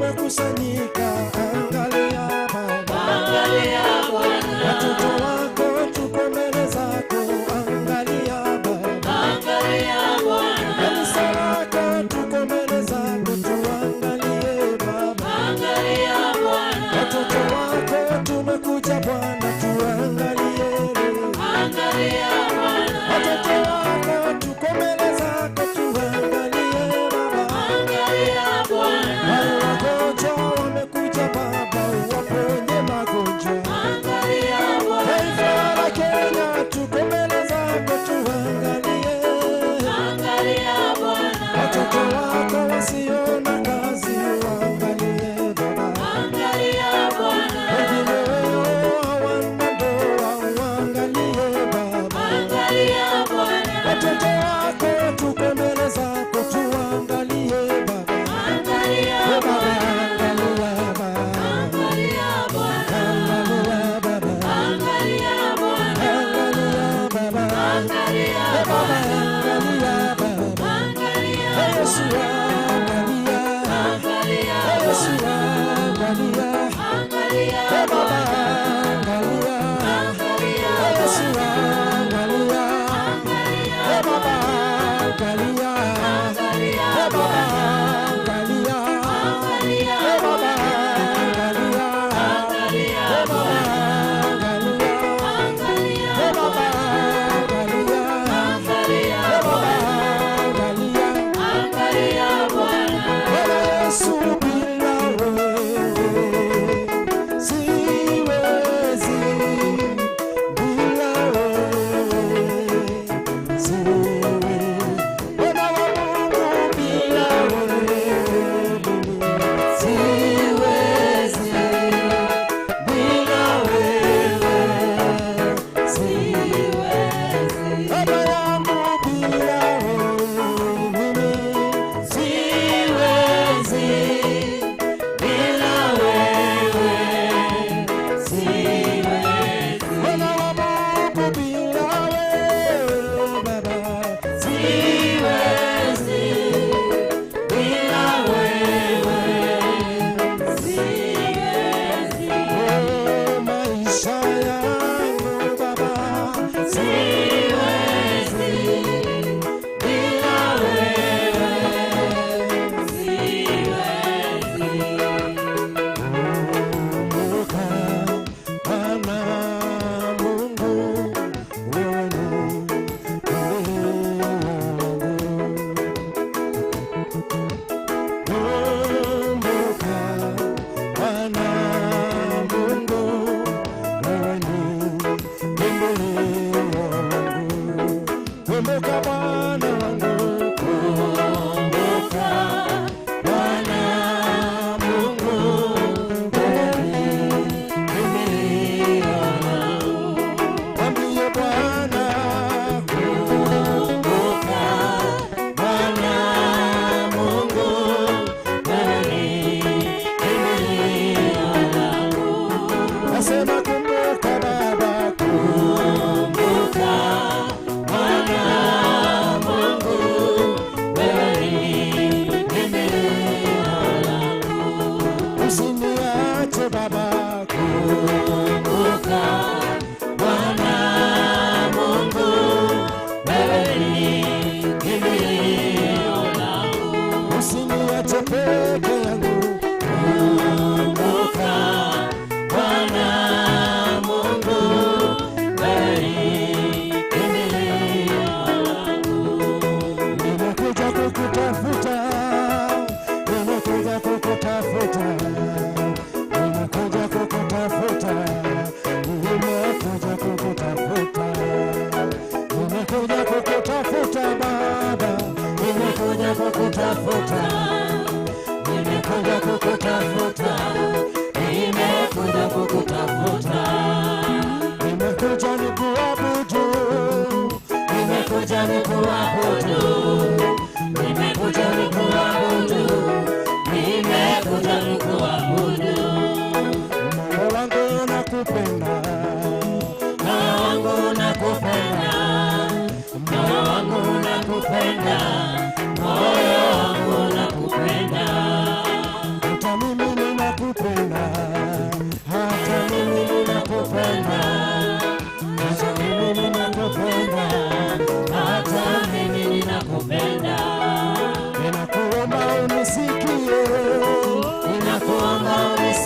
tumekusanyika, angalia Baba, angalia Bwana, watoto wako tuko mbele zako, angalia Baba, angalia Bwana, kanisa lako tuko mbele zako, tuangalie Baba, angalia Bwana, watoto wako tumekuja Bwana, tuangalie, angalia Bwana, watoto wako tuko mbele zako, tuangalie Baba, angalia Bwana, wale wagonjwa wamekuja Baba, uwaponye magonjwa, angalia Bwana, taifa la Kenya tuko mbele zako, tuangalie, angalia Bwana, watoto wako wasio na kazi, uangalie Baba, angalia Bwana, wengine wao hawana ndoa, uangalie Baba, angalia Bwana, watoto wako tuko mbele zako, tuangalie Baba, angalia Baba, Bwana, angalia Baba, angalia Bwana, angalia Baba, angalia Bwana, angalia Baba, angalia Baba, Bwana, angalia Baba, angalia Yesu Bwana, angalia, angalia Yesu Bwana, angalia, angalia Baba Bwana, angalia, angalia Yesu Bwana, angalia, angalia Baba Bwana, angalia, angalia Baba Bwana, angalia, angalia Baba Bwana, angalia, angalia Baba Bwana, angalia, angalia Baba Bwana, angalia, angalia Baba Bwana, angalia, angalia Bwana, Bwana Yesu bila wewe siwezi, bila wewe siwezi, Bwana wa Mungu bila wewe siwezi, bila wewe siwezi, Baba yangu bila wewe mimi siwezi, bila wewe siwezi, Bwana wa Mungu bila wewe Baba siwezi, bila wewe siwezi, oh maisha yangu Baba siwezi, bila wewe siwezi. Kumbuka Bwana Mungu, wewe ni kimbilio langu. Kumbuka Bwana Mungu, wewe ni kimbilio langu. Kumbuka Bwana wangu, kumbuka Bwana Mungu, wewe ni kimbilio langu. Mwambie Bwana, kumbuka Bwana Mungu, wewe ni kimbilio langu. Nasema kumbuka Baba, kumbuka Bwana Mungu, wewe ni kimbilio langu. Usiniache Baba, kumbuka Bwana Mungu, wewe ni kimbilio langu. Usiniache peke yangu, kumbuka Bwana Mungu, wewe ni kimbilio langu. Nimekuja kukutafuta, nimekuja kukutafuta, nimekuja kukutafuta, nimekuja kukutafuta, nimekuja kukutafuta Baba, nimekuja kukutafuta, nimekuja kukutafuta.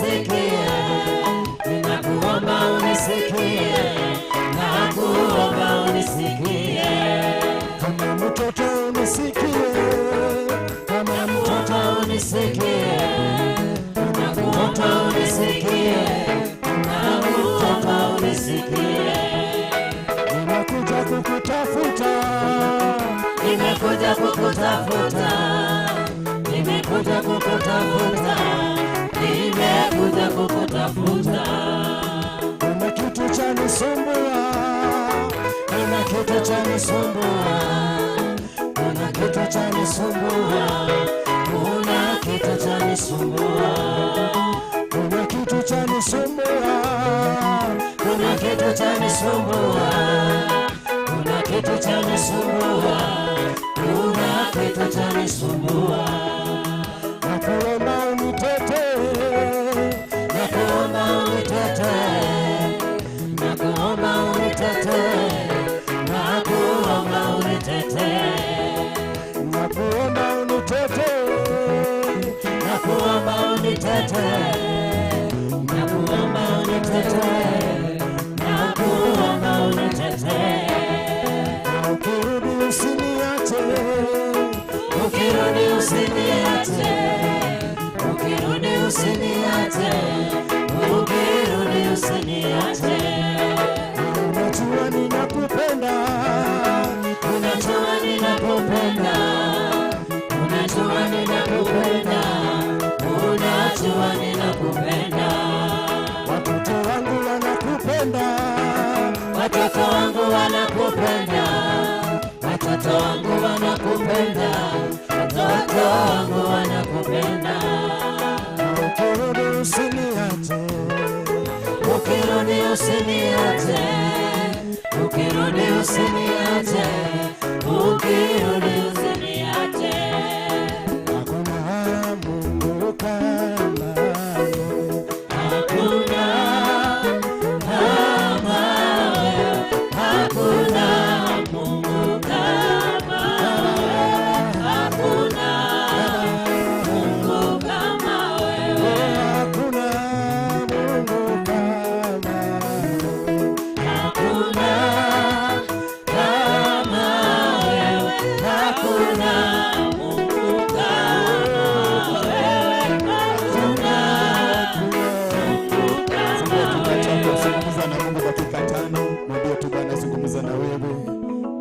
unisikie, ninakuomba unisikie, nakuomba unisikie. Kama mtoto unisikie, kama mtoto unisikie, Nakuomba unisikie, nakuomba unisikie. nimekuja kukutafuta, Nimekuja kukutafuta, nimekuja kukutafuta, nimekuja kukutafuta. kuna kitu chanisumbua, kuna kitu chanisumbua, Kuna kitu chanisumbua, kuna kitu chanisumbua, kuna kitu chanisumbua, kuna kitu chanisumbua, kuna kitu chanisumbua, kuna kitu chanisumbua. nakuomba unitetee, Nakuomba unitetee, nakuomba unitetee, nakuomba unitetee, nakuomba unitetee, nakuomba unitetee, nakuomba unitetee, nakuomba unitetee. na ukirudi usiniache, Ukirudi usiniache, ukirudi usiniache, ukirudi usiniache. unajua ninakupenda, Unajua ninakupenda, unajua ninakupenda, unajua ninakupenda. watoto wangu wanakupenda, Watoto wangu wanakupenda, watoto wangu wanakupenda, watoto wangu wanakupenda. na ukirudi usiniache, Ukirudi usiniache, ukirudi usiniache, ukirudi usiniache. hakuna Mungu kama wewe, Hakuna kama wewe, hakuna Mungu kama wewe, hakuna Mungu kama wewe, hakuna Mungu kama wewe, hakuna kama wewe, hakuna Mungu kama wewe, hakuna Mungu kama wewe. Zungumza na Mungu dakika 5. Mwambie tu Bwana, zungumza na wewe,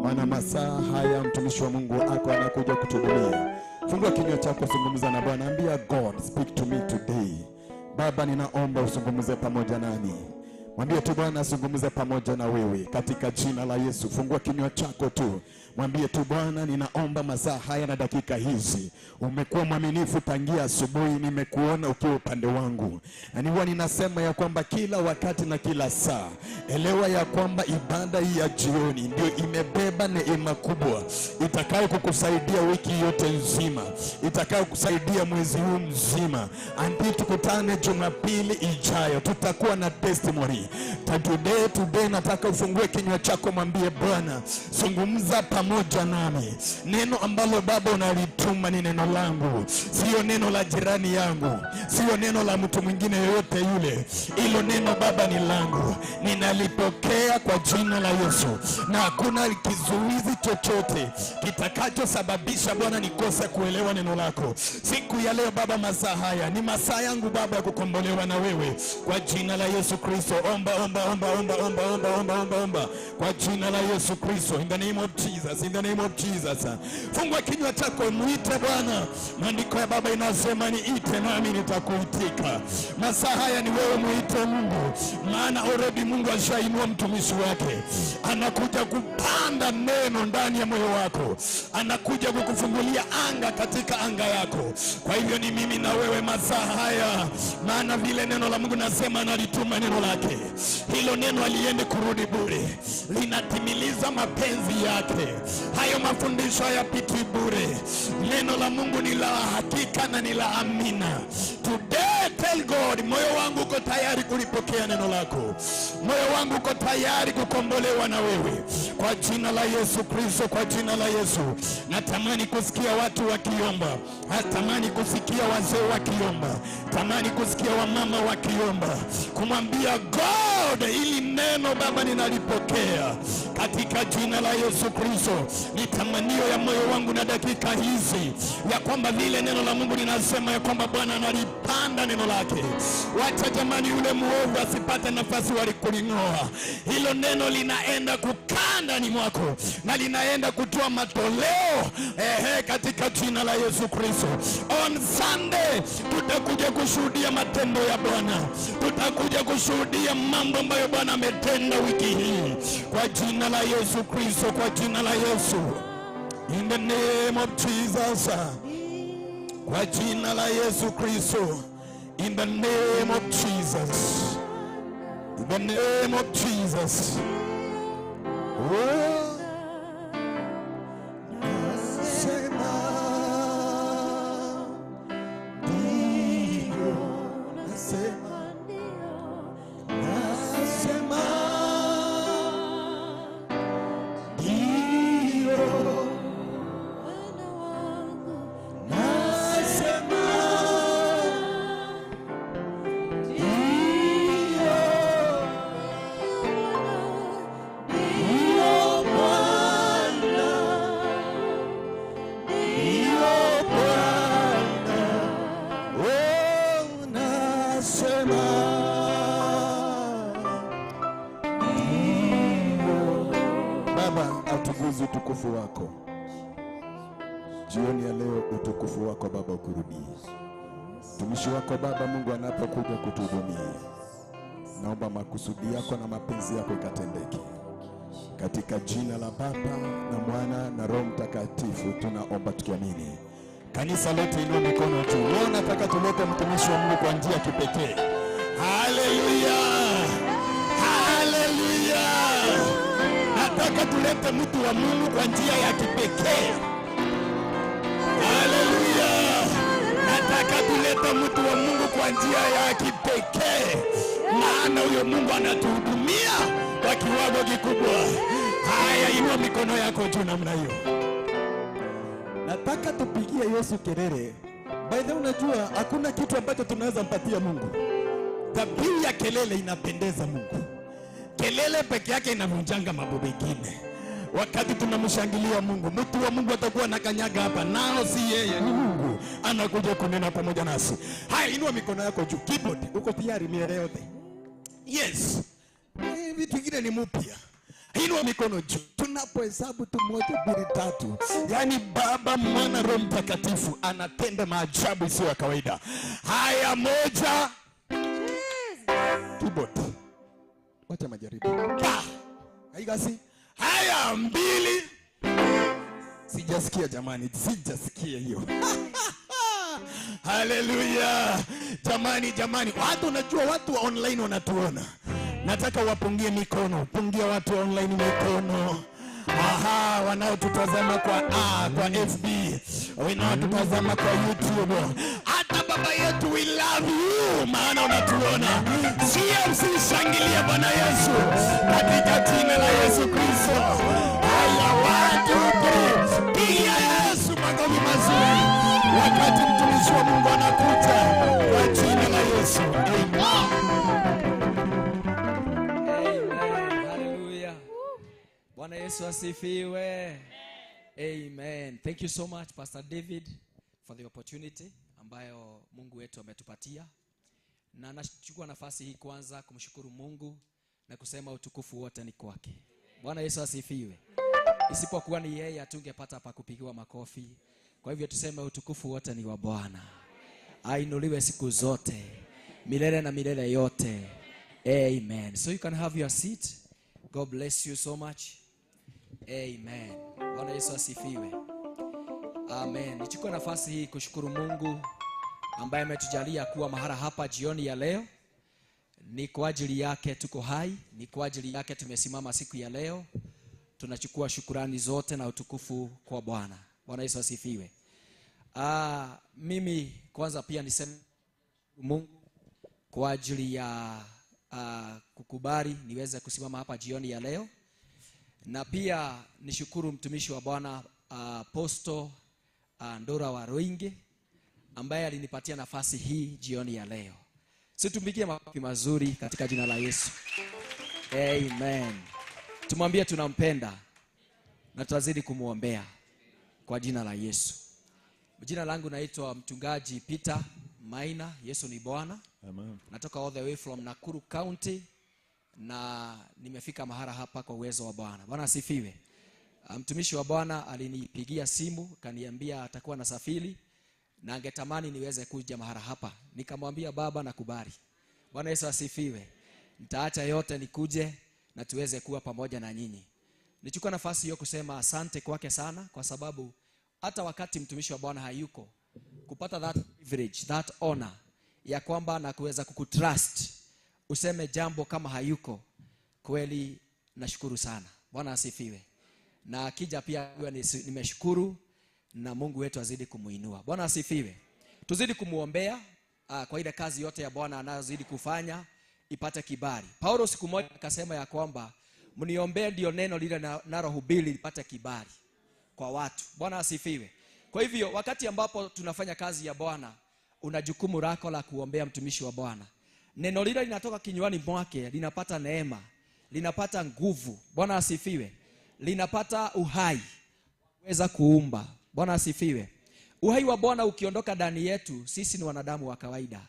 maana masaa haya mtumishi wa Mungu ako anakuja kutuhudumia. Fungua kinywa chako, zungumza na Bwana, ambia God, speak to me today. Baba, ninaomba uzungumze pamoja nami. Mwambie tu Bwana azungumze pamoja na wewe katika jina la Yesu. Fungua kinywa chako tu, mwambie tu Bwana, ninaomba masaa haya na dakika hizi. Umekuwa mwaminifu tangia asubuhi, nimekuona ukiwa upande wangu, na huwa ninasema ya kwamba kila wakati na kila saa, elewa ya kwamba ibada hii ya jioni ndio imebeba neema kubwa itakayo kukusaidia wiki yote nzima, itakayo kusaidia mwezi huu mzima. Anti tukutane Jumapili ijayo, tutakuwa na testimony. Today nataka ufungue kinywa chako, mwambie Bwana, zungumza pamoja nami. Neno ambalo Baba unalituma ni neno langu, sio neno la jirani yangu, sio neno la mtu mwingine yoyote yule. Hilo neno Baba ni langu, ninalipokea kwa jina la Yesu, na hakuna kizuizi chochote kitakachosababisha Bwana nikose kuelewa neno lako siku ya leo. Baba, masaa haya ni masaa yangu Baba ya kukombolewa na wewe kwa jina la Yesu Kristo. Omba kwa jina la Yesu Kristo, in the name of Jesus, in the name of Jesus. Fungua kinywa chako, muite Bwana. Maandiko ya Baba inasema niite nami nitakuitika. Masaa haya ni wewe muite Mungu, maana already Mungu ashainua mtumishi wake, anakuja kupanda neno ndani ya moyo wako, anakuja kukufungulia anga katika anga yako. Kwa hivyo ni mimi na wewe masaa haya, maana vile neno la Mungu nasema analituma neno lake, hilo neno aliende kurudi bure, linatimiliza mapenzi yake. Hayo mafundisho hayapiti bure. Neno la Mungu ni la hakika na ni la amina. Today tell God, moyo wangu uko tayari kulipokea neno lako. Moyo wangu uko tayari kukombolewa na wewe. Kwa jina la Yesu Kristo, kwa jina la Yesu. Natamani kusikia watu wakiomba. Natamani kusikia wazee wakiomba. Tamani kusikia wamama wakiomba. Kumwambia God, ili neno Baba ninalipokea katika jina la Yesu Kristo. Ni tamanio ya moyo wangu na dakika hizi ya kwamba vile neno la Mungu linasema ya kwamba Bwana analipanda neno lake. Wacha jamani yule muovu asipate nafasi walikuling'oa. Hilo neno linaenda kukaa ndani mwako na linaenda kutoa matoleo katika jina la Yesu Kristo. On Sunday tutakuja kushuhudia matendo ya Bwana. Tutakuja kushuhudia mambo ambayo Bwana ametenda wiki hii kwa jina la Yesu Kristo, kwa jina la Yesu. In the name of Jesus. Kwa jina la Yesu Kristo. In the name of Jesus. In the name of Jesus. Oh, nasema ndio, nasema utukufu wako. Jioni ya leo utukufu wako Baba ukurudie. Tumishi wako Baba Mungu anapokuja kutuhudumia, naomba makusudi yako na mapenzi yako ikatendeke. Katika jina la Baba na Mwana na Roho Mtakatifu tunaomba tukiamini. Kanisa lote inua mikono juu. Leo nataka tulete mtumishi wa Mungu kwa njia ya kipekee. Haleluya! Haleluya! Nataka tulete mtu wa Mungu kwa njia ya kipekee. Haleluya! Nataka tulete mtu wa Mungu kwa njia ya kipekee. Maana huyo Mungu anatuhudumia kwa kiwango kikubwa. Haya, inua mikono yako juu namna hiyo. Nataka tupigie Yesu kelele. By the way, unajua hakuna kitu ambacho tunaweza mpatia Mungu. Dhabihu ya kelele inapendeza Mungu. Kelele peke yake inavunjanga mambo mengine. Wakati tunamshangilia Mungu, mtu wa Mungu atakuwa anakanyaga hapa, nao si yeye, ni Mungu anakuja kunena pamoja nasi. Haya, inua mikono yako juu. Keyboard, uko tayari miele yote? Yes. Vitu vingine ni mpya. Inua mikono juu. Tunapohesabu tu 1, 2, 3. Yaani Baba, Mwana, Roho Mtakatifu anatenda maajabu sio ya kawaida. Haya, 1. Keyboard. Wacha majaribu. Haigasi. Haya, 2. Sijasikia jamani, sijasikia hiyo. Haleluya. Jamani, watu unajua watu wa online wanatuona. Nataka wapungie mikono. Pungia watu online mikono. Aha, wanaotutazama kwa FB, wanaotutazama kwa YouTube. Hata baba yetu, we love you, maana unatuona. CMC, shangilia Bwana Yesu katika jina la Yesu Kristo. Haya, 1, 2, 3. Pigia Yesu makofi mazuri wakati mtumishi wa Mungu anakuja kwa jina la Yesu. Bwana Yesu asifiwe. Amen. Thank you so much Pastor David for the opportunity ambayo Mungu wetu ametupatia. Na nachukua nafasi hii kwanza kumshukuru Mungu na kusema utukufu wote ni kwake. Bwana Yesu asifiwe. Isipokuwa ni yeye hatungepata pa kupigiwa makofi. Kwa hivyo tuseme utukufu wote ni wa Bwana. Ainuliwe siku zote, milele na milele yote. Amen. So you can have your seat. God bless you so much. Amen. Bwana Yesu asifiwe. Amen. Nichukue nafasi hii kushukuru Mungu ambaye ametujalia kuwa mahali hapa jioni ya leo. Ni kwa ajili yake tuko hai, ni kwa ajili yake tumesimama siku ya leo. Tunachukua shukrani zote na utukufu kwa Bwana. Bwana Yesu asifiwe. Mimi kwanza pia niseme Mungu kwa ajili ya kukubali niweze kusimama hapa jioni ya leo. Na pia nishukuru mtumishi wa Bwana Apostle Ndora wa Roinge ambaye alinipatia nafasi hii jioni ya leo. Situmpigie makofi mazuri katika jina la Yesu. Amen. Tumwambie tunampenda na tutazidi kumuombea kwa jina la Yesu. Jina langu naitwa mchungaji Peter Maina. Yesu ni Bwana. Amen. Natoka all the way from Nakuru County na nimefika mahara hapa kwa uwezo wa Bwana. Bwana asifiwe. Mtumishi wa Bwana alinipigia simu kaniambia atakuwa na safari na angetamani niweze kuja mahara hapa. Nikamwambia baba nakubali. Bwana Yesu asifiwe. Nitaacha yote nikuje na tuweze kuwa pamoja na nyinyi. Nichukua nafasi hiyo kusema asante kwake sana, kwa sababu hata wakati mtumishi wa Bwana hayuko, kupata that privilege, that honor ya kwamba na kuweza kukutrust useme jambo kama hayuko, kweli nashukuru sana. Bwana asifiwe. Na akija pia nimeshukuru, na Mungu wetu azidi kumuinua. Bwana asifiwe. Tuzidi kumuombea kwa ile kazi yote ya Bwana anayozidi kufanya ipate kibali. Paulo siku moja akasema ya kwamba mniombee ndio neno lile nalohubiri lipate kibali kwa watu. Bwana asifiwe. Kwa hivyo wakati ambapo tunafanya kazi ya Bwana, una jukumu lako la kuombea mtumishi wa Bwana. Neno lile linatoka kinywani mwake linapata neema, linapata nguvu. Bwana asifiwe. Linapata uhai kuweza kuumba. Bwana asifiwe. Uhai wa Bwana ukiondoka ndani yetu, sisi ni wanadamu wa kawaida.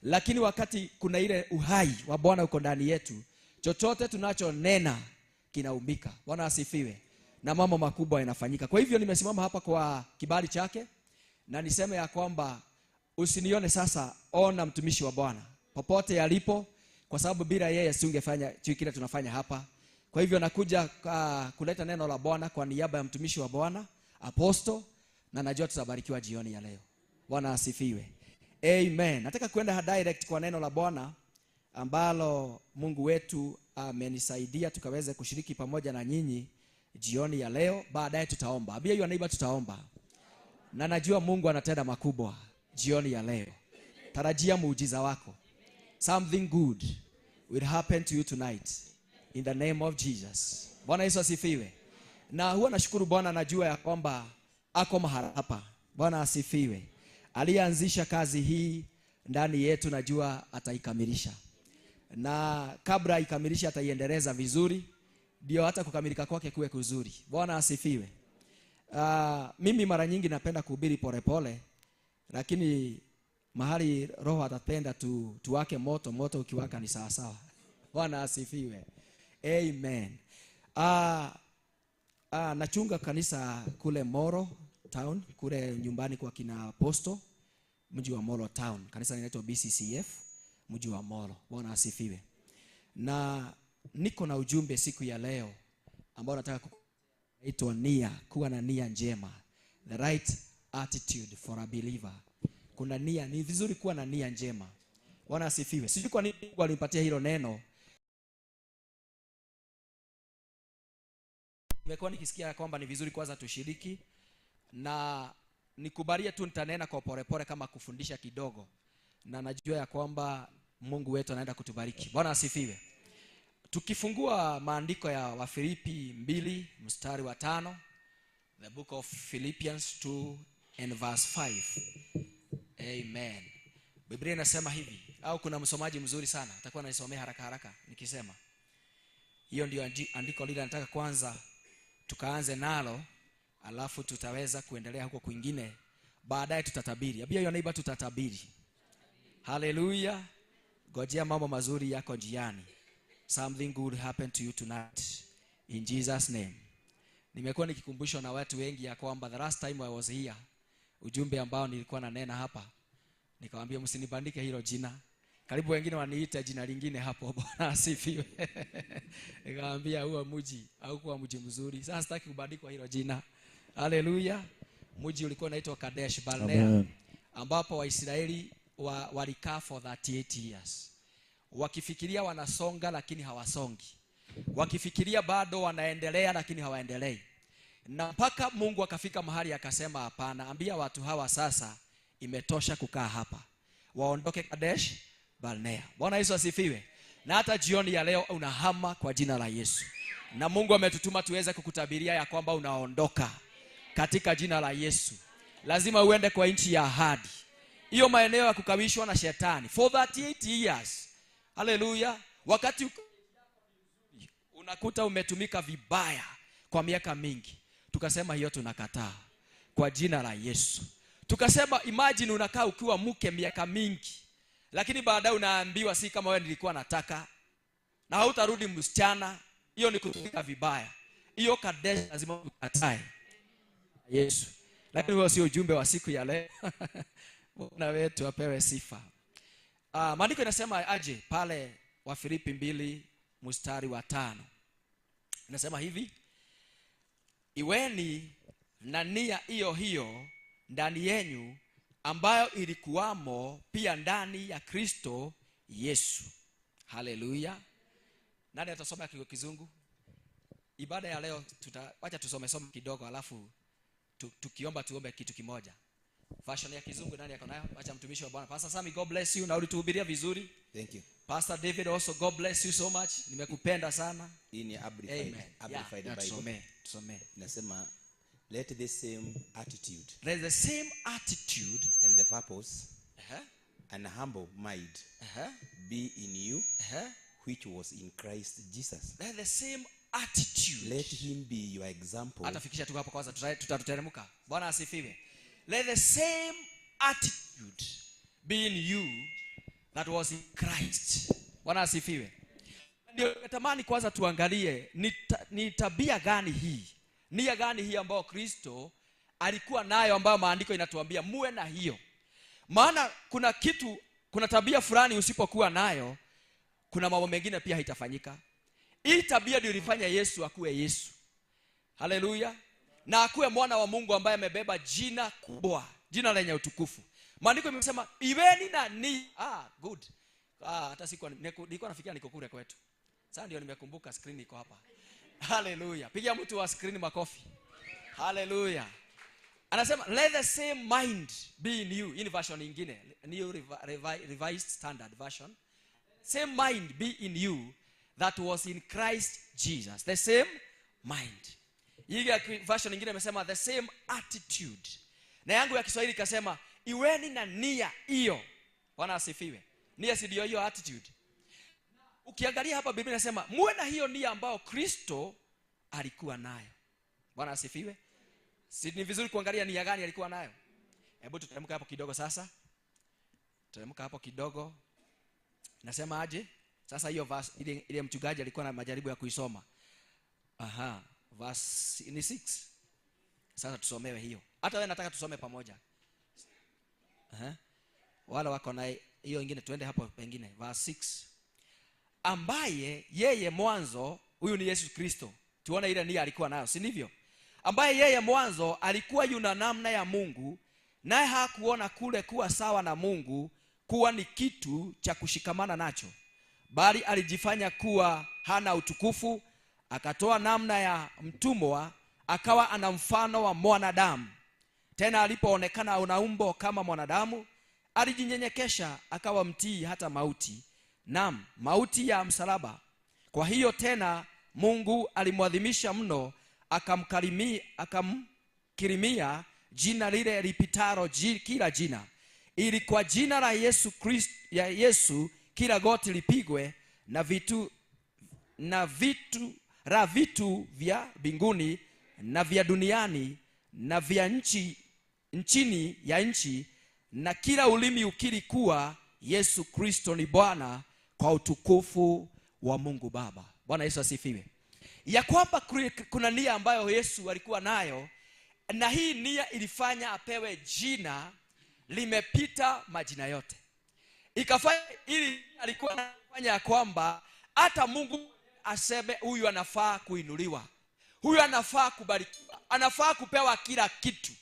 Lakini wakati kuna ile uhai wa Bwana uko ndani yetu, chochote tunachonena kinaumbika. Bwana asifiwe. Na mambo makubwa yanafanyika. Kwa hivyo nimesimama hapa kwa kibali chake, na niseme ya kwamba usinione sasa, ona mtumishi wa Bwana popote alipo, kwa sababu bila yeye singefanya kile tunafanya hapa. Kwa hivyo nakuja kuleta neno la Bwana kwa niaba ya mtumishi wa Bwana Apostle, na najua tutabarikiwa jioni ya leo. Bwana asifiwe. Amen. Nataka kwenda direct kwa neno la Bwana ambalo Mungu wetu amenisaidia tukaweze kushiriki pamoja na nyinyi jioni ya leo. Baadaye tutaomba. Ambia hiyo neighbor tutaomba. Na najua Mungu anatenda makubwa jioni ya leo. Tarajia muujiza wako. Something good will happen to you tonight in the name of Jesus. Bwana Yesu asifiwe. Na huwa nashukuru Bwana, najua ya kwamba ako mahali hapa. Bwana asifiwe. Alianzisha kazi hii ndani yetu, najua ataikamilisha. Na kabla ikamilisha ataiendeleza vizuri, ndio hata kukamilika kwake kuwe kuzuri. Bwana asifiwe. Mimi mara nyingi napenda kuhubiri polepole, lakini mahali Roho atapenda tuwake moto ukiwaka ni sawa sawa. Bwana asifiwe. Amen. Nachunga kanisa kule Moro Town, kule nyumbani kwa kina Apostle, mji wa Moro Town. Kanisa linaitwa BCCF, mji wa Moro. Bwana asifiwe. Na niko na ujumbe siku ya leo ambao nataka kuitwa nia, kuwa na nia njema. The right attitude for a believer. Kuna nia, ni vizuri kuwa na nia njema. Bwana asifiwe. Sijui kwa nini Mungu alinipatia hilo neno. Nimekuwa nikisikia kwamba ni vizuri kwanza tushiriki, na nikubalie tu nitanena kwa polepole kama kufundisha kidogo, na najua ya kwamba Mungu wetu anaenda kutubariki. Bwana asifiwe. Tukifungua maandiko ya Wafilipi 2 mstari wa 5, the book of Philippians 2 and verse 5. Amen. Biblia inasema hivi, au kuna msomaji mzuri sana atakuwa anaisomea haraka haraka nikisema. Hiyo ndio andiko lile nataka kwanza tukaanze nalo, alafu tutaweza kuendelea huko kwingine. Baadaye tutatabiri. Abia hiyo neighbor, tutatabiri. Hallelujah. Ngojea mambo mazuri yako njiani. Something good happen to you tonight in Jesus name. Nimekuwa nikikumbushwa na watu wengi ya kwamba the last time I was here, ujumbe ambao nilikuwa na nena hapa, nikamwambia msinibandike hilo jina. Karibu wengine waniita jina lingine hapo. Bwana asifiwe. Nikamwambia huo mji au kwa mji mzuri. Sasa sitaki kubandikwa hilo jina. Hallelujah. Mji ulikuwa unaitwa Kadesh Barnea, ambapo Waisraeli walikaa for 38 years. Wakifikiria wanasonga lakini hawasongi. Wakifikiria bado wanaendelea lakini hawaendelei. Na mpaka Mungu akafika mahali akasema hapana, ambia watu hawa sasa imetosha kukaa hapa. Waondoke Kadesh Barnea. Bwana Yesu asifiwe. Na hata jioni ya leo unahama kwa jina la Yesu. Na Mungu ametutuma tuweze kukutabiria ya kwamba unaondoka katika jina la Yesu. Lazima uende kwa nchi ya ahadi. Hiyo maeneo ya kukawishwa na shetani for 38 years. Hallelujah. Wakati unakuta umetumika vibaya kwa miaka mingi, tukasema hiyo tunakataa kwa jina la Yesu. Tukasema imagine unakaa ukiwa mke miaka mingi, lakini baadaye unaambiwa si kama wewe nilikuwa nataka na hautarudi msichana. Hiyo ni kutumika vibaya. Hiyo Kadesh lazima ukatae Yesu. Lakini huo sio ujumbe wa siku ya leo. Bwana wetu apewe sifa. Maandiko inasema aje pale Wafilipi 2:5. Inasema hivi: iweni na nia hiyo hiyo ndani yenu ambayo ilikuwamo pia ndani ya Kristo Yesu. Haleluya. Nani atasoma Kizungu? Ibada ya leo wacha tusome kidogo, alafu tukiomba tuombe kitu kimoja. Version ya Kizungu nani yako nayo? Acha mtumishi wa Bwana Pastor Sami, God bless you. Na ulituhubiria vizuri. Thank you. Pastor David also, God bless you so much. Nimekupenda sana. Hii ni Amplified Bible. Tusome. Nasema let the same attitude. Let the same attitude and the purpose and humble mind be in you which was in Christ Jesus. Let the same attitude. Let him be your example. Atafikisha tu hapo kwanza, tutateremka. Bwana asifiwe. Let the same attitude be in you that was in Christ. Bwana asifiwe. Ndio natamani kwanza tuangalie ni tabia gani hii? Nia gani hii ambayo Kristo alikuwa nayo, ambayo maandiko inatuambia muwe na hiyo. Maana kuna tabia fulani usipokuwa nayo, kuna mambo mengine pia haitafanyika. Hii tabia ndio ilifanya Yesu akuwe Yesu. Haleluya. Na akuwe mwana wa Mungu ambaye amebeba jina kubwa, jina lenye utukufu. Maandiko imesema iweni na nia. Good. Hata nilikuwa nafikiria niko kule kwetu. Sasa ndio nimekumbuka screen iko hapa. Haleluya. Pigia mtu wa screen makofi. Haleluya. Anasema let the same mind be in you. In version nyingine, New Revised Standard Version. Same mind be in you that was in Christ Jesus. The same mind. Hii version nyingine imesema the same attitude. Na yangu ya Kiswahili ikasema iweni na nia hiyo. Bwana asifiwe. Nia si ndio hiyo attitude. Ukiangalia hapa Biblia inasema muwe na hiyo nia ambayo Kristo alikuwa nayo. Bwana asifiwe. Si ni vizuri kuangalia nia gani alikuwa nayo? Hebu tuteremka hapo kidogo sasa. Teremka hapo kidogo. Nasema aje? Sasa hiyo verse ile mchungaji alikuwa na majaribu ya kuisoma. Verse 6. Sasa tusomewe hiyo. Hata wewe nataka tusome pamoja. Wala wako na hiyo nyingine, tuende hapo pengine. Verse 6. Ambaye yeye mwanzo, huyu ni Yesu Kristo. Tuone ile nia alikuwa nayo, si ndivyo? Ambaye yeye mwanzo alikuwa yuna namna ya Mungu, naye hakuona kule kuwa sawa na Mungu kuwa ni kitu cha kushikamana nacho, bali alijifanya kuwa hana utukufu, akatoa namna ya mtumwa, akawa ana mfano wa mwanadamu. Tena alipoonekana una umbo kama mwanadamu, alijinyenyekesha akawa mtii hata mauti, naam, mauti ya msalaba. Kwa hiyo tena Mungu alimwadhimisha mno, akamkirimia jina lile lipitalo kila jina, ili kwa jina la Yesu Kristo, ya Yesu, kila goti lipigwe, na vitu vya mbinguni na vya duniani na vya nchini ya nchi, na kila ulimi ukiri kuwa Yesu Kristo ni Bwana, kwa utukufu wa Mungu Baba. Bwana Yesu asifiwe. Ya kwamba kuna nia ambayo Yesu alikuwa nayo, na hii nia ilifanya apewe jina limepita majina yote. Ikafanya ili alikuwa anafanya ya kwamba hata Mungu aseme huyu anafaa kuinuliwa, huyu anafaa kubarikiwa, anafaa kupewa kila kitu,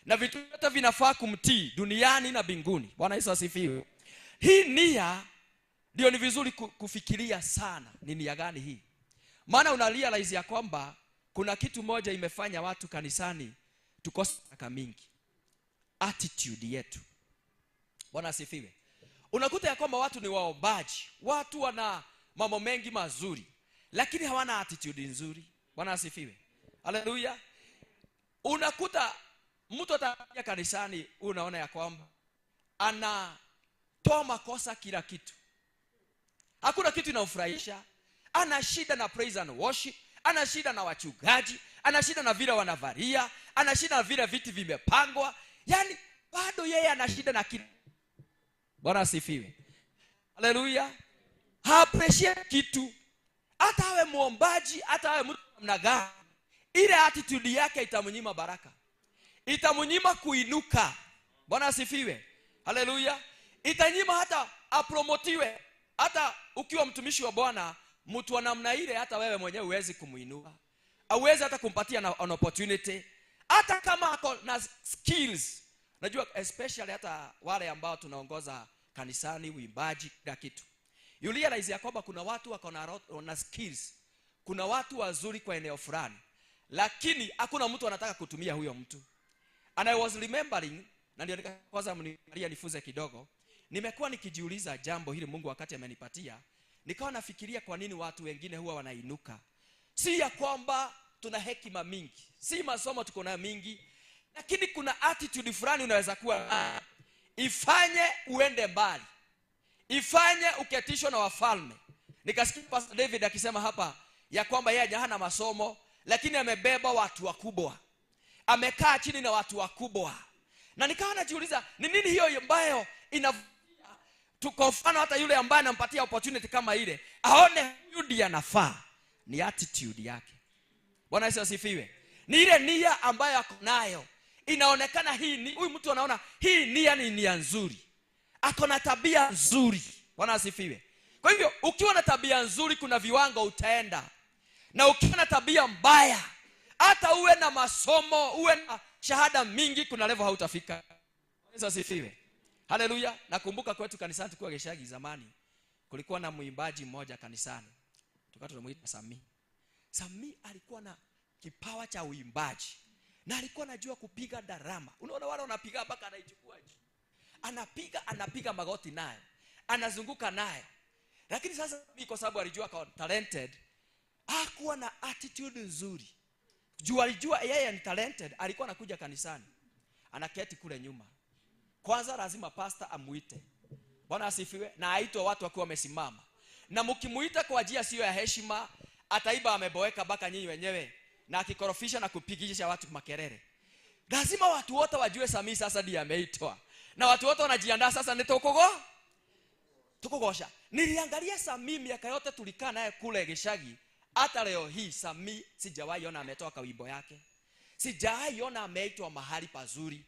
na vitu vyote vinafaa kumtii duniani na mbinguni. Bwana Yesu asifiwe. Hii nia ndio ni vizuri kufikiria sana, ni nia gani hii? Maana unarealize ya kwamba kuna kitu moja imefanya watu kanisani tukose baraka mingi. Attitude yetu. Bwana asifiwe. unakuta ya kwamba watu ni waombaji, watu wana mambo mengi mazuri, lakini hawana attitude nzuri. Bwana asifiwe, haleluya. Unakuta mtu atakuja kanisani, unaona ya kwamba anatoa makosa kila kitu, hakuna kitu inamfurahisha. Ana shida na praise and worship, ana shida na wachungaji, ana shida na vile wanavalia, ana shida na vile viti vimepangwa, yani bado yeye ana shida na kila. Bwana asifiwe, haleluya. Appreciate kitu, hata awe muombaji, hata awe mtu namna gani, ile attitude yake itamnyima baraka, itamnyima kuinuka. Bwana asifiwe, haleluya. Itanyima hata apromotiwe. Hata ukiwa mtumishi wa Bwana, mtu wa namna ile, hata wewe mwenyewe huwezi kumuinua, hauwezi hata kumpatia an opportunity, hata kama ako na skills. Najua especially hata wale ambao tunaongoza kanisani, uimbaji, kila kitu, you realize ya kwamba kuna watu wako na skills, kuna watu wazuri kwa eneo fulani, lakini hakuna mtu anataka kutumia huyo mtu. And I was remembering, na ndio kwanza mnialia nifuze kidogo, nimekuwa nikijiuliza jambo hili Mungu wakati amenipatia, nikawa nafikiria kwa nini watu wengine huwa wanainuka. Si ya kwamba tuna hekima mingi, si masomo tuko na mingi, lakini kuna attitude fulani unaweza kuwa ifanye uende mbali, ifanye uketishwe na wafalme. Nikasikia Pastor David akisema hapa ya kwamba yeye hana masomo, lakini amebeba watu wakubwa, amekaa chini na watu wakubwa. Na nikawa najiuliza ni nini hiyo ambayo kwa mfano hata yule ambaye anampatia opportunity kama ile aone yudi anafaa, ni attitude yake. Bwana Yesu asifiwe. Ni ile nia ambayo ako nayo, inaonekana hii ni huyu mtu anaona hii nia ni nia nzuri, ako na tabia nzuri. Bwana asifiwe. Kwa hivyo ukiwa na tabia nzuri kuna viwango utaenda, na ukiwa na tabia mbaya, hata uwe na masomo, uwe na shahada mingi, kuna level hautafika. Yesu asifiwe, haleluya. Nakumbuka kwetu kanisani tukua Geshagi zamani, kulikuwa na muimbaji mmoja kanisani, tukawa tunamuita Sami. Sami alikuwa na kipawa cha uimbaji, na alikuwa anajua kupiga darama. Unaona wale wanapiga mpaka anaichukua juu, anapiga magoti nayo, anazunguka nayo. Lakini sasa mimi kwa sababu alijua kwa talented, hakuwa na attitude nzuri. Alijua yeye ni talented, alikuwa anakuja kanisani, anaketi kule nyuma. Kwanza lazima pastor amuite. Bwana asifiwe. Na aitwe watu wakiwa wamesimama. Na mkimuita kwa njia sio ya heshima, ataiba ameboeka baka nyinyi wenyewe, na akikorofisha na kupigisha watu makelele. Lazima watu wote wajue Sami sasa ndiye ameitwa. Na watu wote wanajiandaa sasa tukogosha. Niliangalia Sami miaka yote tulikaa naye kule Geshagi. Hata leo hii Sami sijawahi ona ametoka wimbo yake, sijawahi ona ameitwa mahali pazuri.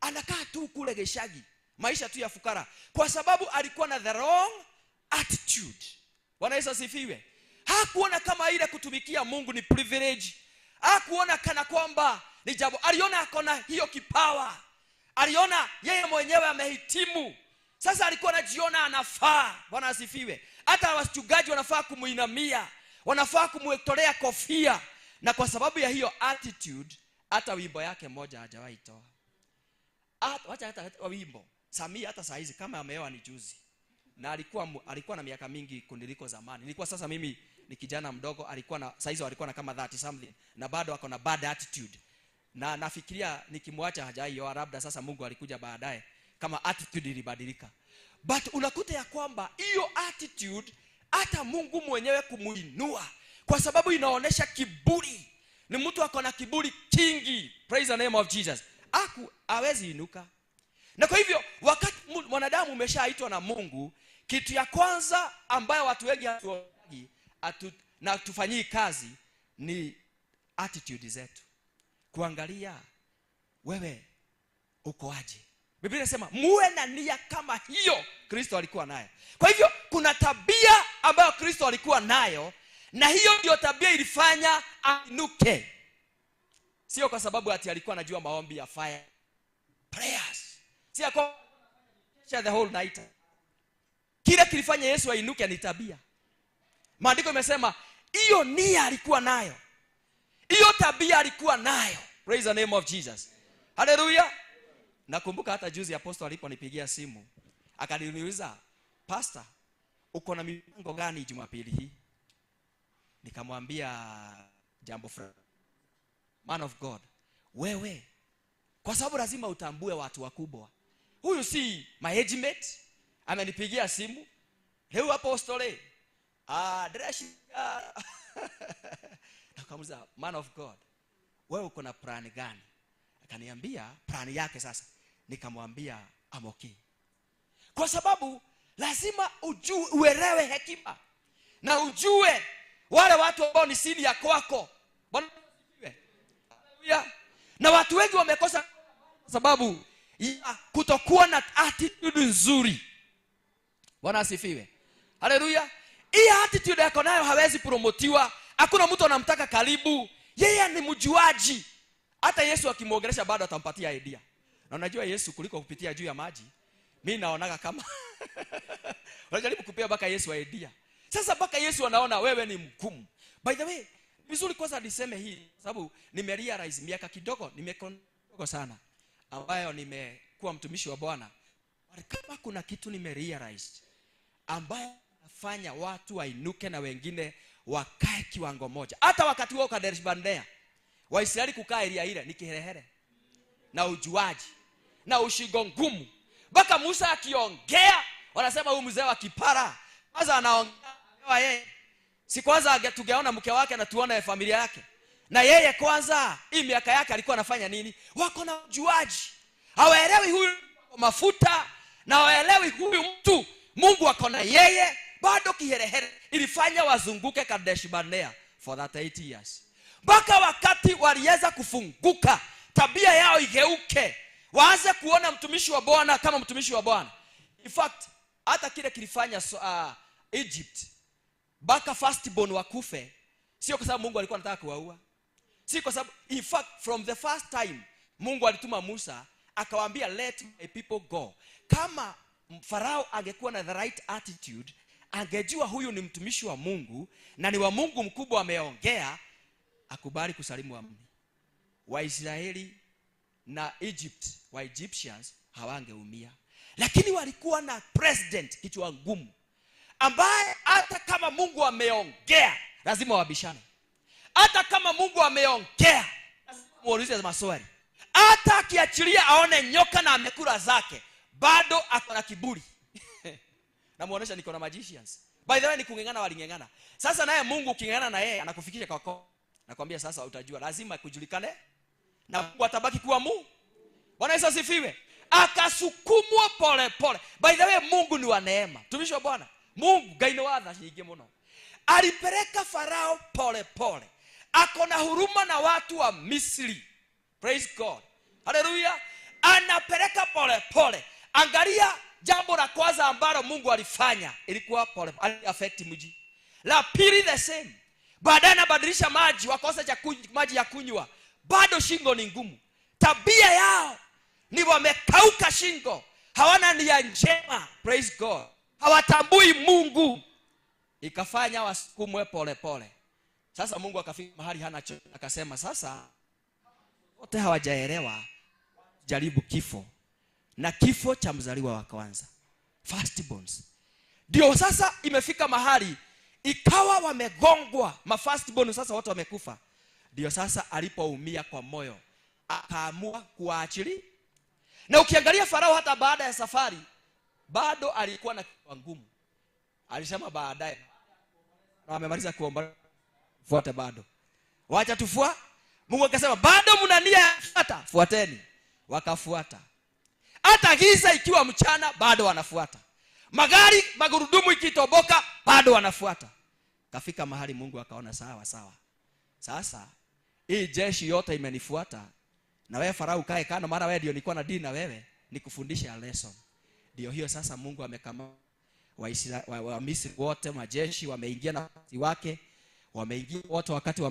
Anakaa tu kule Geshagi, maisha tu ya fukara, kwa sababu alikuwa na the wrong attitude. Bwana Yesu asifiwe. Hakuona kama ile kutumikia Mungu ni privilege, hakuona kana kwamba ni jambo. Aliona akona hiyo kipawa, aliona yeye mwenyewe amehitimu. Sasa alikuwa anajiona anafaa. Bwana asifiwe. Hata wachungaji wanafaa kumuinamia, wanafaa kumwetolea kofia. Na kwa sababu ya hiyo attitude, hata wimbo yake moja hajawahi toa. Hata wimbo Sami hata saa hizi kama ameoa ni juzi, na alikuwa na miaka mingi kuniliko zamani. Nilikuwa sasa mimi ni kijana mdogo, alikuwa na saa hizo alikuwa na kama 30 something, na bado ako na bad attitude. Na nafikiria nikimwacha hajaioa, labda sasa Mungu alikuja baadaye kama attitude ilibadilika. But unakuta ya kwamba hiyo attitude hata Mungu mwenyewe kumuinua, kwa sababu inaonesha kiburi. Ni mtu ako na kiburi kingi. Praise the name of Jesus. Hawezi inuka. Na kwa hivyo wakati mwanadamu umeshaitwa na Mungu, kitu ya kwanza ambayo watu wengi hatuoni na tufanyii kazi ni attitude zetu. Kuangalia wewe uko aje. Biblia inasema muwe na nia kama hiyo Kristo alikuwa nayo. Kwa hivyo kuna tabia ambayo Kristo alikuwa nayo, na hiyo ndio tabia ilifanya ainuke. Sio kwa sababu ati alikuwa anajua maombi ya fire prayers, sio kwa the whole night. Kile kilifanya Yesu ainuke ni tabia. Maandiko imesema hiyo nia alikuwa nayo, hiyo tabia alikuwa nayo. Praise the name of Jesus, hallelujah. Nakumbuka hata juzi apostle aliponipigia simu, akaniuliza, pastor, uko na mipango gani Jumapili hii? Nikamwambia jambo fulani. Man of God, wewe, kwa sababu lazima utambue watu wakubwa. Huyu si my age mate, amenipigia simu leo apostole. Nakamuza, man of God, wewe uko na plan gani? Akaniambia plan yake sasa. Nikamwambia I'm okay. Kwa sababu lazima uelewe hekima na ujue wale watu ambao ni sini ya kwako. Bwana asifiwe. Na watu wengi wamekosa sababu ya kutokuwa na attitude nzuri. Bwana asifiwe. Haleluya. Hii attitude yako nayo hawezi promotiwa. Hakuna mtu anamtaka karibu. Yeye ni mjuaji. Hata Yesu akimwongelesha bado atampatia idea. Na unajua Yesu kuliko kupitia juu ya maji, mimi naonaga kama unajaribu kupea baka Yesu idea. Sasa baka Yesu anaona wewe ni mgumu. By the way, vizuri kwanza niseme hii sababu nimerealize miaka kidogo nimekondogo sana ambayo nimekuwa mtumishi wa Bwana. Kama kuna kitu nimerealize ambayo nafanya watu wainuke na wengine wakae kiwango moja. Hata wakati wao Kadesh Barnea, Waisraeli kukaa area ile ni kiherehere na ujuaji na ushigo ngumu. Baka Musa akiongea wanasema huyu mzee wa kipara. Kwanza anaongea yeye. Si kwanza tungeona mke wake na tuone familia yake. Na yeye kwanza hii miaka yake alikuwa anafanya nini? Wako na ujuaji. Hawaelewi huyu mafuta na hawaelewi huyu mtu Mungu wako na yeye bado kiherehere. Ilifanya wazunguke Kadesh Barnea for that 8 years. Baka wakati waliweza kufunguka, tabia yao igeuke, waanze kuona mtumishi wa Bwana kama mtumishi wa Bwana. In fact, hata kile kilifanya Egypt baka firstborn wakufe, sio kwa sababu Mungu alikuwa anataka kuwaua. Si kwa sababu, in fact, from the first time Mungu alituma Musa akawaambia let my people go. Kama Farao angekuwa na the right attitude, angejua huyu ni mtumishi wa Mungu na ni wa Mungu mkubwa ameongea, akubali kusalimu amri. Waisraeli na Egyptians hawangeumia. Lakini walikuwa na president kichwa ngumu ambaye hata kama Mungu ameongea lazima wabishane. Hata kama Mungu ameongea lazima muulize maswali. Hata akiachilia aone nyoka na amekula zake, bado akona kiburi. Na muonesha niko na magicians. By the way ni kungengana walingengana. Sasa naye Mungu ukingengana na yeye anakufikisha kwako. Nakwambia sasa utajua lazima kujulikane na Mungu atabaki kuwa Mungu. Bwana Yesu asifiwe. Akasukumwa pole pole. By the way Mungu ni wa neema. Mtumishi wa Bwana. Mungu gaino wadha nyingi mno. Alipeleka Farao pole pole. Akona huruma na watu wa Misri. Praise God. Hallelujah. Anapeleka pole pole. Angalia jambo la kwanza ambalo Mungu alifanya ilikuwa pole, affect mji. La pili the same. Baadaye anabadilisha maji, wakosa maji ya kunywa. Bado shingo ni ngumu. Tabia yao ni wamekauka shingo. Hawana nia njema. Praise God. Hawatambui Mungu. Ikafanya wasukumwe pole pole. Sasa Mungu akafika mahali hana chochote, akasema sasa wote hawajaelewa, jaribu kifo. Na kifo cha mzaliwa wa kwanza, firstborns. Ndio sasa imefika mahali ikawa wamegongwa firstborn, sasa watu wamekufa. Ndio sasa alipoumia kwa moyo akaamua kuachilia. Na ukiangalia Farao hata baada ya safari bado alikuwa na kitu ngumu. Alisema baadaye na wamemaliza kuomba fuata bado. Wacha tufua. Mungu akasema bado mna nia fuata, fuateni. Wakafuata. Hata giza ikiwa mchana bado wanafuata. Magari magurudumu ikitoboka bado wanafuata. Kafika mahali Mungu akaona sawa sawa. Sasa hii jeshi yote imenifuata na wewe Farao kae kana, mara wewe ndio nilikuwa na dini na wewe nikufundisha lesson. Ndio hiyo sasa Mungu amekama wa Misri wote majeshi wameingia na wake, wameingia wote wakati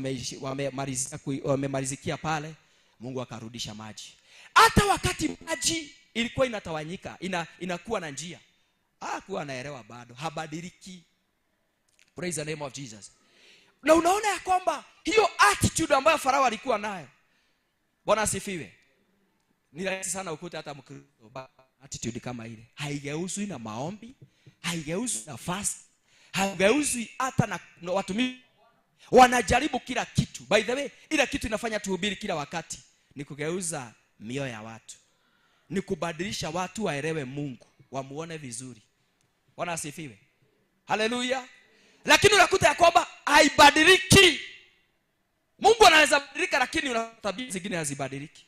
wamemalizikia pale, Mungu akarudisha maji. Hata wakati maji ilikuwa inatawanyika, inakuwa na njia, hakuwa anaelewa bado, habadiliki. Praise the name of Jesus. Na unaona ya kwamba hiyo attitude ambayo Farao alikuwa nayo, Bwana asifiwe, ni rahisi sana ukuta hata Mkristo attitude kama ile. Haigeuzwi na maombi, haigeuzwi na fast, haigeuzwi hata na watumishi. Wanajaribu kila kitu. By the way, ile kitu inafanya tuhubiri kila wakati ni kugeuza mioyo ya watu, ni kubadilisha watu waelewe Mungu, wamuone vizuri. Bwana asifiwe. Haleluya. Lakini unakuta ya kwamba haibadiliki. Mungu anaweza badilika, lakini una tabia zingine hazibadiliki.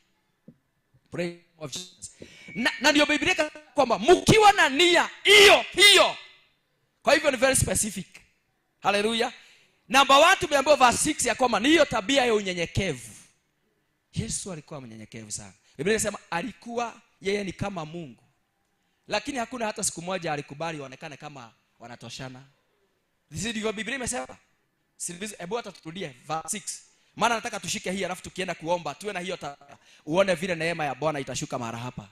Praise of Jesus. Na ndio Biblia inasema kwamba mkiwa na nia hiyo. Kwa hivyo ni very specific. Haleluya. Namba 1 tumeambiwa verse 6 ya kwamba ni hiyo tabia ya unyenyekevu. Yesu alikuwa mnyenyekevu sana. Biblia inasema alikuwa yeye ni kama Mungu. Lakini hakuna hata siku moja alikubali waonekane kama wanatoshana. This is what Biblia imesema. Hebu hata turudie verse 6. Maana nataka tushike hii alafu tukienda kuomba tuwe na hiyo uone vile neema ya Bwana itashuka mara hapa.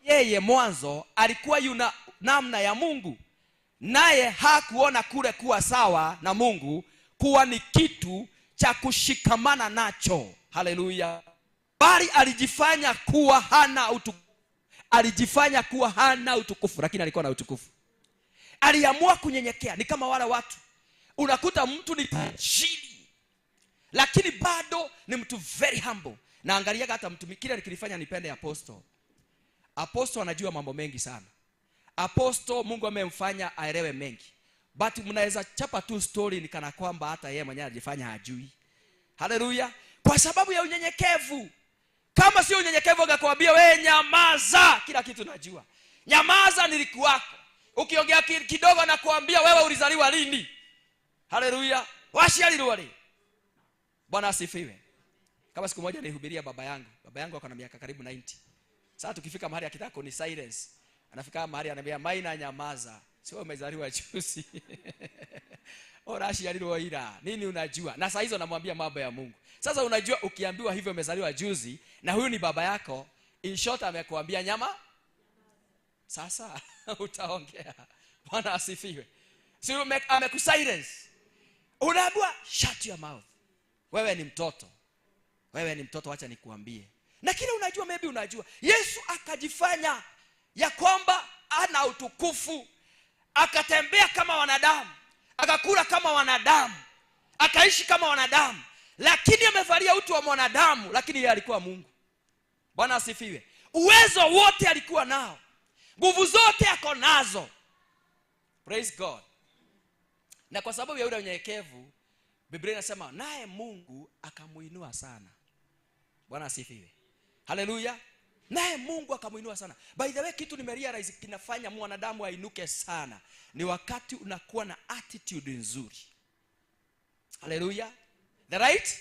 Yeye mwanzo alikuwa yuna namna ya Mungu. Naye hakuona kule kuwa sawa na Mungu kuwa ni kitu cha kushikamana nacho. Haleluya. Bali alijifanya kuwa hana utukufu, lakini alikuwa na utukufu. Aliamua kunyenyekea. Ni kama wale watu unakuta mtu ni tajiri lakini bado ni mtu very humble. Na angalia hata mtu kile nikilifanya nipende apostle. Apostle anajua mambo mengi sana. Apostle Mungu amemfanya aelewe mengi. But mnaweza chapa tu story ni kana kwamba hata yeye mwenyewe anajifanya hajui. Haleluya. Kwa sababu ya unyenyekevu. Kama sio unyenyekevu angekwambia wewe nyamaza, kila kitu najua. Nyamaza nilikuwako. Ukiongea kidogo na kuambia wewe ulizaliwa lini. Haleluya. Washaliwa lini. Bwana asifiwe. Kama siku moja nihubiria baba yangu ako na miaka karibu 90. Sasa tukifika mahali akitaka ni silence. Anafika mahali ananiambia Maina nyamaza. Sio umezaliwa juzi. Orashi aliloira. Nini unajua? Na saa hizo namwambia mambo ya Mungu. Sasa unajua ukiambiwa hivyo umezaliwa juzi na huyu ni baba yako, in short amekuambia nyama. Sasa utaongea. Bwana asifiwe. Sio amekusilence. Unaambiwa shut your mouth. Wewe ni mtoto, acha nikuambie. Na kile unajua maybe unajua. Yesu akajifanya ya kwamba ana utukufu. Akatembea kama wanadamu, akakula kama wanadamu, akaishi kama wanadamu, lakini amevalia utu wa mwanadamu, lakini yeye alikuwa Mungu. Bwana asifiwe. Uwezo wote alikuwa nao. Nguvu zote ako nazo. Praise God. Na kwa sababu ya ule unyenyekevu, Biblia inasema naye Mungu akamuinua sana. Bwana asifiwe. Haleluya. Naye Mungu akamuinua sana. By the way, kitu nimerealize kinafanya mwanadamu ainuke sana ni wakati unakuwa na attitude nzuri. Haleluya. The right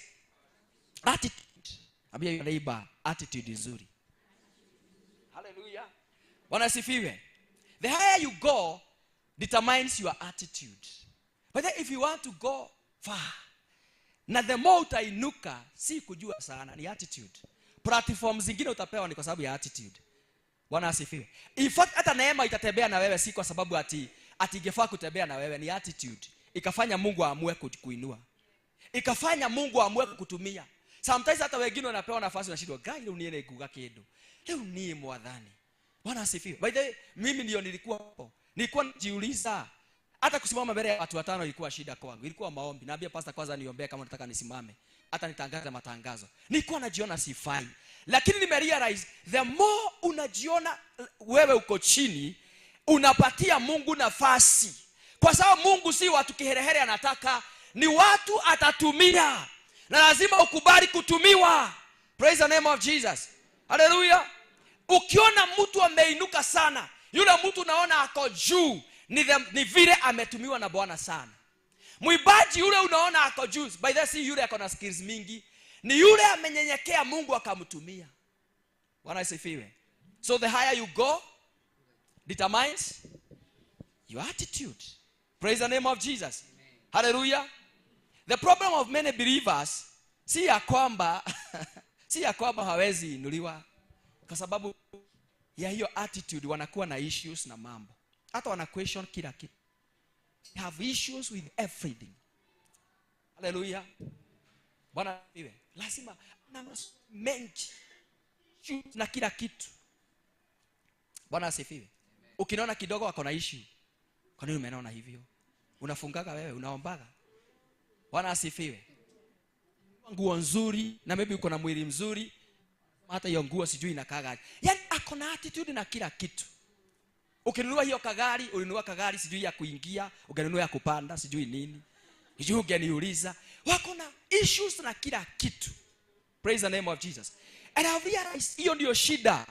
attitude. Ambia your neighbor attitude nzuri. Haleluya. Bwana asifiwe. The higher you go determines your attitude. But if you want to go far, na the more utainuka, si kujua sana, ni attitude. Platform zingine utapewa ni kwa sababu ya attitude. Bwana asifiwe. In fact hata neema itatembea na wewe si kwa sababu ati ingefaa kutembea na wewe, ni attitude. Ikafanya Mungu aamue kukuinua. Ikafanya Mungu aamue kukutumia. Sometimes hata wengine wanapewa nafasi na shida, "Gai leo niende kuga kido. Leo ni mwadhani." Bwana asifiwe. By the way, mimi ndio nilikuwa hapo. Nilikuwa najiuliza hata kusimama mbele ya watu 5 ilikuwa shida kwangu. Ilikuwa maombi. Naambia pastor kwanza niombee kama nataka nisimame. Hata nitangaze matangazo. Nilikuwa najiona sifai. Lakini nimerealize the more unajiona wewe uko chini, unapatia Mungu nafasi. Kwa sababu Mungu si watu kiherehere anataka, ni watu atatumia. Na lazima ukubali kutumiwa. Praise the name of Jesus. Hallelujah. Ukiona mtu ameinuka sana, yule mtu unaona ako juu, ni vile ametumiwa na Bwana sana. Muibaji yule unaona ako juu, by the way yule ako na skills mingi, ni yule amenyenyekea Mungu akamtumia. Bwana asifiwe. So the higher you go determines your attitude. Praise the name of Jesus. Amen. Hallelujah. The problem of many believers si ya kwamba hawezi inuliwa kwa sababu ya hiyo attitude, wanakuwa na issues na mambo. Hata wana question kila kitu. They have issues with everything. Hallelujah. Bwana iwe. Lazima na mengi na kila kitu. Bwana asifiwe. Ukinaona kidogo wako na issue, kwa nini umeona hivyo? Unafungaga wewe, unaombaga. Bwana asifiwe. Nguo nzuri na maybe uko na mwili mzuri, hata hiyo nguo sijui inakaaga. Yaani ako na attitude na kila kitu. Ukinunua hiyo kagari, ulinunua kagari sijui ya kuingia, ukanunua ya kupanda sijui nini. Sijui ungeniuliza, wako na issues na kila kitu. Praise the name of Jesus. And I realized hiyo ndio shida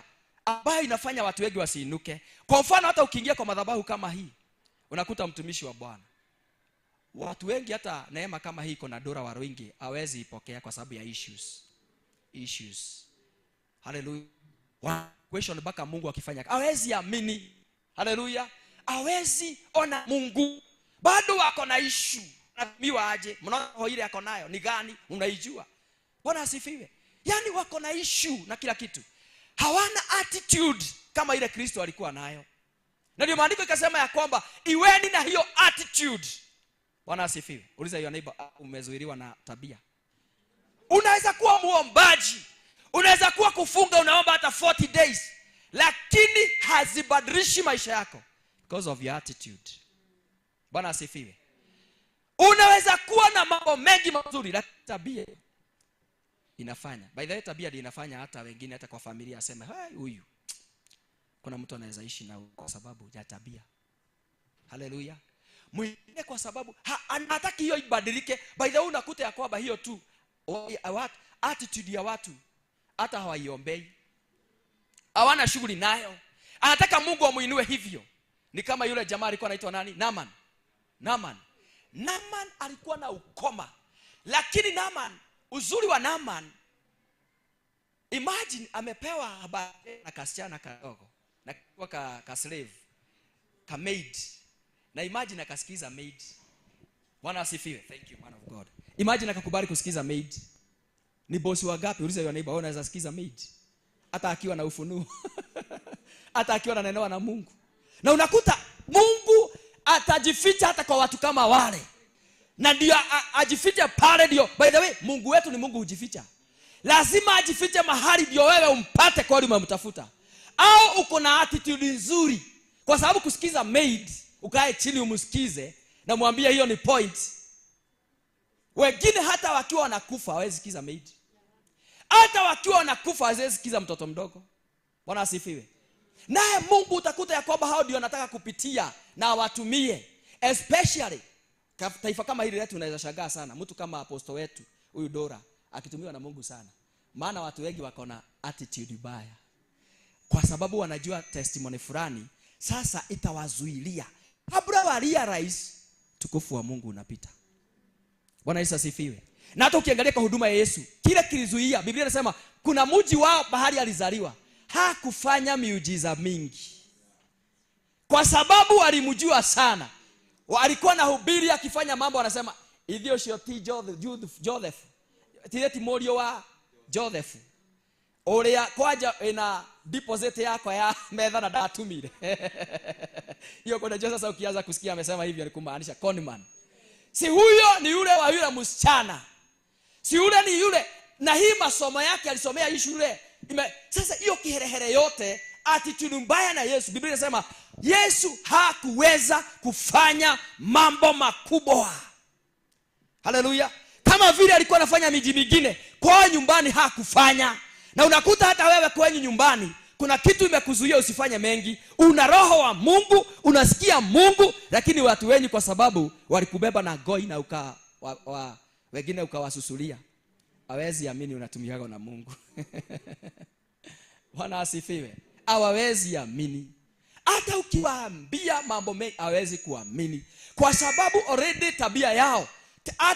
ambayo inafanya watu wengi wasiinuke. Kwa mfano hata ukiingia kwa madhabahu kama hii, unakuta mtumishi wa Bwana. Watu wengi hata neema kama hii iko na dola wa wengi hawezi ipokea kwa sababu ya issues. Hallelujah. Question mpaka Mungu akifanya hawezi amini. Hallelujah. Hawezi ona Mungu. Bado wako na issue. Anatumiwa aje? Mnaona ile yako nayo ni gani? Unaijua. Bwana asifiwe. Yaani wako na issue na kila kitu. Hawana attitude kama ile Kristo alikuwa nayo. Na ndio maandiko ikasema ya kwamba iweni na hiyo attitude. Bwana asifiwe. Uliza hiyo neighbor, umezuiliwa na tabia. Unaweza kuwa muombaji, unaweza kuwa kufunga unaomba hata 40 days, lakini hazibadilishi maisha yako because of your attitude. Bwana asifiwe. Unaweza kuwa na mambo mengi mazuri, lakini tabia inafanya. By the way, tabia ndio inafanya hata wengine hata kwa familia aseme, "Hai huyu. Kuna mtu anaweza ishi na kwa sababu ya tabia." Hallelujah. Mwingine kwa sababu anataka hiyo ibadilike. By the way, unakuta ya kwamba hiyo tu attitude ya watu hata hawaiombei. Hawana shughuli nayo. Anataka Mungu amuinue hivyo. Ni kama yule jamaa alikuwa anaitwa nani? Naaman alikuwa na ukoma. Lakini Naaman, uzuri wa Naaman, imagine amepewa habari na kasichana kadogo, na kwa ka slave, ka maid. Na imagine akasikiza maid. Bwana asifiwe. Thank you man of God. Imagine akakubali kusikiza maid. Ni bosi wangapi? Uliza yule neighbor, unaweza sikiza maid? Hata akiwa na ufunuo. Hata akiwa ananenewa na Mungu. Na unakuta Mungu atajificha hata kwa watu kama wale. Na ndio ajifiche pale ndio. By the way, Mungu wetu ni Mungu hujificha. Lazima ajifiche mahali ndio wewe umpate kwa yule umemtafuta. Au uko na attitude nzuri. Kwa sababu kusikiza maid, ukae chini umsikize na mwambie hiyo ni point. Wengine hata wakiwa wanakufa hawezi sikiza maid. Hata wakiwa wanakufa hawezi sikiza mtoto mdogo. Bwana asifiwe. Naye Mungu utakuta ya kwamba hao ndio anataka kupitia na watumie. Especially taifa kama hili letu unaweza shangaa sana. Mtu kama apostle wetu huyu Dora akitumiwa na Mungu sana. Maana watu wengi wako na attitude mbaya. Kwa sababu wanajua testimony fulani sasa itawazuilia. Kabla wa realize tukufu wa Mungu unapita. Bwana Yesu asifiwe. Na hata ukiangalia kwa huduma ya Yesu, kile kilizuia, Biblia inasema kuna mji wao bahari alizaliwa, hakufanya miujiza mingi. Kwa sababu walimjua sana. Walikuwa na hubiri akifanya mambo wanasema, "Idhio shoti Joseph. Tireti morio wa Joseph. Orea kwaja ina deposit yako ya medha na datumire." Hiyo kwa Joseph sasa ukianza kusikia amesema hivyo ni kumaanisha conman. Si huyo ni yule wa yule msichana. Si yule ni yule, na hii masomo yake alisomea hii shule. Sasa hiyo kiherehere yote attitude mbaya na Yesu. Biblia inasema Yesu hakuweza kufanya mambo makubwa. Haleluya. Kama vile alikuwa anafanya miji mingine, kwa nyumbani hakufanya. Na unakuta hata wewe kwenye nyumbani kuna kitu imekuzuia usifanye mengi. Una roho wa Mungu, unasikia Mungu, lakini watu wengi kwa sababu walikubeba na goi na wengine ukawasusulia. Hawezi amini unatumiaga na Mungu. Bwana asifiwe. Hawawezi amini. Hata ukiwaambia mambo mengi hawezi kuamini. Kwa sababu already tabia yao,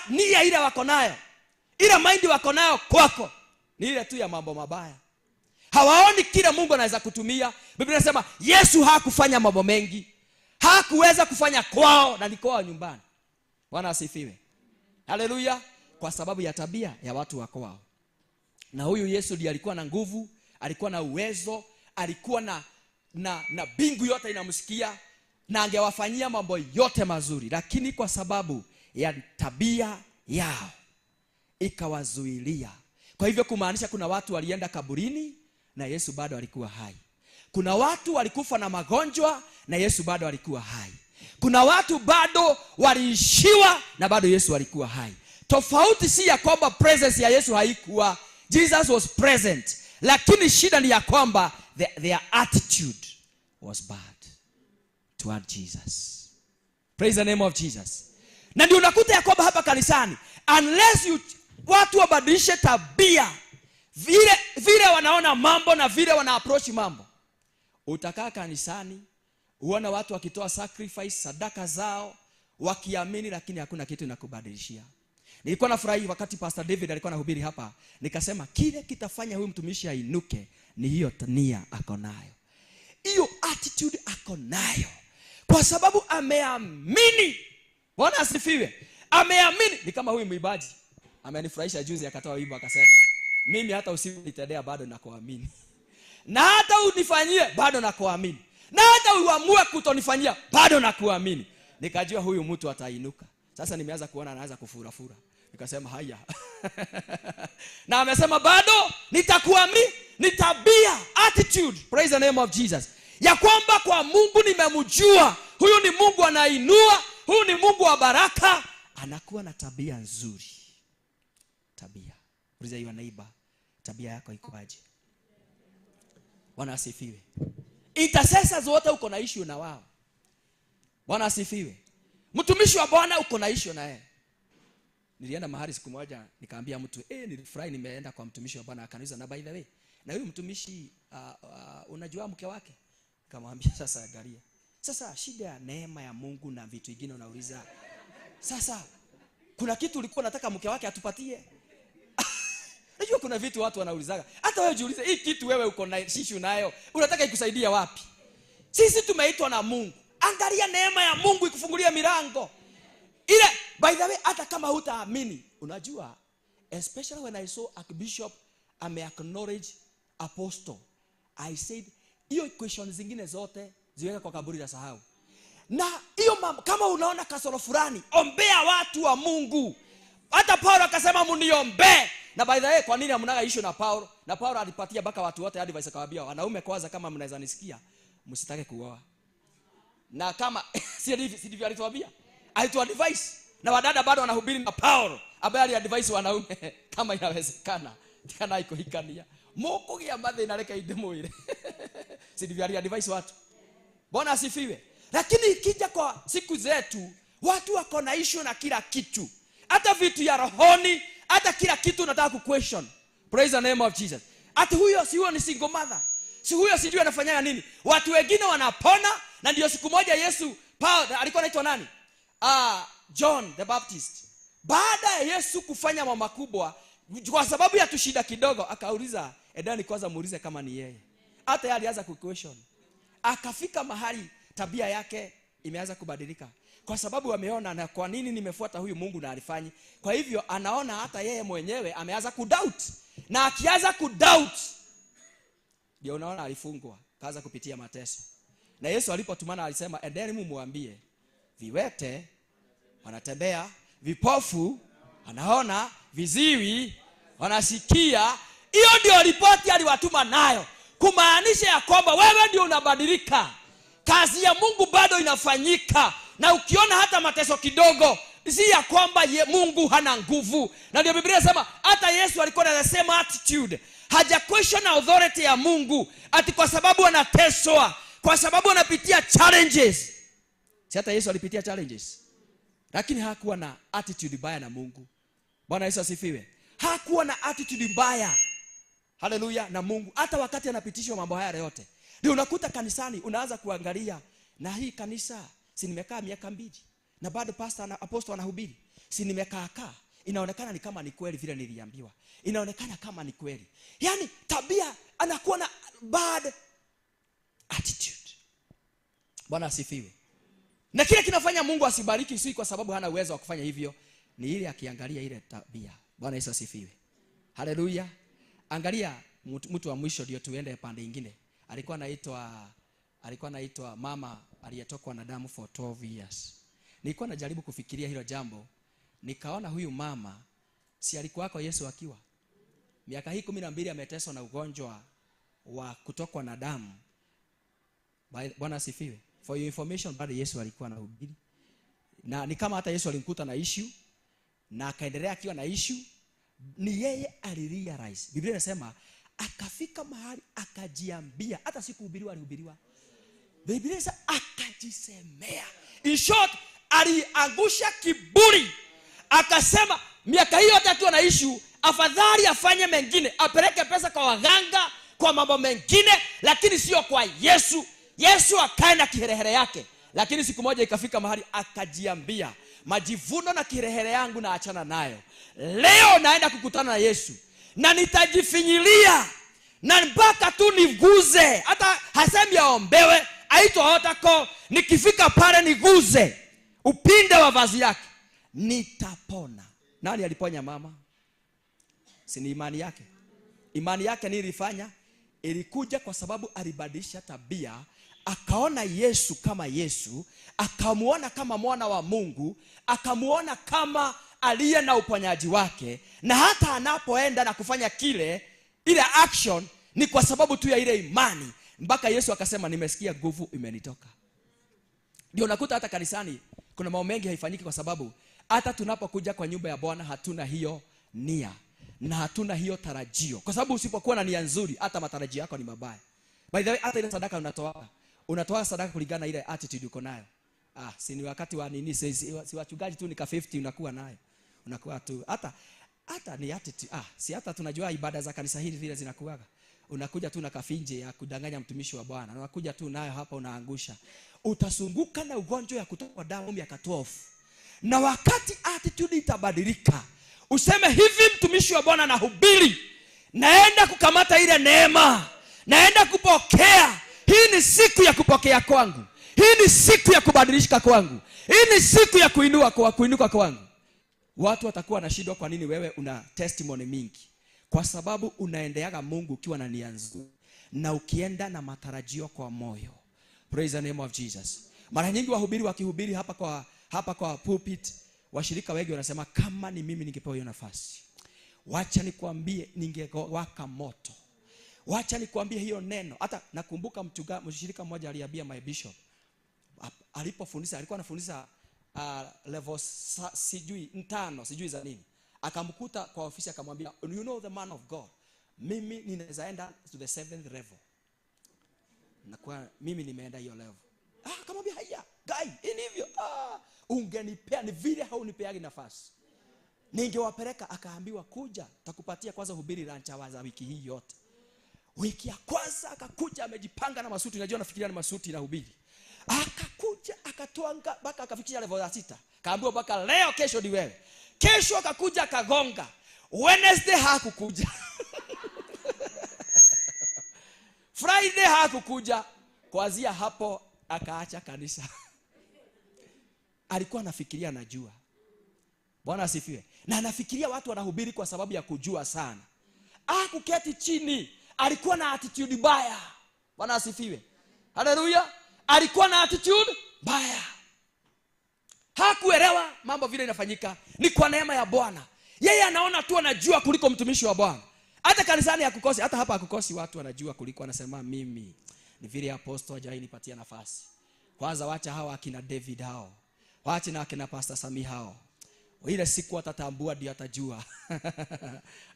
nia ile wako nayo, ile mind wako nayo kwako ni ile tu ya mambo mabaya. Hawaoni kile Mungu anaweza kutumia. Biblia inasema Yesu hakufanya mambo mengi. Hakuweza kufanya kwao na ni kwao nyumbani. Bwana asifiwe. Haleluya. Kwa sababu ya tabia ya watu wako wao. Na huyu Yesu ndiye alikuwa na nguvu, alikuwa na uwezo, alikuwa na bingu yote inamsikia na angewafanyia mambo yote mazuri, lakini kwa sababu ya tabia yao ikawazuilia. Kwa hivyo kumaanisha kuna watu walienda kaburini na Yesu bado alikuwa hai. Kuna watu walikufa na magonjwa na Yesu bado alikuwa hai. Kuna watu bado waliishiwa na bado Yesu alikuwa hai. Tofauti si ya kwamba presence ya Yesu haikuwa. Jesus was present. Lakini shida ni ya kwamba their attitude was bad toward Jesus. Praise the name of Jesus. Na ndio unakuta ya kwamba hapa kanisani, unless watu wabadilishe tabia, vile wanaona mambo na vile wana approach mambo, utakaa kanisani uona watu wakitoa sacrifice, sadaka zao, wakiamini, lakini hakuna kitu inakubadilishia. Nilikuwa nafurahi wakati Pastor David alikuwa anahubiri hapa, nikasema kile kitafanya huyu mtumishi ainuke ni hiyo nia ako nayo. Hiyo attitude ako nayo. Kwa sababu ameamini. Bwana asifiwe. Ameamini. Ni kama huyu mwimbaji amenifurahisha juzi, akatoa wimbo akasema, mimi hata usinitendea bado nakuamini. Na hata unifanyie bado nakuamini. Na hata uamue kutonifanyia bado nakuamini. Nikajua huyu mtu atainuka. Sasa nimeanza kuona anaanza kufura. Nikasema haya. Na amesema bado nitakuamini, ni tabia, attitude. Praise the name of Jesus. Ya kwamba kwa Mungu nimemjua. Huyu ni Mungu anainua, huyu ni Mungu wa baraka, anakuwa na tabia nzuri. Tabia. Uliza hiyo neighbor, tabia yako iko aje? Bwana asifiwe. Intercessors wote uko na issue na wao. Bwana asifiwe. Mtumishi wa Bwana uko na issue na yeye. Nilienda mahali siku moja nikaambia mtu, nilifurahi nimeenda kwa mtumishi wa Bwana, akaniuliza, na by the way, na huyu mtumishi unajua mke wake? Nikamwambia, sasa angalia. Sasa shida ya neema ya Mungu na vitu vingine unauliza. Sasa kuna kitu ulikuwa unataka mke wake atupatie? Unajua kuna vitu watu wanaulizaga. Hata wewe jiulize, hii kitu wewe uko na issue nayo, unataka ikusaidia wapi? Sisi tumeitwa na Mungu. Angalia neema ya Mungu ikufungulia milango. Ile by the way, hata kama hutaamini, unajua, especially when I saw Archbishop acknowledge apostle, I said hiyo question zingine zote ziweka kwa kaburi la sahau. Na hiyo kama unaona kasoro fulani, ombea watu wa Mungu. Hata Paulo akasema mniombe. Na by the way, kwa nini hamnaga issue na Paulo? Na Paulo alipatia baka watu wote advice, akawaambia wanaume kwanza, kama mnaweza nisikia, msitake kuoa. Na kama si ndivyo alituambia? Alituadvise. Na wadada bado wanahubiri na Paulo ambaye aliadvise wanaume kama inawezekana kana iko hikania moko gia mathe inareka idemo ile. Si ndivyo aliadvise watu? Bwana asifiwe. Lakini ikija kwa siku zetu, watu wako na issue na kila kitu. Hata vitu ya rohoni, hata kila kitu unataka ku-question. Praise the name of Jesus. Hata huyo si huyo ni single mother. Si huyo sijui anafanyanga nini. Watu wengine wanapona. Na ndio siku moja Yesu, Paul alikuwa anaitwa nani? John the Baptist. Baada ya Yesu kufanya mambo makubwa, kwa sababu ya tushida kidogo, akauliza, edani kwanza muulize kama ni yeye. Hata yeye alianza ku-question. Akafika mahali tabia yake imeanza kubadilika. Kwa sababu ameona, na kwa nini nimefuata huyu Mungu na alifanyi. Kwa hivyo anaona hata yeye mwenyewe ameanza kudoubt. Na akianza kudoubt, ndio unaona alifungwa, kaanza kupitia mateso. Na Yesu alipotumana alisema, endeni mumwambie, viwete wanatembea, vipofu wanaona, viziwi wanasikia. Hiyo ndio ripoti aliwatuma nayo. Kumaanisha ya kwamba wewe ndio unabadilika. Kazi ya Mungu bado inafanyika. Na ukiona hata mateso kidogo, si ya kwamba Mungu hana nguvu. Na ndio Biblia inasema hata Yesu alikuwa na the same attitude. Haja question authority ya Mungu ati kwa sababu anateswa, kwa sababu anapitia challenges. Si hata Yesu alipitia challenges, lakini hakuwa na attitude mbaya na Mungu. Bwana Yesu asifiwe. Hakuwa na attitude mbaya, haleluya, na Mungu. Hata wakati anapitishwa mambo haya yote, ndio unakuta kanisani unaanza kuangalia, na hii kanisa si nimekaa miaka 2 na bado pastor na apostle anahubiri, si nimekaa inaonekana ni kama ni kweli vile niliambiwa, inaonekana kama ni kweli. Yani tabia, anakuwa na bad attitude. Bwana asifiwe. Na kile kinafanya Mungu asibariki si kwa sababu hana uwezo wa kufanya hivyo, ni ile akiangalia ile tabia. Bwana Yesu asifiwe. Haleluya. Angalia mtu wa mwisho ndio tuende pande nyingine. Alikuwa anaitwa mama aliyetokwa na damu for 12 years. Nilikuwa najaribu kufikiria hilo jambo, nikaona huyu mama si alikuwa kwa Yesu akiwa miaka hii 12 ameteswa na ugonjwa wa kutokwa na damu, Bwana asifiwe. For your information, bado Yesu alikuwa anahubiri. Na ni kama hata Yesu alimkuta na issue na akaendelea akiwa na issue, ni yeye alirealize. Biblia inasema akafika mahali akajiambia, hata sikuhubiriwa alihubiriwa. Biblia inasema akajisemea. In short, aliangusha kiburi. Akasema miaka hiyo hata akiwa na issue, afadhali afanye mengine, apeleke pesa kwa waganga, kwa mambo mengine, lakini sio kwa Yesu. Yesu akae na kiherehere yake. Lakini siku moja ikafika mahali akajiambia, majivuno na kiherehere yangu na achana nayo. Leo naenda kukutana na Yesu na nitajifinyilia na mpaka tu niguze. Hata hasemi aombewe, aitwa otako, nikifika pale niguze upinde wa vazi yake, nitapona. Nani aliponya mama? Si ni imani yake? Imani yake nilifanya, ilikuja kwa sababu alibadilisha tabia. Akaona Yesu kama Yesu, akamuona kama mwana wa Mungu, akamuona kama aliye na uponyaji wake. Na hata anapoenda na kufanya kile, ile action ni kwa sababu tu ya ile imani. Mpaka Yesu akasema nimesikia nguvu imenitoka. Ndio nakuta hata kanisani kuna mambo mengi haifanyiki kwa sababu hata tunapokuja kwa nyumba ya Bwana hatuna hiyo nia na hatuna hiyo tarajio. Kwa sababu usipokuwa na nia nzuri, hata matarajio yako ni mabaya. By the way, hata ile sadaka unatoa sadaka kulingana ile attitude uko nayo. Si ni wakati wa nini, si wachungaji tu nika 50 unakuwa nayo. Unakuwa tu hata ni attitude. Si hata tunajua ibada za kanisa hili vile zinakuaga. Unakuja tu na kafinje ya kudanganya mtumishi wa Bwana. Unakuja tu nayo hapa unaangusha. Utasunguka na ugonjwa ya kutoka damu miaka 12. Na wakati attitude itabadilika, useme hivi, mtumishi wa Bwana anahubiri, naenda kukamata ile neema, naenda kupokea. Hii ni siku ya kupokea kwangu. Hii ni siku ya kubadilishika kwangu. Hii ni siku ya kuinuka kwangu. Watu watakuwa na shida. Kwa nini wewe una testimony mingi? Kwa sababu unaendeaga Mungu ukiwa na nia nzuri na ukienda na matarajio kwa moyo. Praise the name of Jesus. Mara nyingi wahubiri wakihubiri hapa kwa pulpit, washirika wengi wanasema kama ni mimi ningepewa hiyo nafasi, wacha nikwambie ningewaka moto. Wacha nikwambie hiyo neno. Hata nakumbuka mshirika mmoja aliambia my bishop, alipofundisha, alikuwa anafundisha level sijui 5 sijui za nini. Akamkuta kwa ofisi akamwambia, you know the man of God, mimi ninaweza enda to the 7th level. Na kwa mimi nimeenda hiyo level. Akamwambia haya, guy, ini hivyo. Ungenipea, ni vile haunipeagi nafasi, ningewapeleka. Akaambiwa kuja, takupatia kwanza hubiri lunch za wiki hii yote. Wiki ya kwanza akakuja amejipanga na masuti, unajua nafikiria na masuti na hubiri. Akakuja akatwanga mpaka akafikia level ya 6. Kaambiwa mpaka leo, kesho ni wewe. Kesho akakuja akagonga. Wednesday hakukuja. Friday hakukuja. Kuanzia hapo akaacha kanisa. Alikuwa anafikiria najua. Bwana asifiwe. Na anafikiria watu wanahubiri kwa sababu ya kujua sana. Kuketi chini. Alikuwa na attitude mbaya. Bwana asifiwe. Haleluya. Alikuwa na attitude mbaya. Hakuelewa mambo vile inafanyika. Ni kwa neema ya Bwana. Yeye anaona tu anajua kuliko mtumishi wa Bwana. Hata kanisani hakukosi, hata hapa hakukosi watu wanajua kuliko. Anasema mimi ni vile apostle hajawahi nipatia nafasi. Kwanza wacha hawa akina David hao. Wacha na akina Pastor Sami hao. Ile siku atatambua ndio atajua.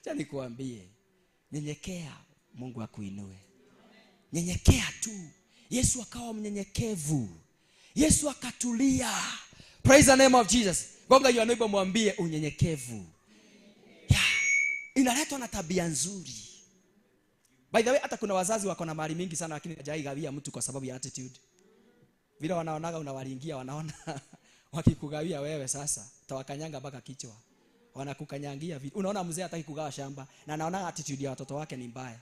Acha nikuambie. Nyenyekea, Mungu akuinue. Nyenyekea tu. Yesu akawa mnyenyekevu. Yesu akatulia. Praise the name of Jesus. Gonga your neighbor, mwambie unyenyekevu. Inaletwa na tabia nzuri. By the way, hata kuna wazazi wako na mali mingi sana lakini hajaigawia mtu kwa sababu ya attitude. Vile wanaonaga unawalingia, wanaona wakikugawia wewe sasa tawakanyanga mpaka kichwa. Wanakukanyangia vitu. Unaona mzee hataki kugawa shamba na anaona attitude ya watoto wake ni mbaya.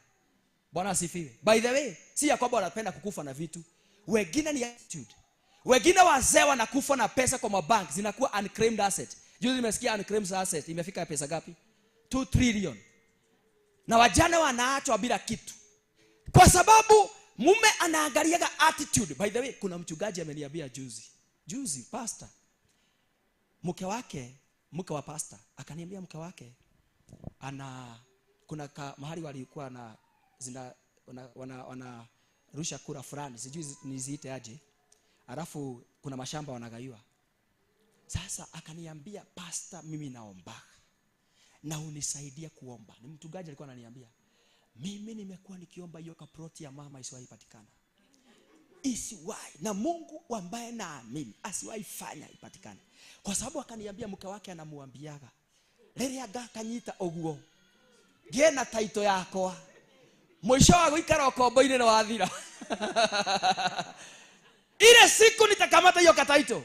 Bwana asifiwe. By the way, si ya kwamba wanapenda kukufa na vitu. Wengine ni attitude. Wengine wazee wanakufa na pesa kwa mabank zinakuwa unclaimed asset. Juzi nimesikia unclaimed asset imefika pesa gapi? 2 trillion. Na wajane wanaachwa bila kitu. Kwa sababu mume anaangaliaga attitude. By the way, kuna mchungaji ameniambia juzi pastor, mke wa pastor akaniambia mke wake kuna mahali walikuwa na rusha kura fulani, sijui niziite aje. Alafu kuna mashamba wanagaiwa. Sasa akaniambia, pastor, mimi naomba na unisaidia kuomba. Ni mtu gani alikuwa ananiambia? Mimi nimekuwa nikiomba hiyo kaproti ya mama isiwahi patikana. Isiwahi. Na Mungu ambaye naamini asiwahi fanya ipatikane. Kwa sababu akaniambia mke wake anamuambiaga, "Rere aga kanyita oguo. Gena taito yako. Mwisho wa guikara ukombo-ini na wathira." Ile siku nitakamata hiyo kataito.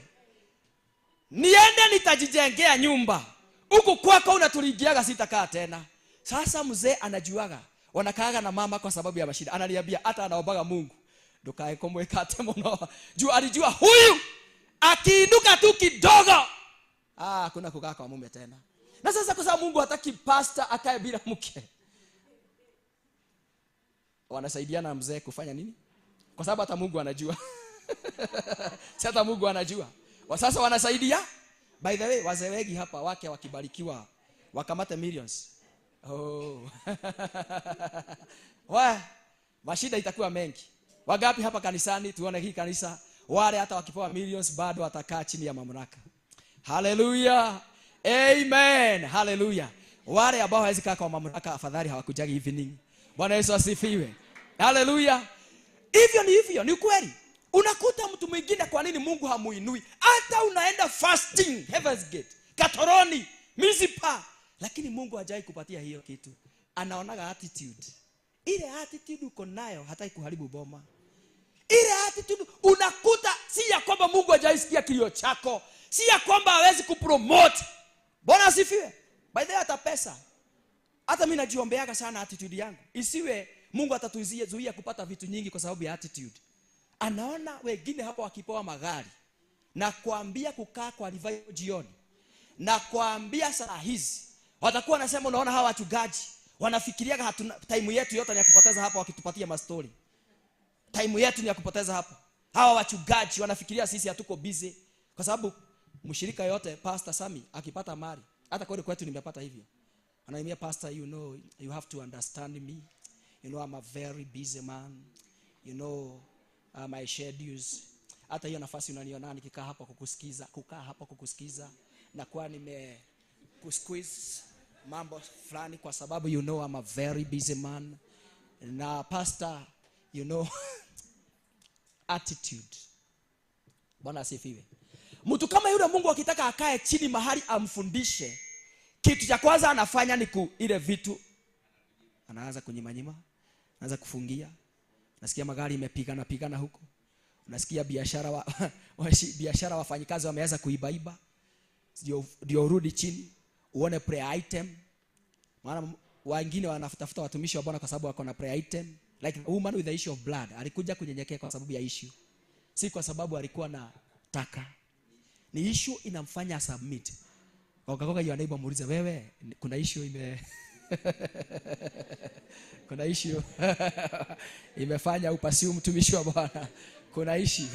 Niende nitajijengea nyumba. Huku kwako unatulingiaga sitakaa tena. Sasa mzee anajuaga wanakaaga na mama kwa sababu ya mashida. Ananiambia hata anaombaga Mungu, ndokae komweka temono. Juu alijua huyu akiinuka tu kidogo, kuna kukaa kwa mume tena. Na sasa kwa sababu Mungu hataki pastor akae bila mke, wanasaidiana na mzee kufanya nini? Kwa sababu hata Mungu anajua. Hata Mungu anajua. Sasa wanasaidia. By the way, wazee wengi hapa wake wakibarikiwa wakamata millions. Mashida itakuwa mengi. Wangapi hapa kanisani, tuone hii kanisa, wale hata wakipewa millions bado watakaa chini ya mamlaka. Hallelujah. Amen. Hallelujah. Wale ambao hawezi kaa kwa mamlaka afadhali hawakujagi evening. Bwana Yesu asifiwe. Hallelujah. Hivyo ni hivyo, ni kweli. Unakuta mtu mwingine kwa nini Mungu hamuinui? Hata unaenda fasting, Heaven's Gate, Katoroni, Mizipa, lakini Mungu hajai kupatia hiyo kitu. Anaonaga attitude. Ile attitude uko nayo hataki kuharibu boma. Ile attitude unakuta si ya kwamba Mungu hajai sikia kilio chako, si ya kwamba hawezi kupromote. Bwana asifiwe. By the way, hata pesa. Hata mimi najiombeaga sana attitude yangu. Isiwe Mungu atatuzuia kupata vitu nyingi kwa sababu ya attitude. Anaona wengine hapa wakipewa magari na kuambia kukaa kwa revival jioni, na kuambia saa hizi watakuwa nasema, unaona hawa wachungaji wanafikiriaga hatuna time yetu yote ni ya kupoteza hapa wakitupatia mastori. Time yetu ni ya kupoteza hapa. Hawa wachungaji wanafikiria sisi hatuko busy, kwa sababu mshirika yote Pastor Sami akipata mali, hata kwetu nimepata hivyo. Anaambia, pastor, you know, you have to understand me. You know, I'm a very busy man. You know, my schedules. Hata hiyo nafasi unaniona nikikaa hapa kukusikiza na kwa kusqueeze mambo fulani kwa sababu you know I'm a very busy man. Na pastor, you know, attitude. Bwana asifiwe. Mtu kama yule Mungu akitaka akae chini mahali amfundishe, kitu cha kwanza anafanya ni ile vitu anaanza kunyimanyima, anaanza kufungia. Nasikia magari imepigana huko. Unasikia biashara wafanyikazi wameanza kuibaiba. Ndio urudi chini uone prayer item. Maana wengine wanatafuta watumishi wa Bwana kwa sababu wako na prayer item. Like a woman with the issue of blood, alikuja kunyenyekea kwa sababu ya issue. Si kwa sababu alikuwa na taka. Ni issue inamfanya submit. Koka hiyo neighbor muulize, wewe kuna issue kuna issue imefanya upasiu mtumishi wa Bwana. Kuna issue.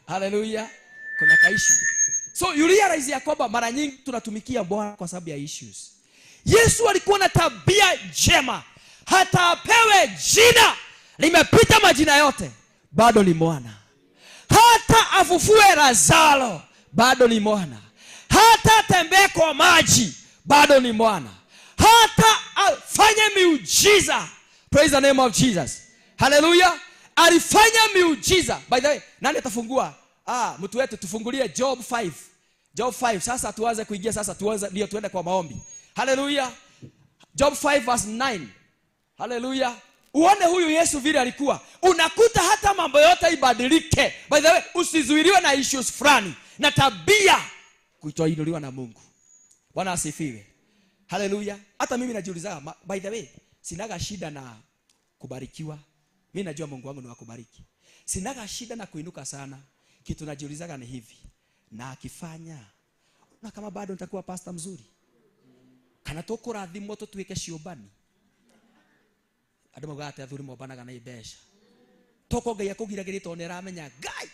Hallelujah. Kuna ka issue. So you realize ya kwamba mara nyingi tunatumikia Bwana kwa sababu ya issues. Yesu alikuwa na tabia njema. Hata apewe jina limepita majina yote, bado ni mwana. Hata afufue Lazaro, bado ni mwana. Hata tembee kwa maji, bado ni mwana. Hata afanye miujiza. Praise the name of Jesus. Hallelujah. Alifanya miujiza. By the way, nani atafungua? Mtu wetu tufungulie Job 5. Job 5. Sasa tuanze kuingia, sasa tuanze ndio tuende kwa maombi. Hallelujah. Job 5 verse 9. Hallelujah. Uone huyu Yesu vile alikuwa. Unakuta hata mambo yote ibadilike. By the way, usizuiliwe na issues fulani na tabia kutoinuliwa na Mungu. Bwana asifiwe. Hallelujah. Hata mimi najiuliza, by the way, sinaga shida na kubarikiwa. Mimi najua Mungu wangu ni wa kubariki. Sinaga shida na kuinuka sana. Kitu najiulizaga ni hivi, na akifanya na kama bado nitakuwa pastor mzuri, kana tokora thimo tutuike ciobani adamo gate athuri mobanaga na ibesha toko ngai akugiragirito ne ramenya ngai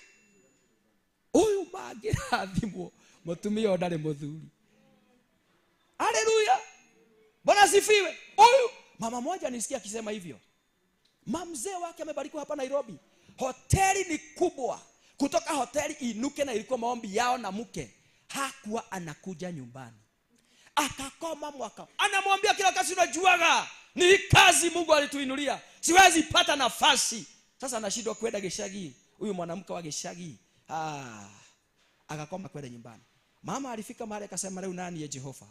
uyu magira thimo mutumia ndari muthuri. Haleluya. Bwana sifiwe. Uyu mama moja nisikia akisema hivyo, Mamzee wake amebarikiwa hapa Nairobi. Hoteli ni kubwa. Kutoka hoteli inuke na ilikuwa maombi yao na mke. Hakuwa anakuja nyumbani. Akakoma mwaka. Anamwambia kila kazi unajuaga. Ni kazi Mungu alituinulia. Siwezi pata nafasi. Sasa anashindwa kwenda Geshagi. Huyu mwanamke wa Geshagi. Akakoma kwenda nyumbani. Mama alifika mahali akasema leo nani ya Jehova?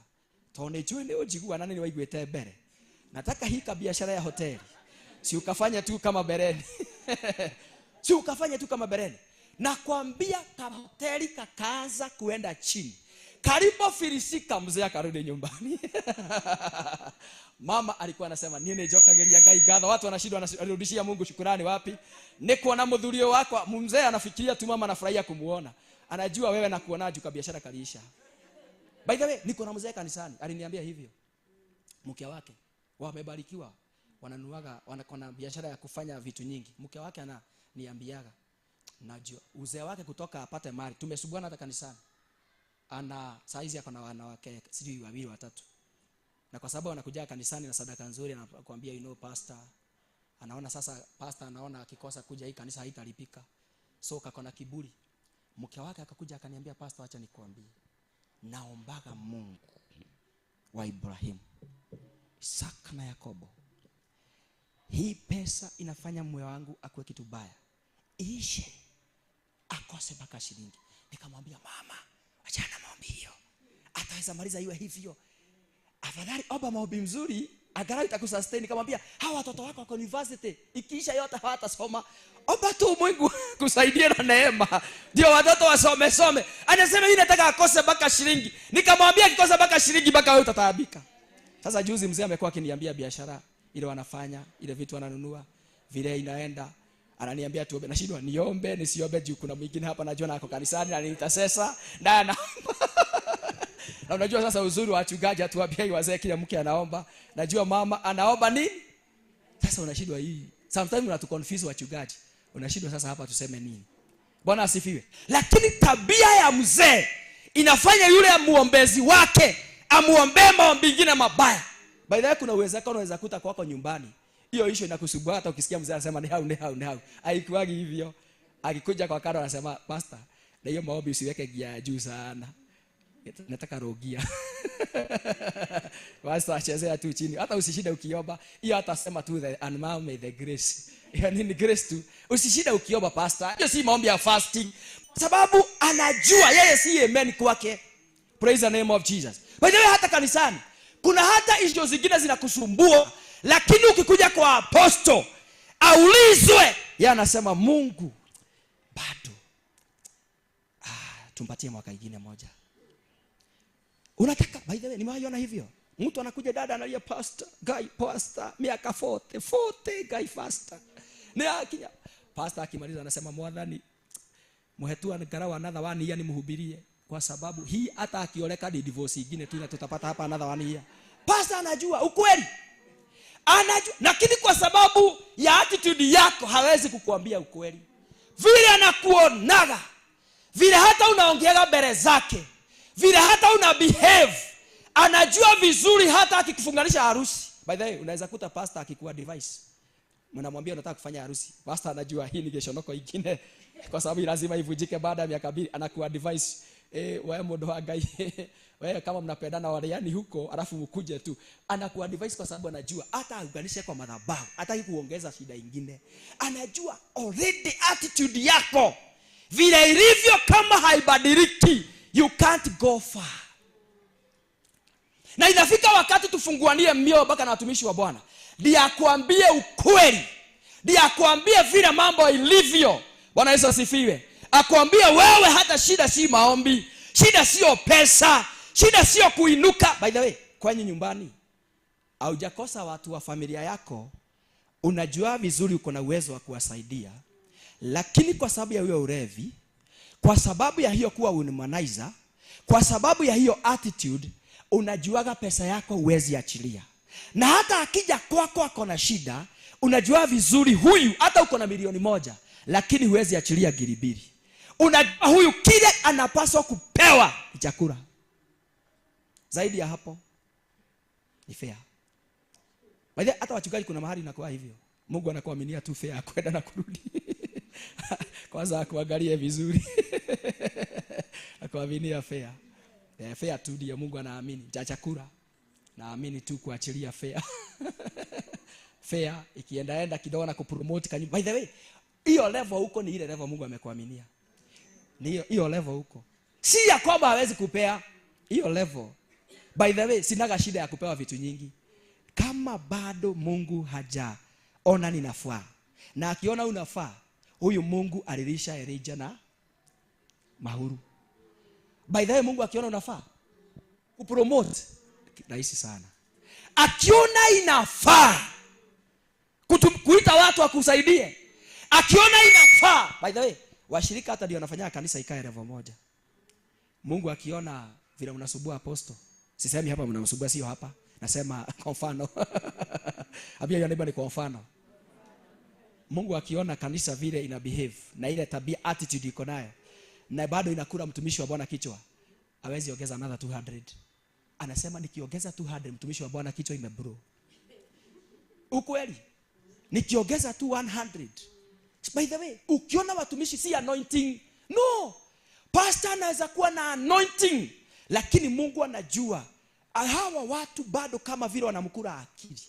Tone juu leo jigua nani waigwete mbele. Nataka hii biashara ya hoteli. Si ukafanya tu kama bereni. Si ukafanya tu kama bereni. Nakwambia kama hoteli kakaanza kuenda chini. Karibu filisika mzee akarudi nyumbani. Mama alikuwa anasema nini joka geria gai gadha, watu wanashindwa wanarudishia Mungu shukrani wapi? Niko na mudhurio wako. Mzee anafikiria tu mama anafurahia kumuona. Anajua wewe na kuona juu biashara kaliisha. By the way, niko na mzee kanisani aliniambia hivyo. Mke wake wamebarikiwa, wananuaga, wanakona biashara ya kufanya vitu nyingi. Mke wake ananiambiaga, najua uzee wake kutoka apate mali. Tumesubuana hata kanisani. Ana saizi yako na wanawake sijui wawili watatu. Na kwa sababu anakuja kanisani na sadaka nzuri, anakuambia pastor, anaona sasa pastor anaona akikosa kuja hii kanisa haitalipika. So kakona kiburi. Mke wake akakuja akaniambia, pastor, acha nikwambie. Naombaga Mungu wa Ibrahim, Isaka na Yakobo. Hii pesa inafanya moyo wangu akue kitu baya. Ishe akose baka shilingi. Nikamwambia, mama, achana maombi hiyo. Ataweza maliza iwe hivyo. Afadhali omba maombi mzuri, angalau itakusustain. Nikamwambia, hawa watoto wako wako university, ikiisha yote hawatasoma. Omba tu Mungu kusaidie na neema ndio watoto wasome. Anasema mimi nataka akose baka shilingi. Nikamwambia akikosa baka shilingi baka wewe utataabika. Sasa juzi mzee amekuwa akiniambia biashara ile wanafanya, ile vitu wananunua, vile inaenda. Ananiambia tuombe, nashindwa niombe nisiombe juu kuna mwingine hapa najua na ako kanisani na nitasesa na na unajua sasa uzuri wa wachungaji atuambia wazee kila mke anaomba. Najua mama anaomba nini? Sasa unashindwa hii. Sometimes unatuconfuse wachungaji. Unashindwa sasa hapa tuseme nini? Bwana asifiwe. Lakini tabia ya mzee inafanya yule muombezi wake amuombee maombi mengine mabaya. By the way, kuna uwezekano unaweza kuta kwako nyumbani hiyo issue inakusumbua, hata ukisikia mzee anasema ni hau. Haikuagi hivyo. Akikuja kwa karo anasema, pastor, na hiyo maombi usiweke gia juu sana. Nataka rogia. Pastor achezea tu chini. Hata usishinde ukiomba. Hiyo atasema tu the and may the grace. Yaani ni grace tu. Usishinde ukiomba pastor. Hiyo si maombi ya fasting. Sababu anajua yeye si amen kwake. Praise the name of Jesus. By the way, hata kanisani kuna hata issues zingine zinakusumbua, lakini ukikuja kwa apostle aulizwe, yeye anasema Mungu bado tumpatie mwaka mwingine moja. Unataka, by the way, nimeona hivyo. Mtu anakuja dada analia, pastor, miaka 40 guy faster. Ni akija pastor akimaliza anasema, mwadhani muhetua ngarawa another one year nimhubirie, kwa sababu hii hata akioleka ni divorce nyingine tu tutapata hapa another one year. Pastor anajua ukweli. Anajua, lakini kwa sababu ya attitude yako hawezi kukuambia ukweli. Vile anakuonaga, vile hata unaongeaga mbele zake, vile hata una behave, anajua vizuri hata akikufunganisha harusi. By the way, unaweza kuta pastor akikuwa device. Mnamwambia unataka kufanya harusi. Pastor anajua hii ni geshonoko nyingine kwa sababu lazima ivujike baada ya miaka 2, anakuwa device. Wewe modo hagai. Wewe kama mnapendana waliani huko alafu mkuje tu. Anakuwa device kwa sababu anajua hata auganishe kwa madhabahu, hata kuongeza shida nyingine. Anajua already attitude yako vile ilivyo, kama haibadiliki you can't go far. Na inafika wakati tufunguanie mioyo baka na watumishi wa Bwana. Ndiye akuambie ukweli. Ndiye akuambie vile mambo ilivyo. Bwana Yesu asifiwe. Akuambie wewe hata shida si maombi, shida sio pesa, shida sio kuinuka. By the way, kwenye nyumbani haujakosa watu wa familia yako, unajua vizuri uko na uwezo wa kuwasaidia, lakini kwa sababu ya hiyo urevi, kwa sababu ya hiyo kuwa unimanizer, kwa sababu ya hiyo attitude, unajuaga pesa yako huwezi achilia. Na hata akija kwako ako na shida, unajua vizuri huyu hata uko na milioni 1, lakini huwezi achilia giribiri. Unajua huyu kile anapaswa kupewa chakula. Zaidi ya hapo ni fair. Baada hata wachungaji kuna mahali inakuwa hivyo. Mungu anakuaminia tu fare kwenda na kurudi. Kwanza akuangalie vizuri. Akuaminia fare. Fare tu ndio Mungu anaamini. Cha chakula naamini tu kuachilia fare. Fare ikienda kidogo na kupromote kanyu. By the way, hiyo level huko ni ile level Mungu amekuaminia. Ni hiyo level huko. Si ya kwamba hawezi kupea hiyo level. By the way, sinaga shida ya kupewa vitu nyingi. Kama bado Mungu hajaona ninafaa. Na akiona unafaa, huyu Mungu alilisha Elijah na mahuru. By the way, Mungu akiona unafaa kupromote rahisi sana. Akiona inafaa kuita watu wakusaidie. Akiona inafaa. By the way, washirika hata ndio wanafanya kanisa ikae level moja. Mungu akiona vile mnasubua apostle. Sisemi hapa mnamsubua, sio hapa. Nasema kwa mfano. Abia yoneba ni kwa mfano. Mungu akiona kanisa vile ina behave na ile tabia attitude iko nayo na bado inakula mtumishi wa Bwana kichwa, hawezi ongeza another 200. Anasema nikiongeza 200 mtumishi wa Bwana kichwa imebro. Ukweli? Nikiongeza tu 100. By the way, ukiona watumishi si anointing. No. Pastor anaweza kuwa na anointing, lakini Mungu anajua hawa watu bado kama vile wanamkula akili.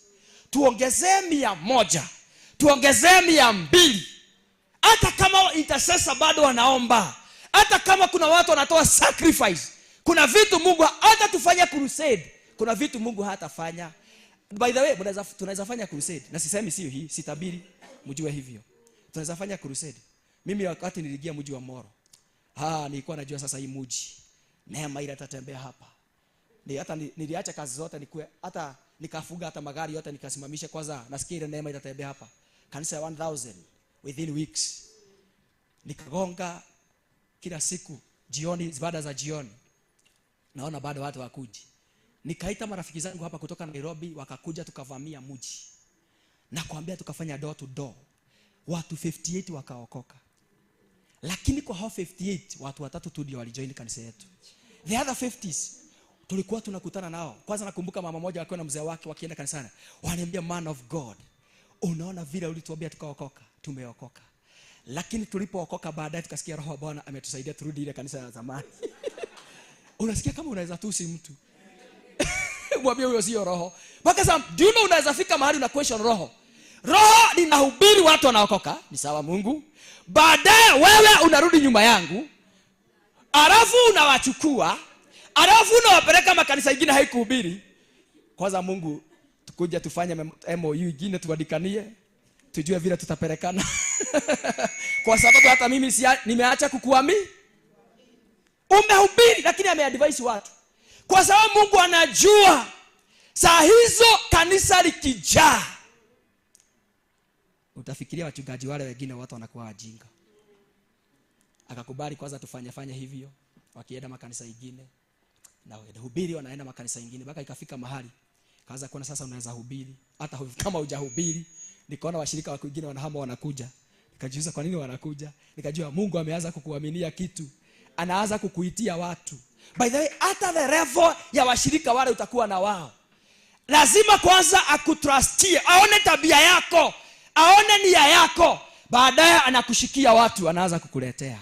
Tuongezee 100, tuongezee 200. Hata kama intercessor bado wanaomba, hata kama kuna watu wanatoa sacrifice, kuna vitu Mungu hata tufanya crusade, kuna vitu Mungu hatafanya. By the way, tunaweza fanya crusade. Na sisemi sio hii, sitabiri, mjue hivyo. Tunaweza fanya crusade. Mimi wakati niliingia mji wa Moro, nilikuwa najua sasa hii mji neema ile itatembea hapa. Hata niliacha kazi zote nikue, hata nikafuga hata magari yote nikasimamisha, kwanza nasikia ile neema itatembea hapa. Kanisa ya 1000 within weeks. Nikagonga kila siku jioni, ibada za jioni. Naona bado watu wakuji. Nikaita marafiki zangu hapa kutoka Nairobi, wakakuja tukavamia mji. Na kuambia tukafanya door to door. Watu 58 wakaokoka. Lakini kwa hao 58 watu 3 tu ndio walijoin kanisa yetu. The other 50s tulikuwa tunakutana nao. Kwanza nakumbuka mama moja akiwa na mzee wake wakienda kanisani. Waniambia, man of God, unaona vile ulituambia tukaokoka, tumeokoka. Lakini tulipookoka baadaye tukasikia Roho wa Bwana ametusaidia turudi ile kanisa ya zamani. Unasikia kama unaweza tusi mtu. Mwambie huyo sio roho. Mpaka sasa Juno unaweza fika mahali una question roho. Roho linahubiri watu wanaokoka, ni sawa Mungu. Baadaye wewe unarudi nyuma yangu. Alafu unawachukua, alafu unawapeleka makanisa mengine haikuhubiri. Kwanza Mungu tukuja tufanye MOU nyingine tuandikanie, tujue vile tutapelekana. Kwa sababu hata mimi nimeacha kukuamini. Umehubiri lakini ameadvise watu. Kwa sababu Mungu anajua saa hizo kanisa likijaa, utafikiria wachungaji wale wengine watu wanakuwa wajinga. Akakubali kwanza tufanye hivyo, wakienda makanisa mengine na hubiri wanaenda makanisa mengine, mpaka ikafika mahali kaanza kuona sasa unaweza hubiri hata kama hujahubiri. Nikaona washirika wa wengine wanahama wanakuja, nikajiuliza kwa nini wanakuja. Nikajua Mungu ameanza kukuaminia kitu, anaanza kukuitia watu. By the way, hata the level ya washirika wale utakuwa na wao, lazima kwanza akutrustie, aone tabia yako, aone nia yako. Baadaye anakushikia watu, anaanza kukuletea,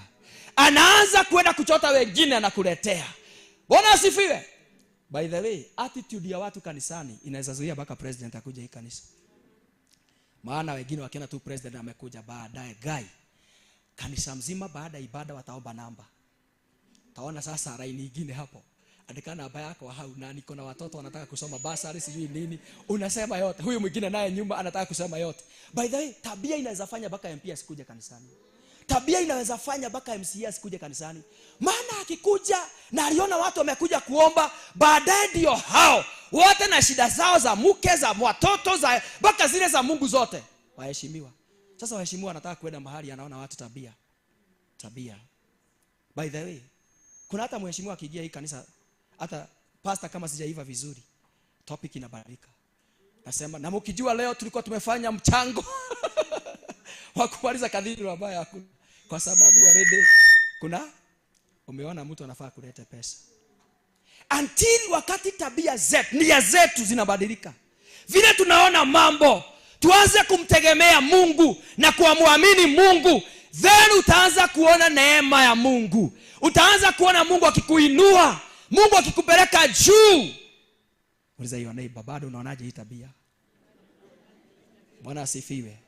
anaanza kwenda kuchota wengine, anakuletea. Bwana asifiwe. By the way, attitude ya watu kanisani inaweza zuia mpaka president akuje hii kanisa. Maana wengine wakiona tu president amekuja, baadaye guy kanisa mzima baada ya ibada wataomba namba. Taona sasa line nyingine hapo, andika namba yako hau, na niko na watoto wanataka kusoma basari sijui nini, unasema yote. Huyu mwingine naye nyumba anataka kusema yote. By the way, tabia inaweza fanya mpaka MP asikuje kanisani. Tabia inaweza fanya mpaka MCA asikuje kanisani. Maana akikuja na aliona watu wamekuja kuomba, baadaye ndio hao wote na shida zao za mke, za watoto, za mpaka zile za Mungu zote waheshimiwa. Sasa waheshimiwa anataka kwenda mahali anaona watu tabia. By the way, kuna hata mheshimiwa akiingia hii kanisa, hata pastor kama sijaiva vizuri, topic inabadilika. Nasema na mkijua leo tulikuwa tumefanya mchango wa kumaliza kadiri ambayo hakuna, kwa sababu already kuna umeona mtu anafaa kuleta pesa. Until wakati tabia zetu, nia zetu zinabadilika. Vile tunaona mambo, tuanze kumtegemea Mungu na kuamini Mungu, then utaanza kuona neema ya Mungu. Utaanza kuona Mungu akikuinua, Mungu akikupeleka juu. Uliza your neighbor, bado unaonaje hii tabia? Bwana asifiwe.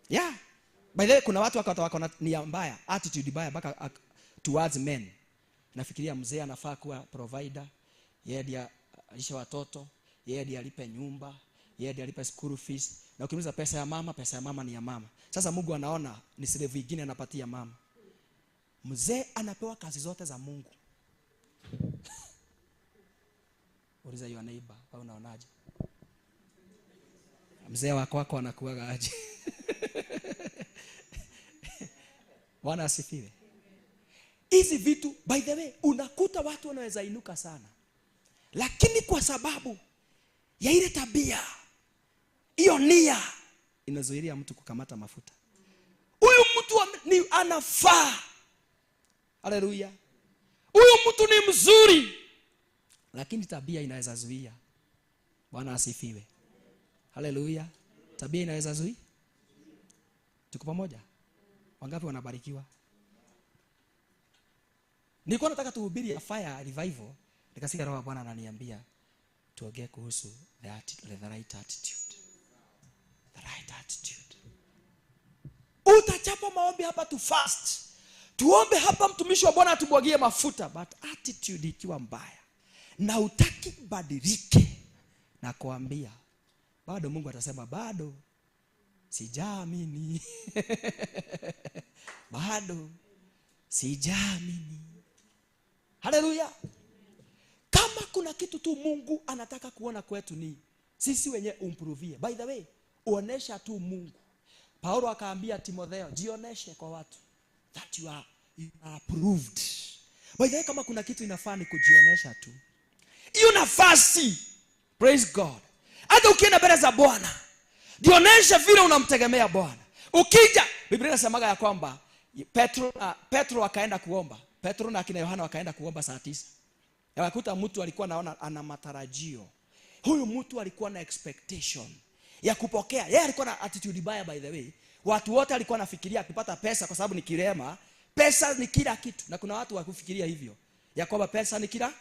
Yeah. By the way, kuna watu wako na nia mbaya, attitude mbaya mpaka towards men. Nafikiria mzee anafaa kuwa provider, yeye ndiye alisha watoto, yeye ndiye alipe nyumba, yeye ndiye alipe school fees. Na ukimuuliza pesa ya mama ni ya mama. Sasa Mungu anaona ni slave vingine anapatia mama. Mzee anapewa kazi zote za Mungu. Uliza your neighbor, au unaonaje? Mzee wako anakuaga aje? Bwana asifiwe. Hizi vitu by the way unakuta watu wanaweza inuka sana, lakini kwa sababu ya ile tabia, hiyo nia inazuilia mtu kukamata mafuta. Huyu mtu ni anafaa. Haleluya. Huyu mtu ni mzuri, lakini tabia inaweza zuia. Bwana asifiwe. Haleluya. Tabia inaweza zuia. Tuko pamoja? Wangapi wanabarikiwa? Nilikuwa nataka tuhubiri fire revival, nikasikia Roho wa Bwana ananiambia tuongee kuhusu the right attitude. The right attitude. Utachapa maombi hapa tu fast. Tuombe hapa mtumishi wa Bwana atubwagie mafuta, but attitude ikiwa mbaya na utaki badilike, na kuambia bado Mungu atasema bado sijaamini. Bado sijaamini. Haleluya. Kama kuna kitu tu Mungu anataka kuona kwetu ni sisi wenyewe umprovie. By the way, uonesha tu Mungu. Paulo akaambia Timotheo, jioneshe kwa watu that you are approved. By the way, kama kuna kitu inafaa ni kujionesha tu. Hiyo nafasi. Praise God. Hata ukienda mbele za Bwana, jioneshe vile unamtegemea Bwana. Ukija, Biblia inasemaga ya kwamba Petro akaenda kuomba. Petro na akina Yohana wakaenda kuomba saa 9. Yakakuta mtu alikuwa anaona ana matarajio. Huyu mtu alikuwa na expectation ya kupokea. Yeye alikuwa na attitude baya by the way. Watu wote alikuwa anafikiria akipata pesa kwa sababu ni kilema, pesa ni kila kitu. Na kuna watu wakufikiria hivyo. Ya kwamba pesa ni kila.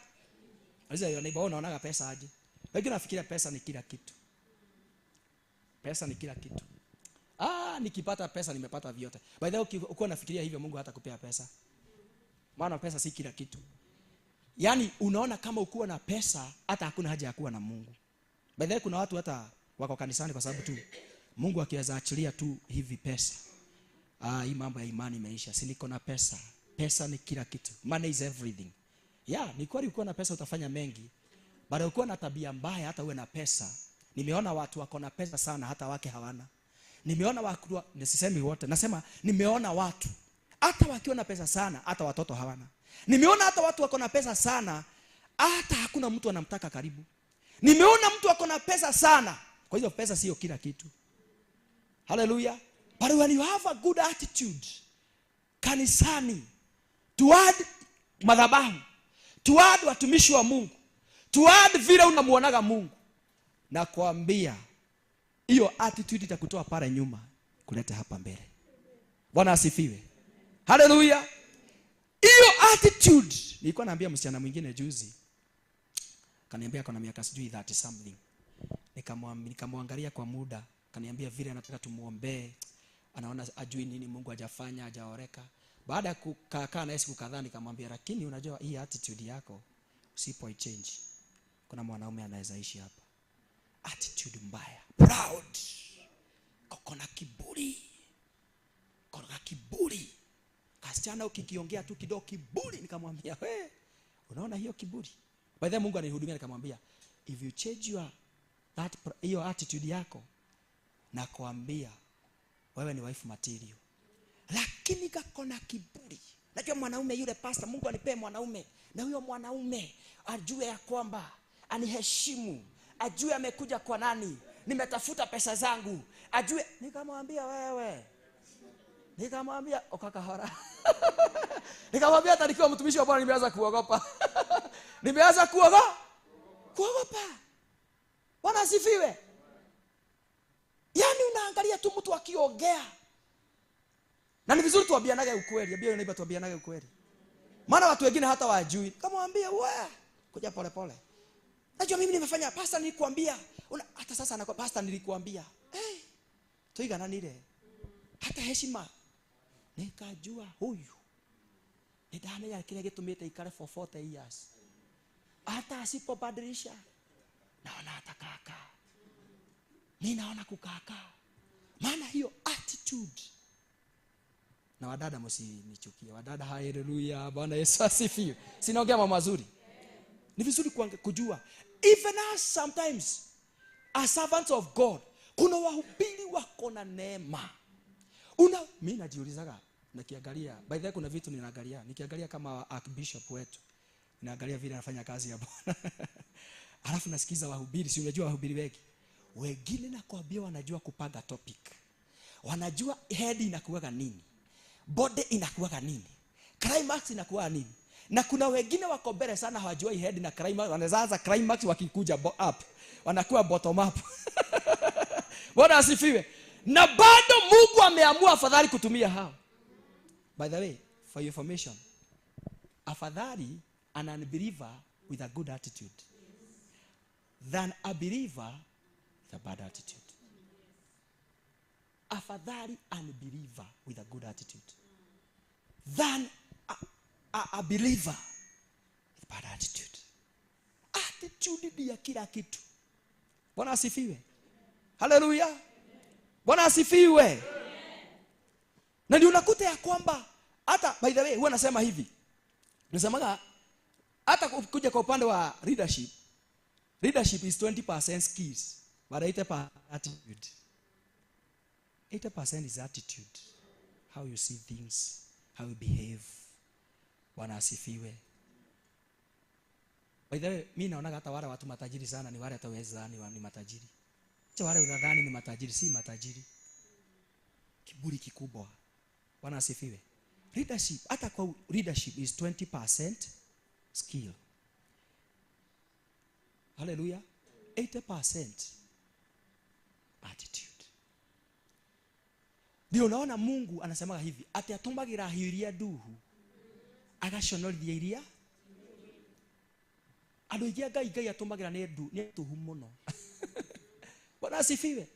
Aliza yeye neighbor, unaona pesa aje? Wengine wanafikiria pesa ni kila kitu. Pesa ni kila kitu. Nikipata pesa nimepata vyote. By the way, ukiwa unafikiria hivyo Mungu hatakupea pesa. Maana pesa si kila kitu. Yaani unaona kama ukiwa na pesa hata hakuna haja ya kuwa na Mungu. By the way, kuna watu hata wako kanisani kwa sababu tu Mungu akiweza achilia tu hivi pesa. Hii mambo ya imani imeisha. Si niko na pesa. Pesa ni kila kitu. Money is everything. Yeah, ni kweli ukiwa na pesa utafanya mengi. Bado ukiwa na tabia mbaya hata uwe na pesa. Nimeona watu wako na pesa sana hata wake hawana. Nimeona watu, nisisemi wote, nasema nimeona watu hata wakiwa na pesa sana hata watoto hawana. Nimeona hata watu wako na pesa sana hata hakuna mtu anamtaka karibu. Nimeona mtu wako na pesa sana. Kwa hiyo pesa sio kila kitu. Hallelujah. But when you have a good attitude kanisani, toward madhabahu, toward watumishi wa Mungu, toward vile unamuonaga Mungu, na kuambia hiyo attitude itakutoa pale nyuma kuleta hapa mbele. Bwana asifiwe. Hallelujah. Hiyo attitude. Nilikuwa naambia msichana mwingine juzi. Kaniambia kuna miaka sijui 30 something. Nikamwangalia kwa muda, kaniambia vile anataka tumuombee. Anaona ajui nini Mungu hajafanya, hajaoreka. Baada ya kukaa na siku kadhaa nikamwambia, lakini unajua hii attitude yako usipo change, kuna mwanaume anaweza ishi hapa. Attitude mbaya, proud, kona kiburi. Kona kiburi. Kasichana ukikiongea tu kidogo kiburi, nikamwambia, unaona hiyo kiburi? By the way, Mungu ananihudumia, nikamwambia, if you change your attitude yako, na kuambia wewe ni wife material. Lakini kakona kiburi. Najua mwanaume yule pastor, Mungu anipee mwanaume, na huyo mwanaume ajue ya kwamba aniheshimu, ajue amekuja kwa nani, nimetafuta pesa zangu, ajue. Nikamwambia wewe, nikamwambia okakahora. Nikamwambia hata nikiwa mtumishi wa Bwana nimeanza kuogopa. Nimeanza kuogopa. Bwana asifiwe. Yaani unaangalia tu mtu akiongea. Na ni vizuri tuambianage ukweli. Ambia neighbor tuambianage ukweli. Maana watu wengine hata wajui. Kama waambie wewe kuja pole pole. Najua mimi nimefanya, pastor nilikuambia. Hata sasa anakuwa pastor nilikuambia. Tuigana nile. Hata heshima. Nikajua huyu. Ni dana ya kile gitumite ikare for 40 years. Hata asipobadilisha. Naona hata kaka. Mimi naona kukaka. Maana hiyo attitude. Na wadada msinichukie. Wadada haleluya. Bwana Yesu asifiwe. Sinaongea mambo mazuri. Ni vizuri kujua. Even as sometimes as servants of God, kuna wahubiri wako na neema. Mimi najiulizaga nikiangalia, by the way kuna vitu ninaangalia. Nikiangalia kama archbishop wetu, ninaangalia vile anafanya kazi ya Bwana. Alafu nasikiza wahubiri, si unajua wahubiri wengi. Wengine nakwambia wanajua kupanga topic. Wanajua head inakuwa nini. Body inakuwa nini. Climax inakuwa nini. Na kuna wengine wako mbele sana hawajui head na climax, wanaanza climax wakikuja up. Wanakuwa bottom up. Bwana asifiwe. Na bado Mungu ameamua afadhali kutumia hao. By the way, for your information, afadhali an unbeliever with a good attitude than a believer with a bad attitude. Afadhali unbeliever with a good attitude than a believer with bad attitude. Attitude ni kila kitu. Bwana asifiwe. Haleluya. Bwana asifiwe. Na ndio unakuta ya kwamba hata by the way huwa nasema hivi. Nasemaga hata kuja kwa upande wa leadership. Leadership is 20% skills, but 80% attitude. 80% is attitude. How you see things, how you behave. Bwana asifiwe. By the way, mimi naona hata wale watu matajiri sana ni wale hataweza ni matajiri. Sio wale unadhani ni matajiri, si matajiri. Kiburi kikubwa. Bwana asifiwe. Leadership, hata kwa leadership is 20% skill. Hallelujah. 80% attitude. Ndio unaona Mungu anasema hivi, ati atumbagira hiria duhu agaconorithia iria. Ando igia Ngai atumbagira ne tuhu muno. Bwana asifiwe.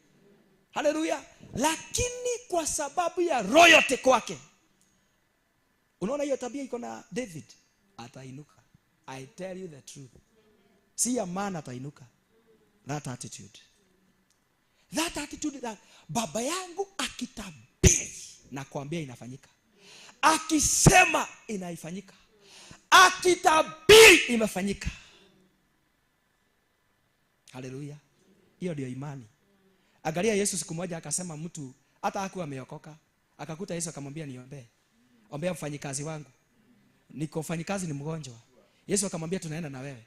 Hallelujah. Lakini kwa sababu ya royalty kwake. Unaona hiyo tabia iko na David, atainuka. I tell you the truth. Si a man atainuka. That attitude. That attitude that baba yangu akitabiri na kuambia inafanyika. Akisema inaifanyika. Akitabiri imefanyika. Hallelujah. Hiyo ndio imani. Angalia Yesu siku moja akasema mtu hata hakuwa ameokoka, akakuta Yesu akamwambia niombe. Ombea mfanyikazi wangu. Niko mfanyikazi ni mgonjwa. Yesu akamwambia tunaenda na wewe.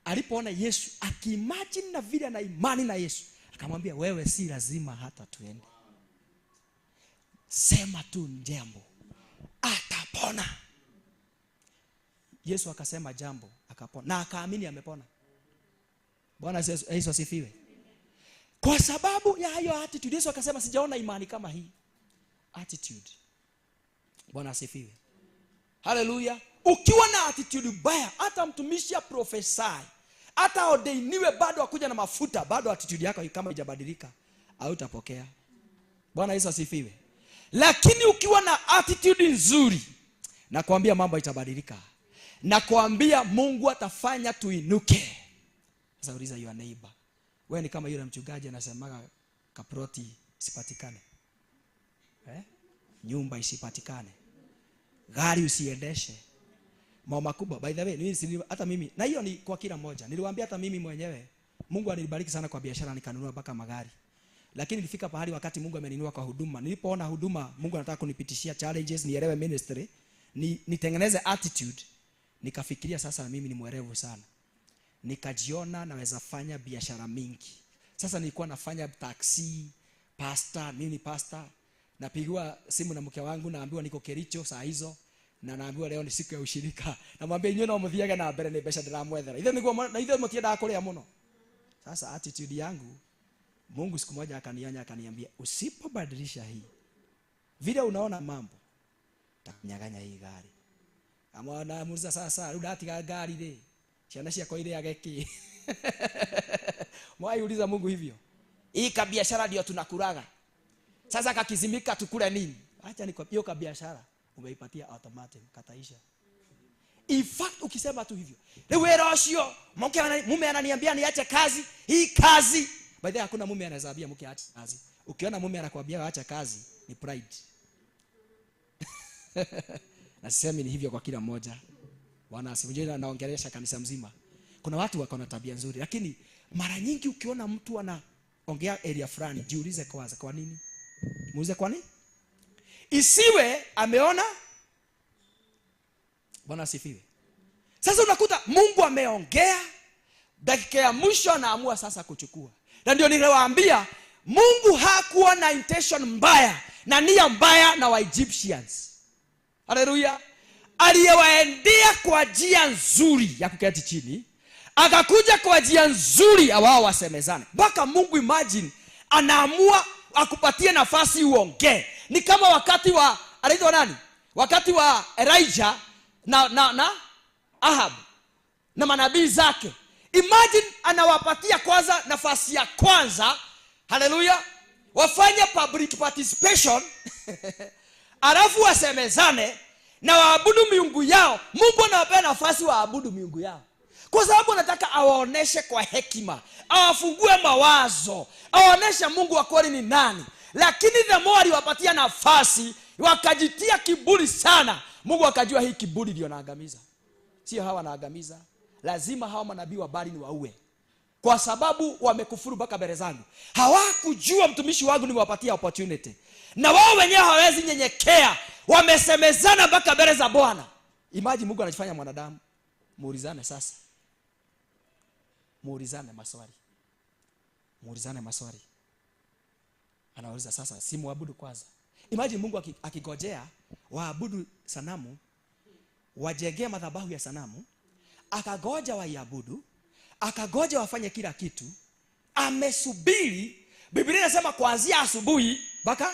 Alipoona Yesu akimagine na vile na imani na Yesu, akamwambia wewe si lazima hata tuende. Sema tu jambo. Atapona. Yesu akasema jambo, akapona. Na akaamini amepona. Bwana Yesu asifiwe. Kwa sababu ya hiyo attitude, Yesu akasema sijaona imani kama hii. Attitude. Bwana asifiwe. Hallelujah. Ukiwa na attitude baya, hata mtumishi ya prophesy, hata ordainiwe bado akuja na mafuta, bado attitude yako kama haijabadilika, hautapokea. Bwana Yesu asifiwe. Lakini ukiwa na attitude nzuri, nakwambia mambo itabadilika. Nakwambia Mungu atafanya tuinuke. Sasa uliza your neighbor. Wewe ni kama yule mchungaji anasemaga kaproti isipatikane. Nyumba isipatikane. Gari usiendeshe. Mama kubwa, by the way, hata mimi, na hiyo ni kwa kila mmoja. Niliwaambia hata mimi mwenyewe, Mungu alinibariki sana kwa biashara nikanunua mpaka magari. Lakini nilifika pahali wakati Mungu ameninua kwa huduma. Nilipoona huduma, Mungu anataka kunipitishia challenges, nielewe ministry, nitengeneze attitude. Nikafikiria sasa na mimi ni mwerevu sana. Nikajiona naweza fanya biashara mingi. Sasa nilikuwa nafanya taxi, pastor, mimi ni pastor. Napigiwa simu na mke wangu naambiwa niko Kericho saa hizo na naambiwa leo ni siku ya ushirika. Namwambia nyinyi no muthiaga na mbere ni besha ndiramwethera. Ithe niguo na ithe mutienda kuria muno. Sasa attitude yangu Mungu siku moja akanionya, akaniambia usipobadilisha hii vile unaona mambo, takunyaganya hii gari. Amwana muza sasa udatiga gari ile. Ciana cia kwa ile ageki. Mwaiuliza Mungu hivyo. Hii kabiashara ndio tunakuraga. Sasa kakizimika tukule nini? Acha nikwambie hiyo biashara umeipatia automatic kataisha. In fact ukisema tu hivyo. Lewe roshio, mume ananiambia niache kazi, hii kazi. By the way hakuna mume anaweza ambia mke aache kazi. Ukiona mume anakuambia acha kazi ni pride. Na sisemi ni hivyo kwa kila mmoja. Bwana asifiwe. Naongelesha kanisa mzima. Kuna watu wako na tabia nzuri, lakini mara nyingi ukiona mtu anaongea area fulani, jiulize kwanza kwa nini? Muulize kwa nini? Isiwe ameona. Bwana asifiwe. Sasa unakuta Mungu ameongea, dakika ya mwisho anaamua sasa kuchukua. Na ndio niliwaambia Mungu hakuwa na intention mbaya na nia mbaya na wa Egyptians. Haleluya. Aliyewaendea kwa njia nzuri ya kuketi chini, akakuja kwa njia nzuri wao wasemezane. Mpaka Mungu imagine anaamua akupatie nafasi uongee. Ni kama wakati wa anaitwa nani? Wakati wa Elijah na Ahab na manabii zake. Imagine anawapatia kwanza nafasi ya kwanza. Haleluya. Wafanye public participation. Alafu wasemezane na waabudu miungu yao. Mungu anawapa nafasi waabudu miungu yao. Kwa sababu anataka awaoneshe kwa hekima, awafungue mawazo, awaoneshe Mungu wa kweli ni nani. Lakini the more aliwapatia nafasi, wakajitia kiburi sana. Mungu akajua hii kiburi ndio naangamiza. Sio hawa naangamiza. Lazima hawa manabii wa Baali ni waue. Kwa sababu wamekufuru mpaka mbele zangu. Hawakujua mtumishi wangu nimewapatia opportunity. Na wao wenyewe hawezi nyenyekea. Wamesemezana mpaka mbele za Bwana. Imagine Mungu anajifanya mwanadamu. Muulizane sasa. Muulizane maswali. Muulizane maswali. Anauliza sasa, si muabudu kwanza. Imagine Mungu akigojea waabudu sanamu, wajengee madhabahu ya sanamu, akagoja waiabudu, akagoja wafanye kila kitu, amesubiri. Biblia inasema kuanzia asubuhi mpaka.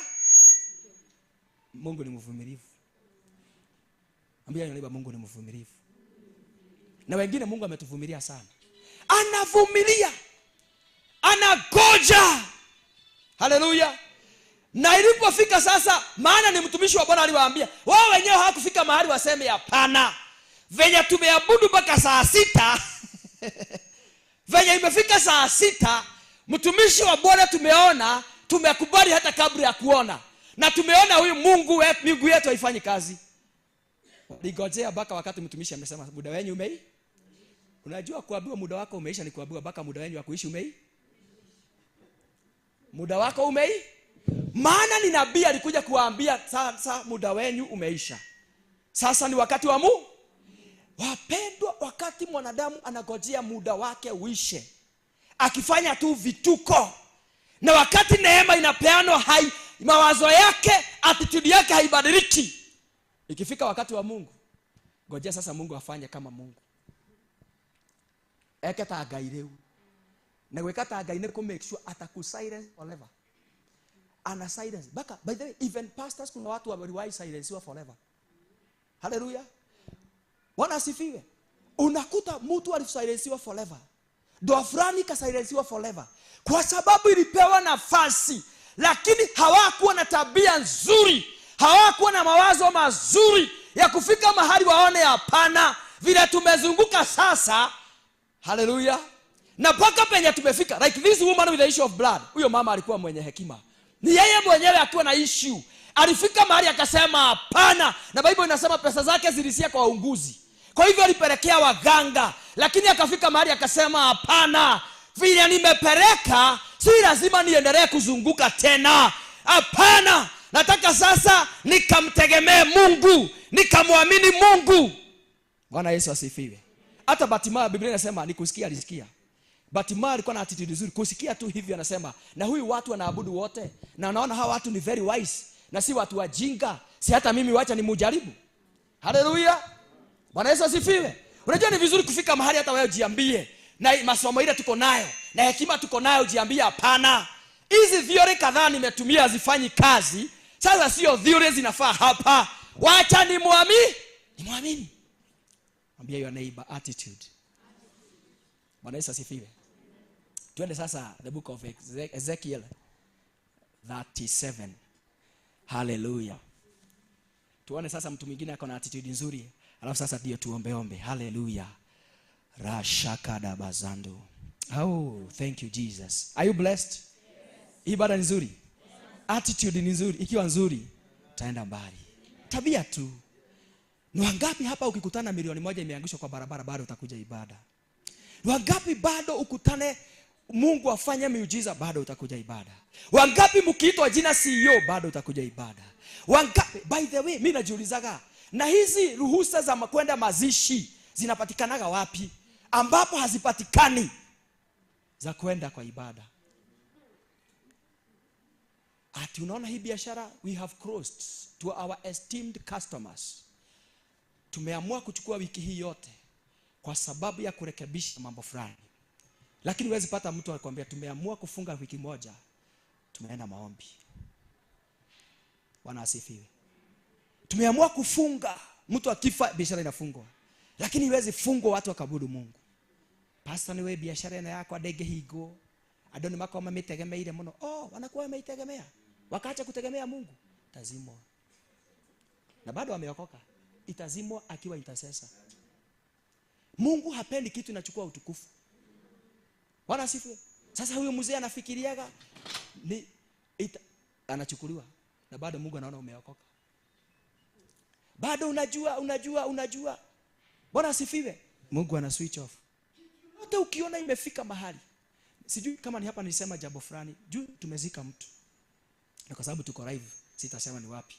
Mungu ni mvumilivu. Ambia yule Mungu ni mvumilivu. Na wengine Mungu ametuvumilia sana. Anavumilia. Anagoja. Haleluya. Na ilipofika sasa, maana ni mtumishi wa Bwana aliwaambia, wao wenyewe hawakufika mahali waseme hapana. Venye tumeabudu mpaka saa 6. Venye imefika saa 6, mtumishi wa Bwana tumeona, tumekubali hata kabla ya kuona. Na tumeona huyu Mungu yetu haifanyi kazi. Ligojea mpaka wakati mtumishi amesema muda wenu umei. Unajua kuambiwa muda wako umeisha ni kuambiwa mpaka muda wenu wa kuishi umei. Muda wako umei. Maana ni nabii alikuja kuwaambia sasa muda wenu umeisha. Sasa ni wakati wa Mungu. Wapendwa, wakati mwanadamu anagojea muda wake uishe, akifanya tu vituko, na wakati neema inapeanwa mawazo yake, attitude yake haibadiliki. Ikifika wakati wa Mungu, ngojea sasa Mungu afanye kama Mungu. Eketa gaireu. Na wekata gaine ko make sure atakusilence forever. Ana silence. Baka by the way, even pastors kuna watu waliwahi silence forever. Hallelujah. Bwana asifiwe. Unakuta mtu alisilence forever. Ndoa fulani kasilence forever. Kwa sababu ilipewa nafasi, lakini hawakuwa na tabia nzuri. Hawakuwa na mawazo mazuri ya kufika mahali waone hapana vile tumezunguka sasa. Hallelujah. Na mpaka penye tumefika, like this woman with the issue of blood. Huyo mama alikuwa mwenye hekima. Ni yeye mwenyewe akiwa na issue. Alifika mahali akasema hapana. Na Bible inasema pesa zake zilisia kwa waunguzi. Kwa hivyo alipelekea waganga. Lakini akafika mahali akasema hapana. Vile nimepeleka, si lazima niendelee kuzunguka tena. Hapana. Nataka sasa nikamtegemee Mungu. Nikamwamini Mungu. Bwana Yesu asifiwe. Hata Batima Biblia inasema nikusikia alisikia. Batima alikuwa na attitude nzuri. Kusikia tu hivi anasema, na huyu watu wanaabudu wote. Na naona hawa watu ni very wise. Na si watu wajinga. Si hata mimi wacha nimujaribu. Haleluya. Bwana Yesu asifiwe. Unajua ni vizuri kufika mahali hata wewe jiambie, na masomo ile tuko nayo, na hekima tuko nayo, jiambie hapana. Hizi theory kadhaa nimetumia hazifanyi kazi. Sasa sio theory zinafaa hapa. Wacha nimwamini. Mwambie your neighbor, attitude. Bwana Yesu asifiwe. Twende sasa the book of Ezekiel 37. Hallelujah. Tuone sasa mtu mwingine ako na attitude nzuri. Alafu sasa ndio tuombe. Hallelujah. Rashakada bazando. Oh, thank you Jesus. Are you blessed? Yes. Ibada nzuri. Yes. Attitude ni nzuri. Ikiwa nzuri, taenda mbali. Tabia tu. Ni wangapi hapa ukikutana milioni moja imeangushwa kwa barabara bado utakuja ibada? Ni wangapi bado ukutane Mungu afanye miujiza bado utakuja ibada? Wangapi mkiitwa jina CEO bado utakuja ibada? Wangapi, by the way, mimi najiulizaga, na hizi ruhusa za kwenda mazishi zinapatikanaga wapi ambapo hazipatikani za kwenda kwa ibada? Ati unaona hii biashara, we have crossed to our esteemed customers. Tumeamua kuchukua wiki hii yote kwa sababu ya kurekebisha mambo fulani. Lakini huwezi pata mtu akwambia tumeamua kufunga wiki moja, tumeenda maombi. Bwana asifiwe. Tumeamua kufunga, mtu akifa biashara inafungwa. Lakini huwezi fungwa watu wakabudu Mungu. Pastor, ni wewe biashara yako adege higo. Adoni mako wametegemeire mno. Wanakuwa wameitegemea. Wakaacha kutegemea Mungu, tazimwa. Na bado wameokoka, itazimwa akiwa intercessor. Mungu hapendi kitu inachukua utukufu. Bwana asifiwe. Sasa huyo mzee anafikiriaga anachukuliwa na bado Mungu anaona umeokoka. Bado unajua. Bwana asifiwe. Mungu ana switch off. Hata ukiona imefika mahali. Sijui kama ni hapa nilisema jambo fulani. Juu tumezika mtu. Na kwa sababu tuko live, sitasema ni wapi.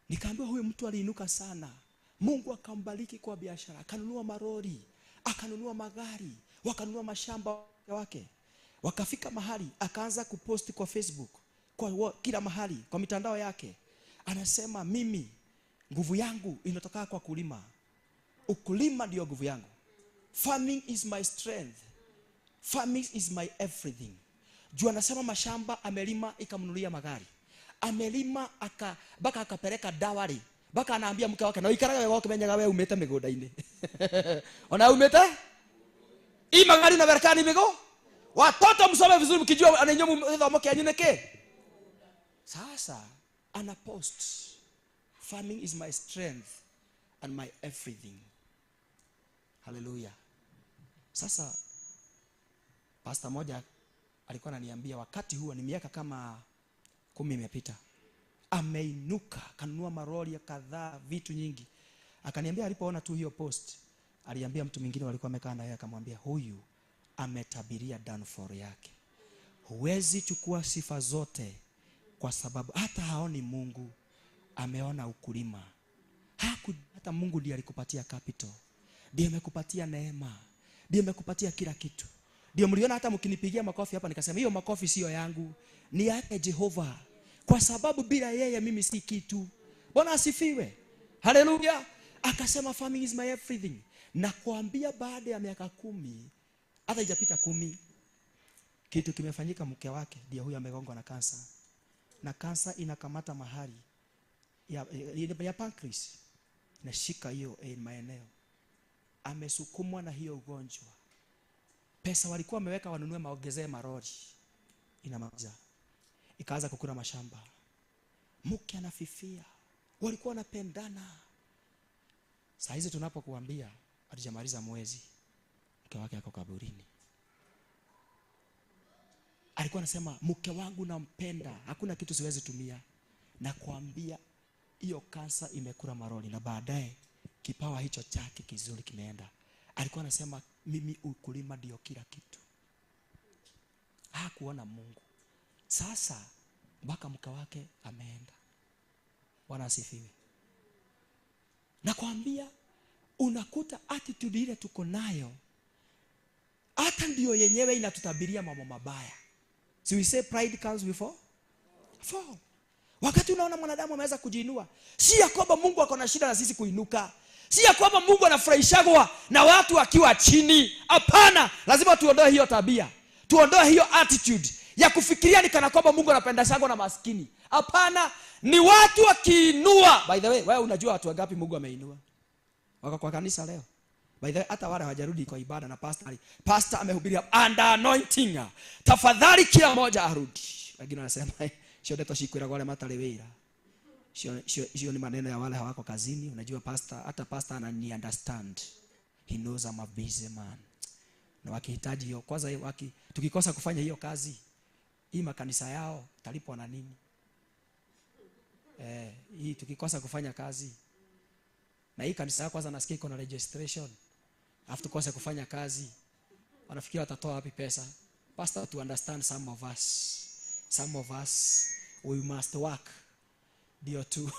Nikaambiwa huyo mtu aliinuka sana. Mungu akambariki kwa biashara, akanunua marori, akanunua magari, wakanunua mashamba wake. Wakafika mahali akaanza kupost kwa Facebook, kwa kila mahali, kwa mitandao yake. Anasema mimi nguvu yangu inatoka kwa kulima. Ukulima ndio nguvu yangu. Farming is my strength. Farming is my everything. Juu anasema mashamba amelima ikamnunulia magari. Amelima baka akapeleka dawari. Baka anaambia mke wake na ikaraga wewe ukimenyaga wewe umete migoda-ini. Ona umete? Hii magari na berkani migo? Watoto msome vizuri mkijua ananyomu ithomo kyanyu neke. Sasa ana post. Farming is my strength and my everything. Hallelujah. Sasa pastor moja alikuwa ananiambia wakati huo ni miaka kama 10 imepita. Ameinuka, kanunua maroli kadhaa, vitu nyingi. Akaniambia alipoona tu hiyo post, aliambia mtu mwingine walikuwa wamekaa na yeye akamwambia huyu ametabiria downfall yake. Huwezi chukua sifa zote kwa sababu hata haoni Mungu, ameona ukulima. Hata Mungu ndiye alikupatia capital. Ndiye amekupatia neema. Ndiye amekupatia kila kitu. Ndio mliona hata mkinipigia makofi hapa nikasema hiyo makofi sio yangu, ni yake Jehova. Kwa sababu bila yeye mimi si kitu. Bwana asifiwe. Hallelujah. Akasema farming is my everything. Na kuambia baada ya miaka 10, hata haijapita 10, kitu kimefanyika. Mke wake ndiye huyu amegongwa na kansa. Na kansa inakamata mahali ya pancreas. Inashika hiyo maeneo. Amesukumwa na hiyo ugonjwa. Pesa walikuwa wameweka wanunue maongezee marori, inamaliza. Ikaanza kukula mashamba. Mke anafifia. Walikuwa wanapendana. Saa hizi tunapokuambia alijamaliza mwezi, mke wake ako kaburini. Alikuwa anasema mke wangu nampenda, hakuna kitu siwezi tumia. Na kuambia hiyo kansa imekula maroli na baadaye kipawa hicho chake kizuri kimeenda. Alikuwa anasema mimi ukulima ndio kila kitu. Hakuona Mungu. Sasa mpaka mke wake ameenda. Bwana asifiwe. Nakwambia unakuta attitude ile tuko nayo hata ndio yenyewe inatutabiria mambo mabaya. So we say pride comes before fall. Wakati unaona mwanadamu ameweza kujiinua, si ya kwamba Mungu ako na shida na sisi kuinuka. Si ya kwamba Mungu anafurahishwa na watu wakiwa chini. Hapana, lazima tuondoe hiyo tabia. Tuondoe hiyo attitude ya kufikiria ni kana kwamba Mungu anapenda sana na maskini. Hapana, ni watu wakiinua. By the way, wewe unajua watu wangapi Mungu ameinua wako kwa kanisa leo? By the way, hata wale hawajarudi kwa ibada na pastor amehubiri and anointing. Tafadhali kila mmoja arudi. Wengine wanasema sio ndeto shikwira wale matale wira. Sio ni maneno ya wale hawako kazini. Unajua hata pastor anani understand. He knows I'm a busy man. Na wakihitaji hiyo kwanza tukikosa kufanya hiyo kazi, hii makanisa yao talipwa na nini? Hii tukikosa kufanya kazi. Na hii kanisa yao kwanza nasikia iko na registration. After kosa kufanya kazi, wanafikiri watatoa wapi pesa? Pastor, to understand some of us we must work. Dio tu.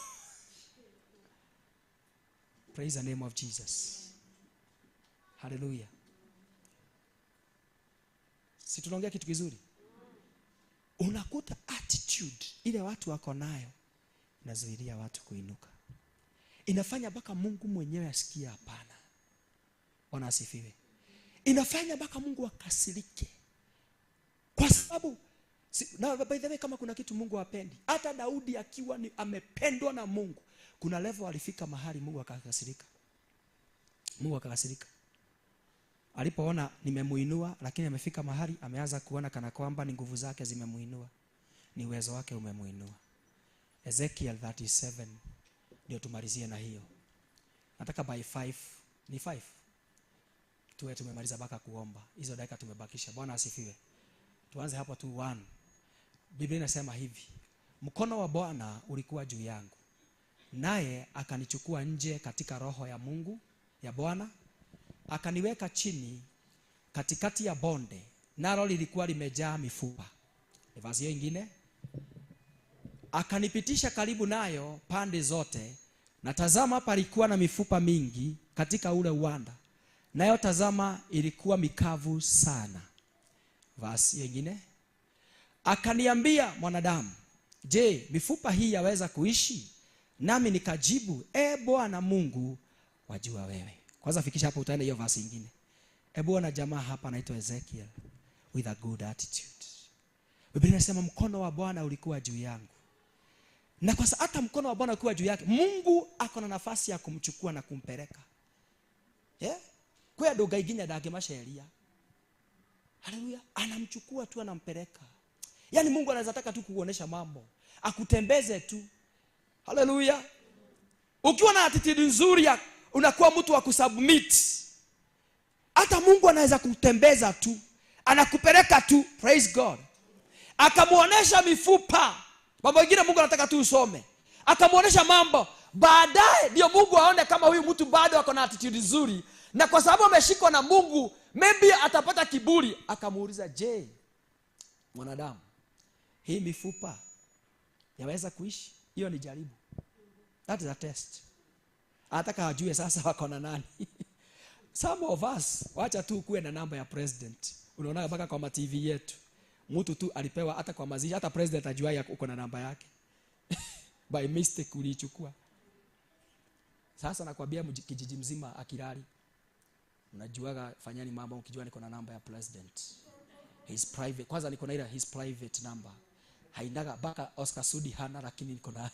Praise the name of Jesus. Hallelujah. Si tunaongea kitu kizuri? Unakuta attitude ile watu wako nayo inazuilia watu kuinuka. Inafanya mpaka Mungu mwenyewe asikie hapana. Bwana asifiwe. Inafanya mpaka Mungu akasirike. Kwa sababu na by the way, kama kuna kitu Mungu hapendi, hata Daudi akiwa ni amependwa na Mungu, kuna level alifika mahali Mungu akakasirika. Alipoona nimemuinua, lakini amefika mahali ameanza kuona kana kwamba ni nguvu zake zimemuinua, ni uwezo wake umemuinua. Ezekiel 37 ndio tumalizie na hiyo. Nataka by 5 ni 5 tuwe tumemaliza mpaka kuomba. Hizo dakika tumebakisha. Bwana asifiwe. Tuanze hapo tu 1. Biblia inasema hivi: mkono wa Bwana ulikuwa juu yangu, naye akanichukua nje katika roho ya Mungu ya Bwana, akaniweka chini katikati ya bonde, nalo lilikuwa limejaa mifupa. Verse hiyo nyingine: akanipitisha karibu nayo pande zote, na tazama palikuwa na mifupa mingi katika ule uwanda, nayo tazama ilikuwa mikavu sana. Verse nyingine: akaniambia, mwanadamu, je, mifupa hii yaweza kuishi? Nami nikajibu, Bwana Mungu, wajua wewe. Kwanza fikisha hapo, utaenda hiyo verse nyingine. Bwana jamaa hapa anaitwa Ezekiel with a good attitude. Biblia inasema mkono wa Bwana ulikuwa juu yangu. Na kwa sababu hata mkono wa Bwana ulikuwa juu yake, Mungu ako na nafasi ya kumchukua na kumpeleka. Kwa ndoga iginya dage masheria. Haleluya, anamchukua tu anampeleka. Yaani Mungu anaweza taka tu kukuonesha mambo, akutembeze tu. Haleluya. Ukiwa na attitude nzuri ya unakuwa mtu wa kusubmit, hata Mungu anaweza kutembeza tu, anakupeleka tu. Praise God. Akamuonesha mifupa. Mambo mengine Mungu anataka tu usome. Akamuonesha mambo. Baadaye ndio Mungu aone kama huyu mtu bado ako na attitude nzuri, na kwa sababu ameshikwa na Mungu, maybe atapata kiburi. Akamuuliza, je, mwanadamu, hii mifupa yaweza kuishi? Hiyo ni jaribu. That is a test. Anataka ajue sasa wako na nani. Some of us, wacha tu kuwe na namba ya president. Unaona mpaka kwa TV yetu, mtu tu alipewa hata kwa mazishi, hata president ajua uko na namba yake. By mistake ulichukua. Sasa nakwambia kijiji mzima akilali, unajuaga fanyani mambo ukijua niko na namba ya president. His private, kwanza niko na ile his private number. Hainaga baka Oscar Sudi hana, lakini niko na.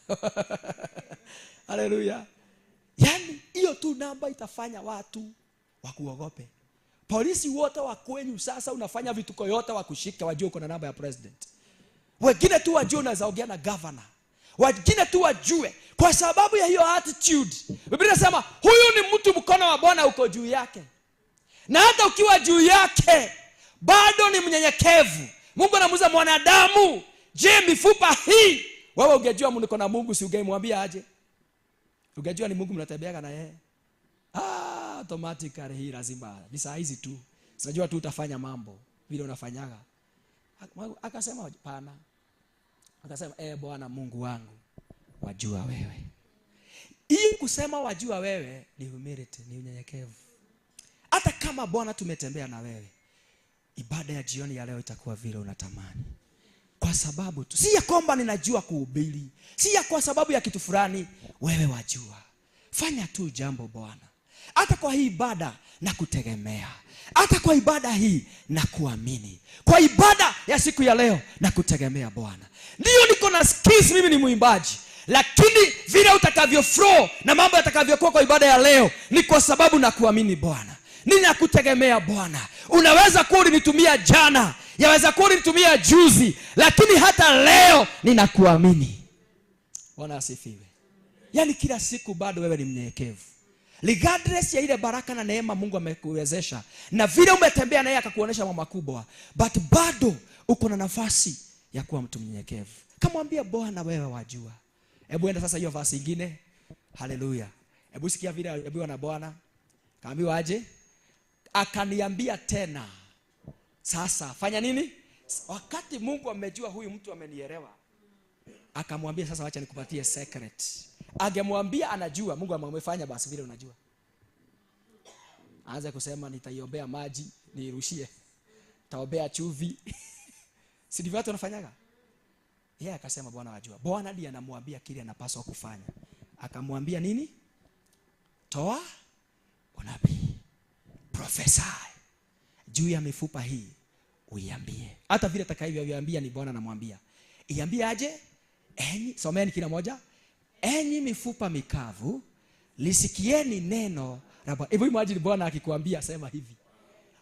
Haleluya. Yaani hiyo tu namba itafanya watu wakuogope. Polisi wote wa kwenyu sasa unafanya vituko yote wakushika, wajue uko na namba ya president. Wengine tu wajue unaweza ongea na governor. Wengine tu wajue kwa sababu ya hiyo attitude. Biblia inasema huyu ni mtu mkono wa Bwana uko juu yake. Na hata ukiwa juu yake bado ni mnyenyekevu. Mungu anamuuliza mwanadamu, je, mifupa hii? Wewe ungejua mniko na Mungu, si ungemwambia aje? Ungejua ni Mungu mnatembeaga na yeye. Automatically hii lazima ni saa hizi tu. Sinajua tu utafanya mambo vile unafanyaga. Akasema hapana. Akasema Bwana Mungu wangu, wajua wewe. Hii kusema wajua wewe ni humility, ni unyenyekevu. Hata kama Bwana tumetembea na wewe, ibada ya jioni ya leo itakuwa vile unatamani. Kwa sababu tu si ya kwamba ninajua kuhubiri, si ya kwa sababu ya kitu fulani, wewe wajua. Fanya tu jambo Bwana. Hata kwa hii ibada na kutegemea. hata kwa ibada hii na kuamini, kwa ibada ya siku ya leo na kutegemea Bwana. Ndio niko na skills, mimi ni muimbaji, lakini vile utakavyo flow na mambo yatakavyokuwa kwa ibada ya leo ni kwa sababu na kuamini Bwana, ninakutegemea Bwana. Unaweza kuwa ulinitumia jana, yaweza kuwa ulinitumia juzi, lakini hata leo ninakuamini. Bwana asifiwe. Yaani kila siku bado wewe ni mnyenyekevu, regardless ya ile baraka na neema Mungu amekuwezesha na vile umetembea naye akakuonesha mambo makubwa, but bado uko na nafasi ya kuwa mtu mnyenyekevu. Kamwambia Bwana, wewe wajua. Hebu enda sasa hiyo verse nyingine. Haleluya. Hebu sikia vile aliambiwa na Bwana. Kaambiwa aje? Akaniambia tena, sasa fanya nini? Wakati Mungu amejua huyu mtu amenielewa, akamwambia sasa acha nikupatie secret. Angemwambia anajua, Mungu amefanya basi vile unajua. Aanze kusema nitaiombea maji, nirushie. Taombea chuvi. Si ndivyo watu wanafanyaga? Yeye akasema Bwana wajua. Bwana ndiye anamwambia kile anapaswa kufanya. Akamwambia nini? Toa unabii. Prophesy. Juu ya mifupa hii uiambie. Hata vile atakavyoiambia ni Bwana anamwambia. Iambie aje? Enyi, someni kila moja. Enyi mifupa mikavu, lisikieni neno la Bwana. Hebu imagine Bwana akikwambia sema hivi.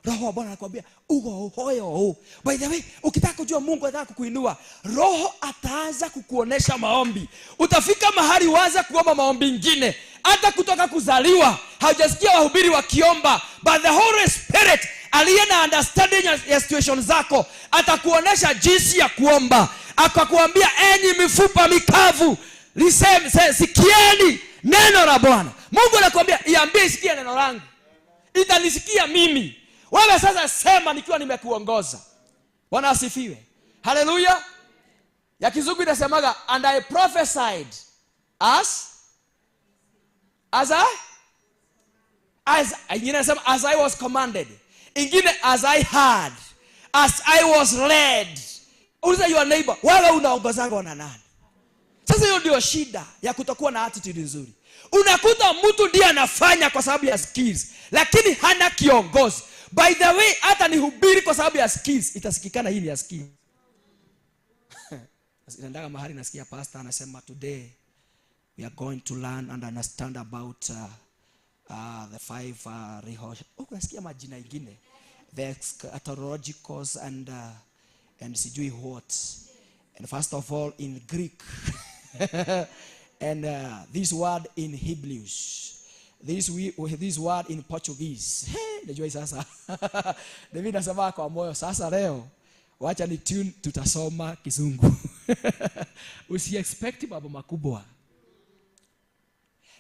Roho wa Bwana anakuambia ugo hoyo. By the way, ukitaka kujua Mungu anataka kukuinua, Roho ataanza kukuonesha maombi. Utafika mahali waza kuomba maombi mengine. Hata kutoka kuzaliwa haujasikia wahubiri wakiomba, but the Holy Spirit aliye na understanding ya situation zako atakuonesha jinsi ya kuomba. Akakuambia enyi mifupa mikavu, sikieni neno la Bwana. Mungu anakuambia iambie isikie neno langu. Itanisikia mimi. Wewe sasa sema nikiwa nimekuongoza. Bwana asifiwe. Haleluya. Ya kizungu inasemaga and I prophesied as ingine nasema as I was commanded. Ingine as I heard, as I was led. Uliza your neighbor, wewe unaongozanga na nani? Sasa hiyo ndio shida ya kutokuwa na attitude nzuri. Unakuta mtu ndiye anafanya kwa sababu ya skills, lakini hana kiongozi. By the way, hata ni hubiri kwa sababu ya skills, itasikikana hii ni ya skills. Ndio mahali nasikia pastor anasema today we are going to learn and understand about the five unasikia majina mengine, the eschatologicals and sijui what. And first of all in Greek and this word in Hebrews, this word in Portuguese. Najua sasa David anasema kwa moyo sasa leo wacha ni tune tutasoma Kizungu. Usi expect mambo makubwa.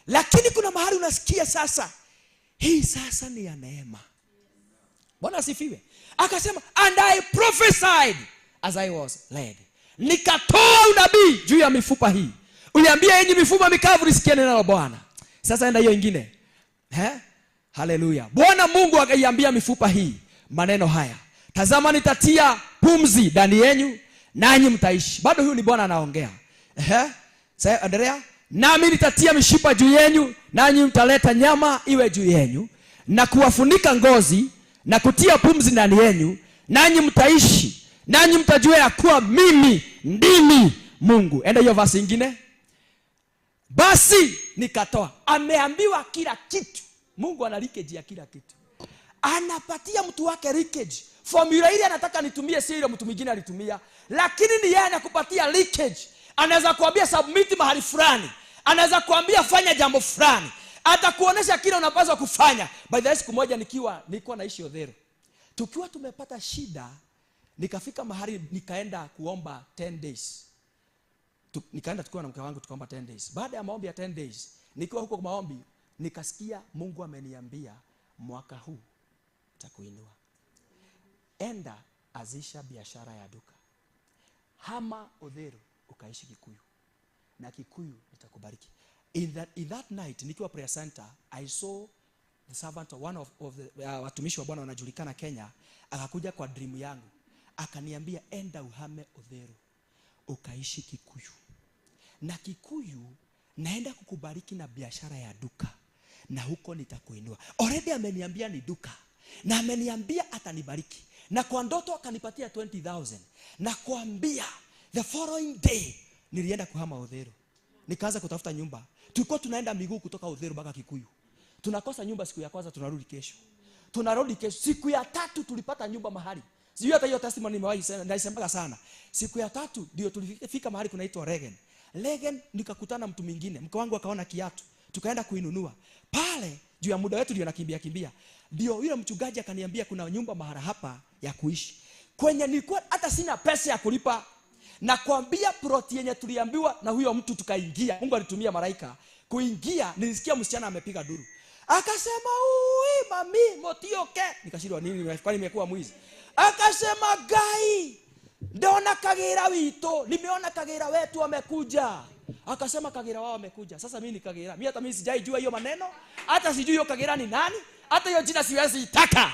Lakini kuna mahali unasikia sasa hii sasa ni ya neema. Bwana asifiwe. Akasema and I prophesied as I was led. Nikatoa unabii juu ya mifupa hii. Uliambia enyi mifupa mikavu lisikie neno la Bwana. Sasa enda hiyo nyingine. Haleluya. Bwana Mungu akaiambia mifupa hii maneno haya. Tazama nitatia pumzi ndani yenu nanyi mtaishi. Bado huyu ni Bwana anaongea. Sasa endelea. Nami nitatia mishipa juu yenu nanyi mtaleta nyama iwe juu yenu na kuwafunika ngozi na kutia pumzi ndani yenu nanyi mtaishi. Nanyi mtajua ya kuwa mimi ndimi Mungu. Enda hiyo verse nyingine. Basi nikatoa. Ameambiwa kila kitu. Mungu ana leakage ya kila kitu. Anapatia mtu wake leakage. Formula ile anataka nitumie si ile mtu mwingine alitumia. Lakini ni yeye anakupatia leakage. Anaweza kuambia submit mahali fulani. Anaweza kuambia fanya jambo fulani. Atakuonesha kile unapaswa kufanya. By the way, siku moja nilikuwa naishi Odhero. Tukiwa tumepata shida, nikafika mahali nikaenda kuomba 10 days. Nikaenda tukiwa na mke wangu tukaomba 10 days. Baada ya maombi ya 10 days, nikiwa huko kwa maombi, nikasikia Mungu ameniambia mwaka huu nitakuinua. Enda azisha biashara ya duka. Hama Odhero ukaishi Kikuyu. Na Kikuyu nitakubariki. In that night nikiwa prayer center, I saw the servant of one of the watumishi wa Bwana wanajulikana Kenya, akakuja kwa dream yangu. Akaniambia enda uhame Odhero ukaishi Kikuyu. Na Kikuyu naenda kukubariki na biashara ya duka. Na huko nitakuinua. Already ameniambia ni duka. na ameniambia atanibariki, na kwa ndoto akanipatia 20,000. Na kuambia the following day nilienda kuhama Udhero, nikaanza kutafuta nyumba. Tulikuwa tunaenda miguu kutoka Udhero mpaka Kikuyu. Tunakosa nyumba siku ya kwanza, tunarudi kesho. Siku ya 3 tulipata nyumba mahali. Sijui hata hiyo testimony nimewahi naisemaga sana. Siku ya 3 ndio tulifika mahali kunaitwa Regen, nikakutana mtu mwingine. Mke wangu akaona kiatu, tukaenda kuinunua. Pale juu ya muda wetu ndio nakimbia. Ndio yule mchungaji akaniambia kuna nyumba mahali hapa ya kuishi. Kwenye nilikuwa hata sina pesa ya kulipa. Na kuambia plot yenye tuliambiwa na huyo mtu tukaingia. Mungu alitumia malaika kuingia, nilisikia msichana amepiga duru. Akasema, "Ui mami, motioke." Nikashindwa nini, kwani nimekuwa mwizi? Akasema, "Gai, ndona Kagera wito, nimeona Kagera wetu wamekuja." Akasema Kagera wao wamekuja. Sasa mimi ni Kagera. Mimi hata mimi sijaijua hiyo maneno. Hata sijui hiyo Kagera ni nani. Hata hiyo jina siwezi itaka.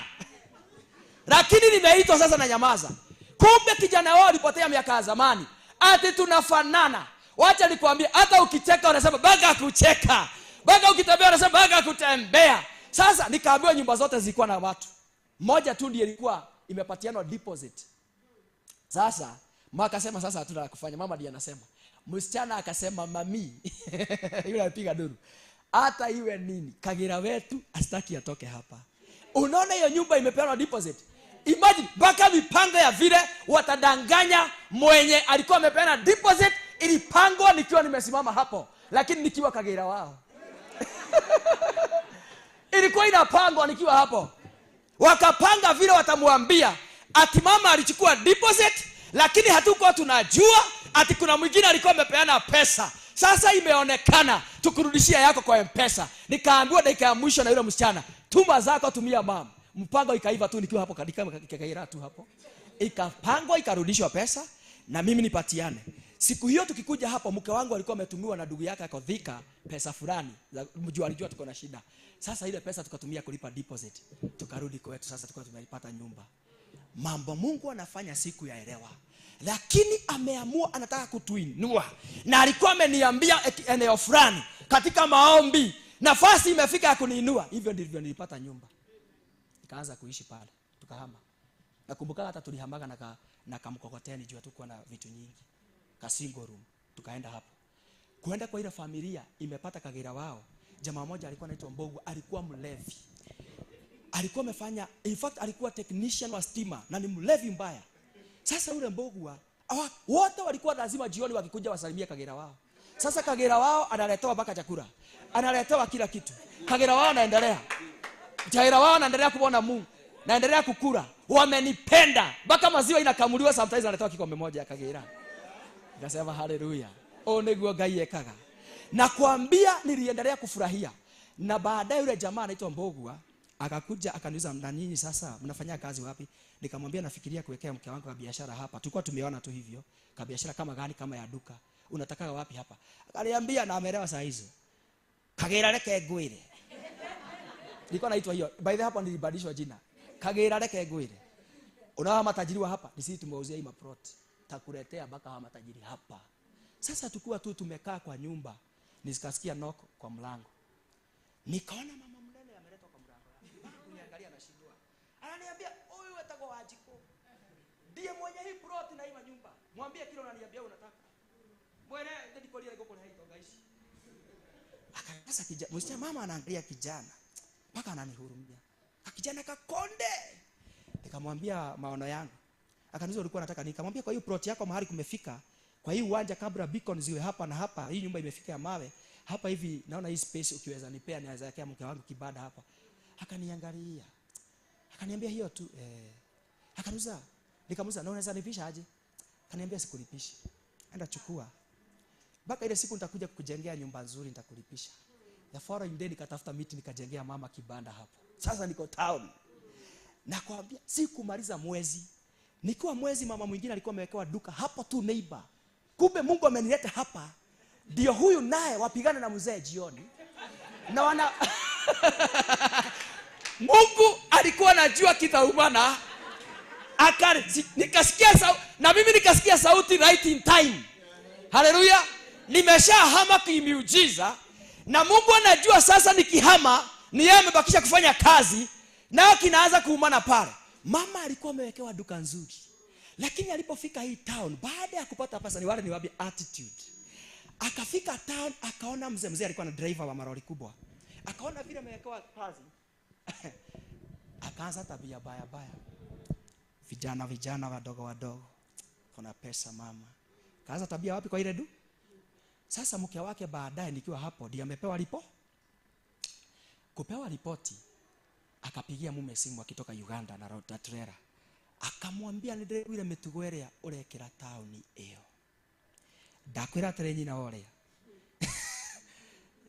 Lakini nimeitwa sasa na nyamaza. Kumbe kijana wao alipotea miaka ya zamani. Ati tunafanana. Wacha nikwambie, hata ukicheka unasema baga kucheka. Baga ukitembea unasema baga kutembea. Sasa nikaambiwa nyumba zote zilikuwa na watu. Moja tu ndiye ilikuwa imepatianwa deposit. Sasa mama akasema sasa hatuna la kufanya. Mama ndiye anasema. Msichana akasema, "Mami." Yule alipiga duru. "Hata iwe nini, Kagera wetu asitaki atoke hapa." Unaona hiyo nyumba imepeanwa deposit. Imagine baka mipango ya vile watadanganya mwenye alikuwa amepeana deposit, ilipangwa nikiwa nimesimama hapo, lakini nikiwa Kagera wao. Ilikuwa inapangwa nikiwa hapo. Wakapanga vile watamwambia ati mama alichukua deposit, lakini hatukuwa tunajua ati kuna mwingine alikuwa amepeana pesa. Sasa imeonekana, tukurudishia yako kwa M-Pesa. Nikaambiwa dakika ya mwisho na yule msichana, "Tuma zako, tumia mama." Mpango ikaiva tu nikiwa hapo katika Kagera tu hapo. Ikapangwa, ikarudishwa pesa na mimi nipatiane. Siku hiyo tukikuja hapo, mke wangu alikuwa ametumiwa na ndugu yake akodhika pesa fulani. Alijua tuko na shida. Sasa ile pesa tukatumia kulipa deposit. Tukarudi kwetu, sasa tulikuwa tumeipata nyumba. Mambo Mungu anafanya siku ya elewa. Lakini ameamua anataka kutuinua. Na alikuwa ameniambia eneo fulani katika maombi, nafasi imefika ya kuniinua. Hivyo ndivyo nilipata nyumba. Nikaanza kuishi pale. Tukahama. Nakumbuka hata tulihamaga na kamkokoteni juu tulikuwa na vitu nyingi. Ka single room. Tukaenda hapo. Kuenda kwa ile familia imepata Kagera wao. Jamaa mmoja alikuwa anaitwa Mbogu, alikuwa mlevi. Alikuwa amefanya, in fact alikuwa technician wa stima na ni mlevi mbaya. Sasa yule Mbogu wote walikuwa lazima jioni wakikuja wasalimia Kagera wao. Sasa Kagera wao analetewa mpaka chakula. Analetewa kila kitu. Kagera wao anaendelea. Kagera wao anaendelea kuona Mungu. Naendelea kukula. Wamenipenda. Mpaka maziwa inakamuliwa sometimes analetewa kikombe moja ya Kagera. Nikasema haleluya. Niguo Ngai ekaga. Na kuambia niliendelea kufurahia. Na baadaye yule jamaa anaitwa Mbogu akakuja akaniuliza, "Na nyinyi sasa mnafanya kazi wapi?" Nikamwambia nafikiria kuwekea mke wangu biashara hapa. Tulikuwa tumeona tu hivyo. Biashara kama gani? Kama ya duka. Unataka wapi hapa? Akaniambia na ameelewa saa hizo. Kagera reke ngwire. Nilikuwa naitwa hiyo. By the way hapo nilibadilishwa jina. Kagera reke ngwire. Unaona matajiri wa hapa? Sisi tumeuzia hii maplot. Takuletea mpaka hawa matajiri hapa. Sasa tukua tu tumekaa kwa nyumba. Nisikasikia knock kwa mlango. Nikaona mama mnene ameletwa kwa mlango. Kuniangalia na shindwa. Ananiambia, "Huyu atago wajiko. Ndiye mwenye hii plot na hii nyumba. Mwambie kile unaniambia unataka." Bwana ndio kolia iko kwa hiyo guys. Akasasa kijana, msichana mama anaangalia kijana. Mpaka ananihurumia. Kijana kakonde. Nikamwambia maono yangu. Akaniuliza ulikuwa unataka nini? Nikamwambia kwa hiyo plot yako mahali kumefika. Kwa hii uwanja kabla beacon ziwe hapa na hapa, hii nyumba imefika ya mawe. Hapa hivi naona hii space ukiweza nipea naweza yake mke wangu kibada hapa. Akaniangalia. Akaniambia hiyo tu akaniuliza, nikamuuliza na unaweza nipisha aje? Akaniambia sikulipishi. Enda chukua. Mpaka ile siku nitakuja kukujengea nyumba nzuri nitakulipisha. The following day nikatafuta miti nikajengea mama kibanda hapo. Sasa niko town. Nakwambia sikumaliza mwezi. Nikiwa mwezi mama mwingine alikuwa amewekewa duka hapo tu neighbor. Kumbe Mungu amenileta hapa. Ndio huyu naye wapigana na mzee jioni. Na wana Mungu alikuwa anajua kitaumana. Nikasikia sauti na mimi nikasikia sauti right in time. Haleluya. Nimeshahama kimiujiza na Mungu anajua sasa nikihama ni yeye amebakisha kufanya kazi. nao kinaanza kuumana pale. Mama alikuwa amewekewa duka nzuri, lakini alipofika hii town, baada ya kupata pesa, ni wale ni wapi attitude, akafika town akaona mzee alikuwa na driver wa maroli kubwa, akaona vile amewekewa kazi akaanza tabia baya, vijana wadogo, kuna pesa mama, kaanza tabia wapi? Kwa ile du. Sasa mke wake baadaye nikiwa hapo ndiye amepewa kupewa ripoti, akapigia mume simu akitoka Uganda na road trailer, akamwambia ndio ile metugwerea urekera town hiyo, ndakwira trenyi na ole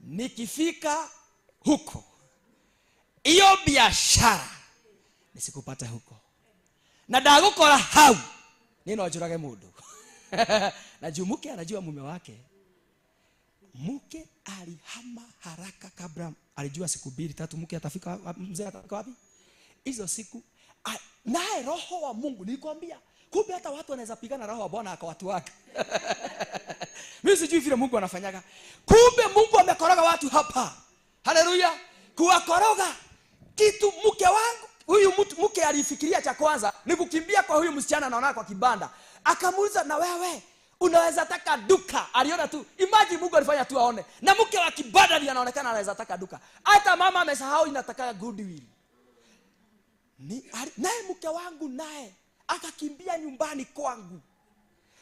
nikifika huko hiyo biashara nisikupata huko, na ndagukora hau nino ajurage mundu na jumuke anajua mume wake. Mke alihama haraka, kabla alijua siku 2-3 mke atafika, mzee atafika wapi hizo siku. Naye roho wa Mungu, nilikwambia kumbe hata watu wanaweza pigana roho wa Bwana kwa watu wake mimi sijui vile Mungu anafanyaga. Kumbe Mungu amekoroga watu hapa, haleluya, kuwakoroga kitu. Mke wangu huyu mke alifikiria cha kwanza ni kukimbia kwa huyu msichana anaona kwa kibanda, akamuuliza na wewe unaweza taka duka? Aliona tu, imagine Mungu alifanya tu aone, na mke wa kibanda ndiye anaonekana anaweza taka duka. Hata mama amesahau inataka goodwill. Naye mke wangu naye akakimbia nyumbani kwangu,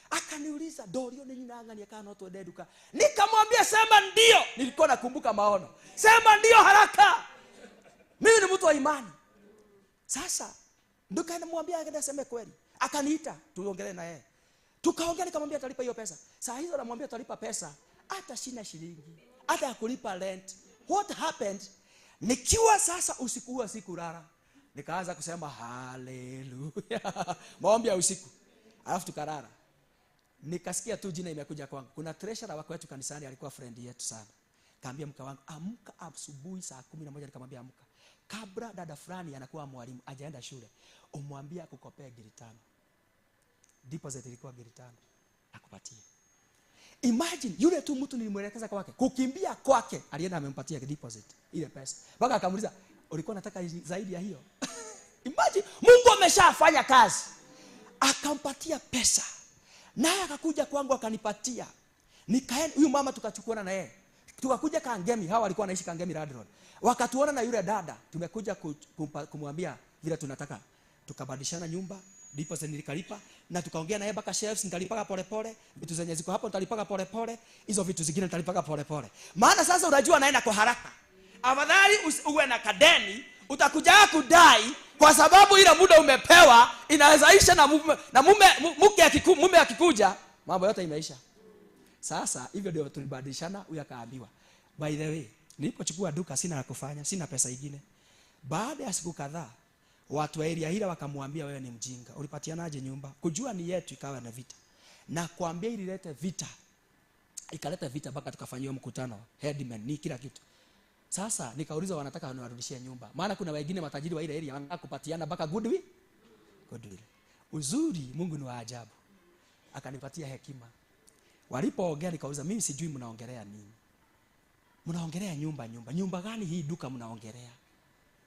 akaniuliza Dorio nini naangania kana watu wende duka. Nikamwambia sema ndio, nilikuwa nakumbuka maono, sema ndio haraka, mimi ni mtu wa imani. Sasa duka namwambia akaenda sema kweli, akaniita tuongelee na yeye, tukaongea, nikamwambia atalipa hiyo pesa. Saa hizo namwambia atalipa pesa hata sina shilingi hata ya kulipa rent. What happened? Nikiwa sasa usiku huo sikulala, nikaanza kusema haleluya maombi ya usiku, alafu tukalala. Nikasikia tu jina imekuja kwangu. Kuna treasurer wa kwetu kanisani alikuwa friend yetu sana, kaambia mke wangu amka asubuhi saa 11. Nikamwambia amka, kabla dada fulani anakuwa mwalimu ajaenda shule, umwambie akukopea 5,000. Deposit ilikuwa 5,000 akupatie. Imagine yule tu mtu nilimwelekeza kwake, kukimbia kwake alienda amempatia deposit ile pesa, mpaka akamuuliza ulikuwa unataka zaidi ya hiyo? Imagine Mungu ameshafanya kazi, akampatia pesa, naye akakuja kwangu akanipatia. Nikaenda huyu mama tukachukuana na yeye, tukakuja Kangemi. Hawa walikuwa wanaishi Kangemi Road. Wakatuona na yule dada, tumekuja kumwambia vile tunataka, tukabadilishana nyumba, deposit nilikalipa, na tukaongea naye mpaka shelves nitalipa pole, vitu zenye ziko hapo nitalipa pole, hizo vitu zingine nitalipa pole. Maana sasa unajua naenda kwa haraka. Afadhali uwe na kadeni, utakuja kudai kwa sababu ile muda umepewa inaweza isha, na mume akikuja mambo yote imeisha. Sasa hivyo ndio tulibadilishana. Huyu akaambiwa, by the way, nilipochukua duka sina la kufanya, sina pesa nyingine. Baada ya siku kadhaa watu wa area hila wakamwambia wewe ni mjinga, ulipatianaje nyumba? Kujua ni yetu ikawa na vita, na kuambia ililete vita, ikaleta vita mpaka tukafanywa mkutano headman ni kila kitu. Sasa nikauliza wanataka wanarudishia nyumba, maana kuna wengine matajiri wa ile area wanataka kupatiana mpaka goodwill. Uzuri Mungu ni wa ajabu, akanipatia hekima. Walipoongea nikauliza, mimi sijui mnaongelea nini? Mnaongelea nyumba gani hii duka mnaongelea?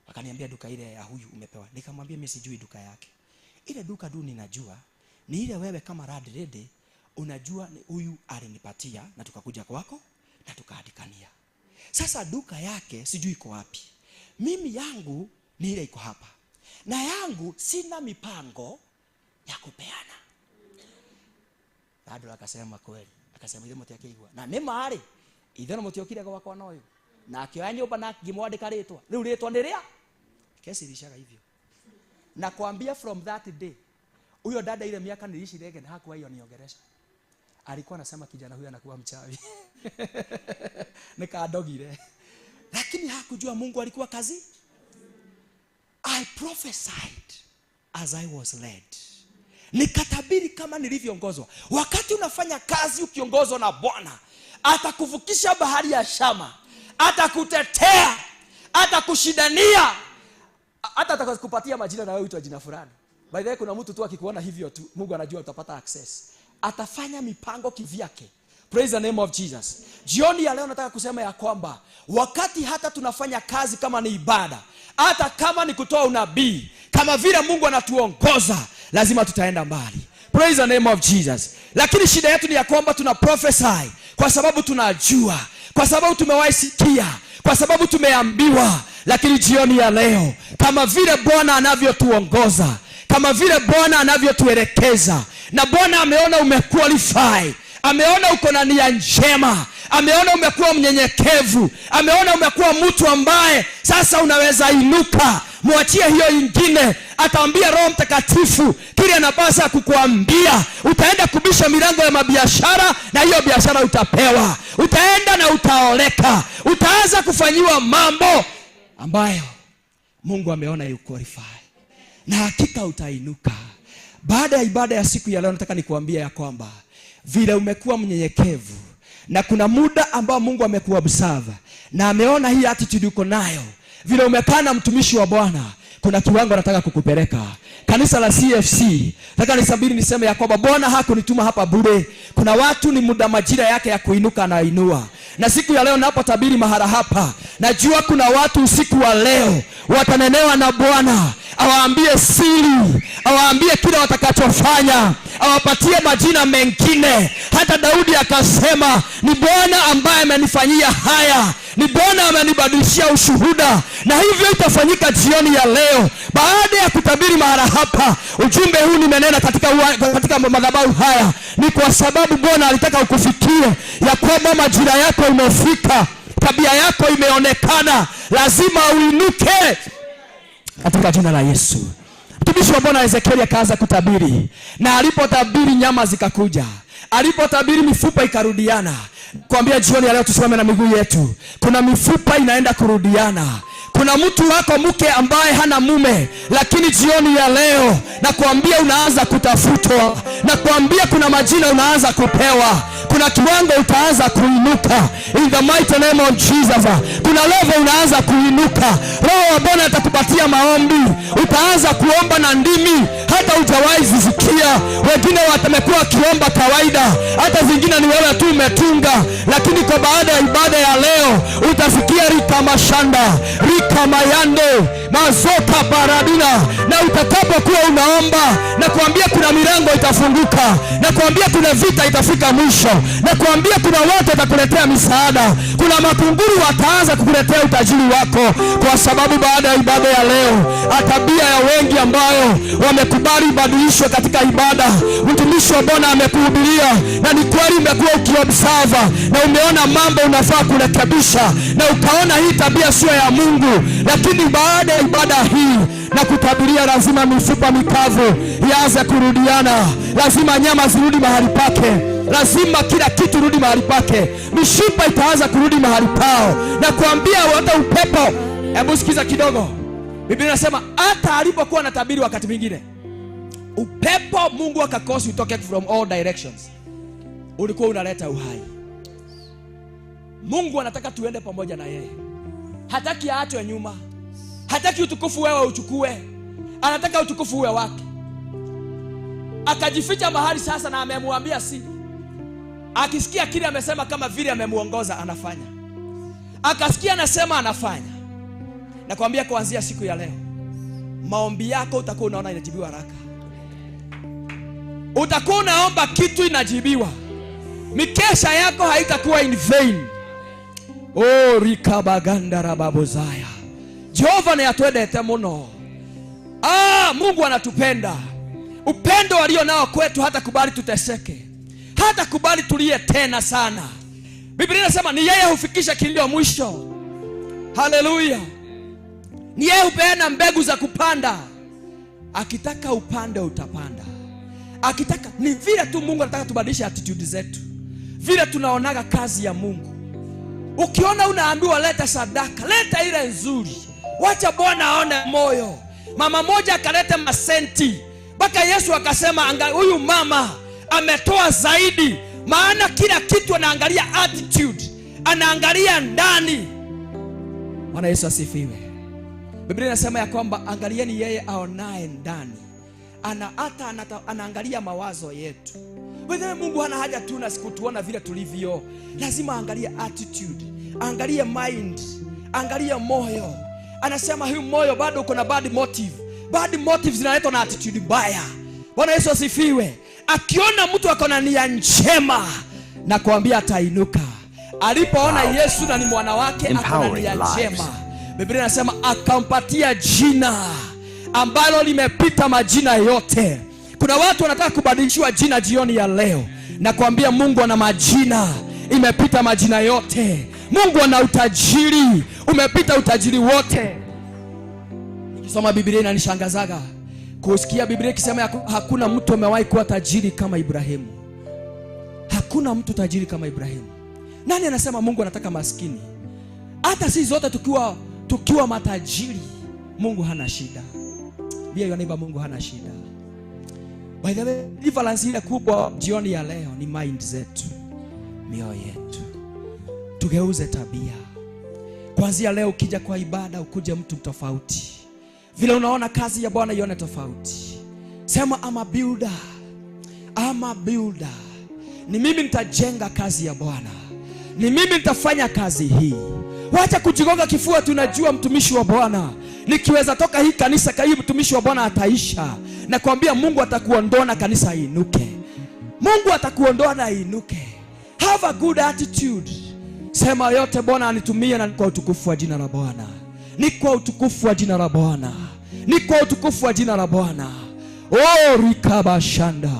Akaniambia duka ile ya huyu umepewa. Nikamwambia mimi sijui duka yake. Ile duka ninajua ni ile wewe kama landlady unajua ni huyu alinipatia na tukakuja kwako na tukaandikania. Sasa duka yake sijui iko wapi. Mimi yangu ni ile iko hapa. Na yangu sina mipango ya kupeana. Bado akasema kweli. Akasema ile mtu yake igwa. Na ni mahali ithano mtu yokire kwa kwa noyo. Na akioya nyumba na ngimwandika ritwa. Riu ritwa ni ria? Kesi ilishaga hivyo. Na kuambia from that day, huyo dada ile miaka niliishi Regen hakuwa hiyo niongeresha. Alikuwa anasema kijana huyu anakuwa mchawi. Nikadogire. Lakini hakujua Mungu alikuwa kazi. I prophesied as I was led. Nikatabiri kama nilivyoongozwa. Wakati unafanya kazi ukiongozwa na Bwana, atakuvukisha bahari ya Shama, atakutetea, atakushindania, hata atakupatia majina na wewe uitwe jina fulani. By the way, kuna mtu tu akikuona hivyo tu Mungu anajua utapata access. Atafanya mipango kivyake Praise the name of Jesus. Jioni ya leo nataka kusema ya kwamba wakati hata tunafanya kazi kama ni ibada, hata kama ni kutoa unabii, kama vile Mungu anatuongoza, lazima tutaenda mbali. Praise the name of Jesus. Lakini shida yetu ni ya kwamba tuna prophesy kwa sababu tunajua, kwa sababu tumewahi sikia, kwa sababu tumeambiwa. Lakini jioni ya leo, kama vile Bwana anavyotuongoza, kama vile Bwana anavyotuelekeza, na Bwana ameona umequalify, ameona uko na nia njema, ameona umekuwa mnyenyekevu, ameona umekuwa mtu ambaye sasa unaweza inuka, mwachie hiyo ingine. Ataambia Roho Mtakatifu kile anapasa kukuambia. Utaenda kubisha milango ya mabiashara, na hiyo biashara utapewa. Utaenda na utaoleka, utaanza kufanyiwa mambo ambayo Mungu ameona you qualify, na hakika utainuka. Baada ya ibada ya siku ya leo, nataka nikuambia ya kwamba vile umekuwa mnyenyekevu, na kuna muda ambao Mungu amekuobserve na ameona hii attitude uko nayo, vile umekaa na mtumishi wa Bwana, kuna kiwango nataka kukupeleka. Kanisa la CFC, nataka nisabiri niseme ya kwamba Bwana hakunituma hapa bure. Kuna watu ni muda majira yake ya kuinuka na inua. Na siku ya leo napotabiri mahala hapa, najua kuna watu usiku wa leo watanenewa na Bwana, awaambie siri, awaambie kile watakachofanya, awapatie majina mengine. Hata Daudi akasema, ni Bwana ambaye amenifanyia haya, ni Bwana amenibadilishia ushuhuda. Na hivyo itafanyika jioni ya leo. Baada ya kutabiri mahala hapa, ujumbe huu nimenena katika madhabahu haya, ni kwa sababu Bwana alitaka ukufikie ya kwamba majira yako imefika, tabia yako imeonekana, lazima uinuke katika jina la Yesu. Mtumishi wa Bwana Ezekiel akaanza kutabiri, na alipotabiri nyama zikakuja, alipotabiri mifupa ikarudiana. Kuambia jioni ya leo tusimame na miguu yetu. Kuna mifupa inaenda kurudiana. Kuna mtu wako mke ambaye hana mume, lakini jioni ya leo na kuambia unaanza kutafutwa, na kuambia kuna majina unaanza kupewa. Kuna kiwango utaanza kuinuka in the mighty name of Jesus. Kuna level unaanza kuinuka. Roho wa Bwana atakupatia maombi, utaanza kuomba na ndimi hata hujawahi zisikia. Wengine wamekuwa wakiomba kawaida, hata zingine ni wewe tu umetunga. Lakini kwa baada ya ibada ya leo utafikia rika mashanda, rika mayande, mazoka paradina. Na utakapokuwa unaomba, na kuambia kuna milango itafunguka, na kuambia kuna vita itafika mwisho, na kuambia kuna watu watakuletea misaada, kuna makunguru wataanza kukuletea utajiri wako. Kwa sababu baada ya ibada ya leo, tabia ya wengi ambayo wamekubali badilishwe katika ibada, mtumishi wa Bwana amekuhubiria, na ni kweli umekuwa ukiobserve na umeona mambo unafaa kurekebisha, na ukaona hii tabia sio ya Mungu. Lakini baada ya ibada hii na kutabiria, lazima mifupa mikavu ianze kurudiana, lazima nyama zirudi mahali pake, lazima kila kitu rudi mahali pake, mishipa itaanza kurudi mahali pao. Na kuambia hata upepo, hebu sikiza kidogo. Biblia inasema hata alipokuwa anatabiri wakati mwingine, upepo Mungu akakosi utoke from all directions, ulikuwa unaleta uhai. Mungu anataka tuende pamoja na yeye. Hataki aachwe nyuma. Hataki utukufu wewe uchukue. Anataka utukufu uwe wake. Akajificha mahali sasa, na amemwambia siri. Akisikia kile amesema, kama vile amemuongoza anafanya. Akasikia anasema anafanya. Nakwambia kuanzia siku ya leo, maombi yako utakuwa unaona inajibiwa haraka. Utakuwa unaomba kitu inajibiwa. Mikesha yako haitakuwa in vain. Oh, rikabaganda rababozaya. Jehova ni atwendete muno. Mungu anatupenda. Upendo alio nao kwetu hata kubali tuteseke, hata kubali tulie tena sana. Biblia inasema ni yeye hufikisha kilio mwisho. Haleluya. Ni yeye hupeana mbegu za kupanda. Akitaka upande utapanda. Akitaka, ni vile tu Mungu anataka tubadilishe attitude zetu, vile tunaonaga kazi ya Mungu. Ukiona unaambiwa leta sadaka, leta ile nzuri. Wacha Bwana aone moyo. Mama moja akaleta masenti, mpaka Yesu akasema huyu mama ametoa zaidi. Maana kila kitu anaangalia attitude, anaangalia ndani. Bwana Yesu asifiwe. Biblia inasema ya kwamba angalieni yeye aonaye ndani. Anaangalia mawazo yetu. Wewe Mungu hana haja tu na sikutuona vile tulivyo. Lazima angalia attitude, angalia mind, angalia moyo. Anasema huyu moyo bado uko na bad motive. Bad motives zinaletwa na attitude mbaya. Bwana Yesu asifiwe. Akiona mtu ako na nia njema, na kuambia atainuka. Alipoona Yesu na ni mwana wake ako na nia njema, Biblia inasema akampatia jina ambalo limepita majina yote. Kuna watu wanataka kubadilishiwa jina jioni ya leo, na kuambia Mungu ana majina imepita majina yote. Mungu ana utajiri umepita utajiri wote. Nikisoma Biblia inanishangazaga kusikia Biblia ikisema hakuna mtu amewahi kuwa tajiri kama Ibrahimu. Hakuna mtu tajiri kama Ibrahimu. Nani anasema Mungu anataka maskini? Hata sisi zote tukiwa matajiri, Mungu hana shida. Bia yoniba, Mungu hana shida. By the way, difference ile kubwa jioni ya leo ni mind zetu, mioyo yetu. Tugeuze tabia. Kuanzia leo ukija kwa ibada ukuje mtu tofauti. Vile unaona kazi ya Bwana ione tofauti. Sema I'm a builder. I'm a builder. Ni mimi nitajenga kazi ya Bwana. Ni mimi nitafanya kazi hii. Wacha kujigonga kifua, tunajua mtumishi wa Bwana. Nikiweza toka hii kanisa hii mtumishi wa Bwana ataisha. Na kuambia Mungu atakuondoa na kanisa inuke. Mungu atakuondoa na inuke. Have a good attitude. Sema yote Bwana anitumie na kwa utukufu wa jina la Bwana. Ni kwa utukufu wa jina la Bwana. Ni kwa utukufu wa jina la Bwana. Oh rikaba shanda.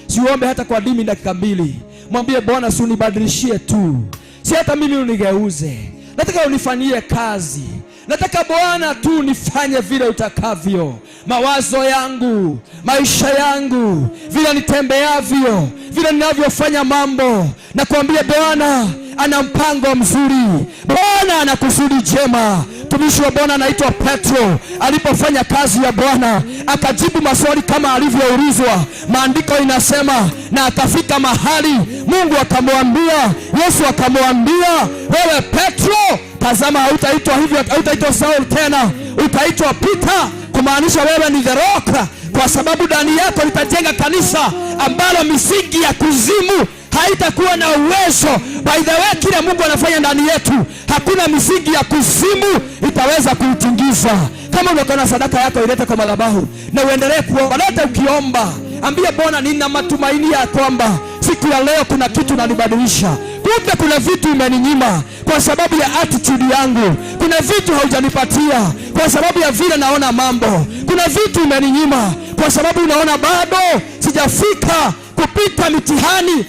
Siombe hata kwa dimi dakika 2. Mwambie Bwana usinibadilishie tu. Si hata mimi unigeuze. Nataka unifanyie kazi. Nataka Bwana tu nifanye vile utakavyo. Mawazo yangu, maisha yangu, vile nitembeavyo, vile ninavyofanya mambo. Na kuambia Bwana ana mpango mzuri. Bwana ana kusudi jema. Mtumishi wa Bwana anaitwa Petro alipofanya kazi ya Bwana akajibu maswali kama alivyoulizwa. Maandiko inasema na akafika mahali Mungu akamwambia, Yesu akamwambia, wewe Petro, tazama hautaitwa hivyo, hautaitwa Saul tena, utaitwa Peter, kumaanisha wewe ni the rock, kwa sababu ndani yako nitajenga kanisa ambalo misingi ya kuzimu haitakuwa na uwezo. By the way, kile Mungu anafanya ndani yetu, hakuna misingi ya kuzimu itaweza kuitingiza. Kama unakona sadaka yako ilete kwa madhabahu na uendelee kuomba. Leta ukiomba, ambia Bwana nina matumaini ya kwamba siku ya leo kuna kitu nanibadilisha. Kumbe kuna vitu umeninyima kwa sababu ya attitude yangu. Kuna vitu haujanipatia kwa sababu ya vile naona mambo. Kuna vitu umeninyima kwa sababu unaona bado sijafika kupita mitihani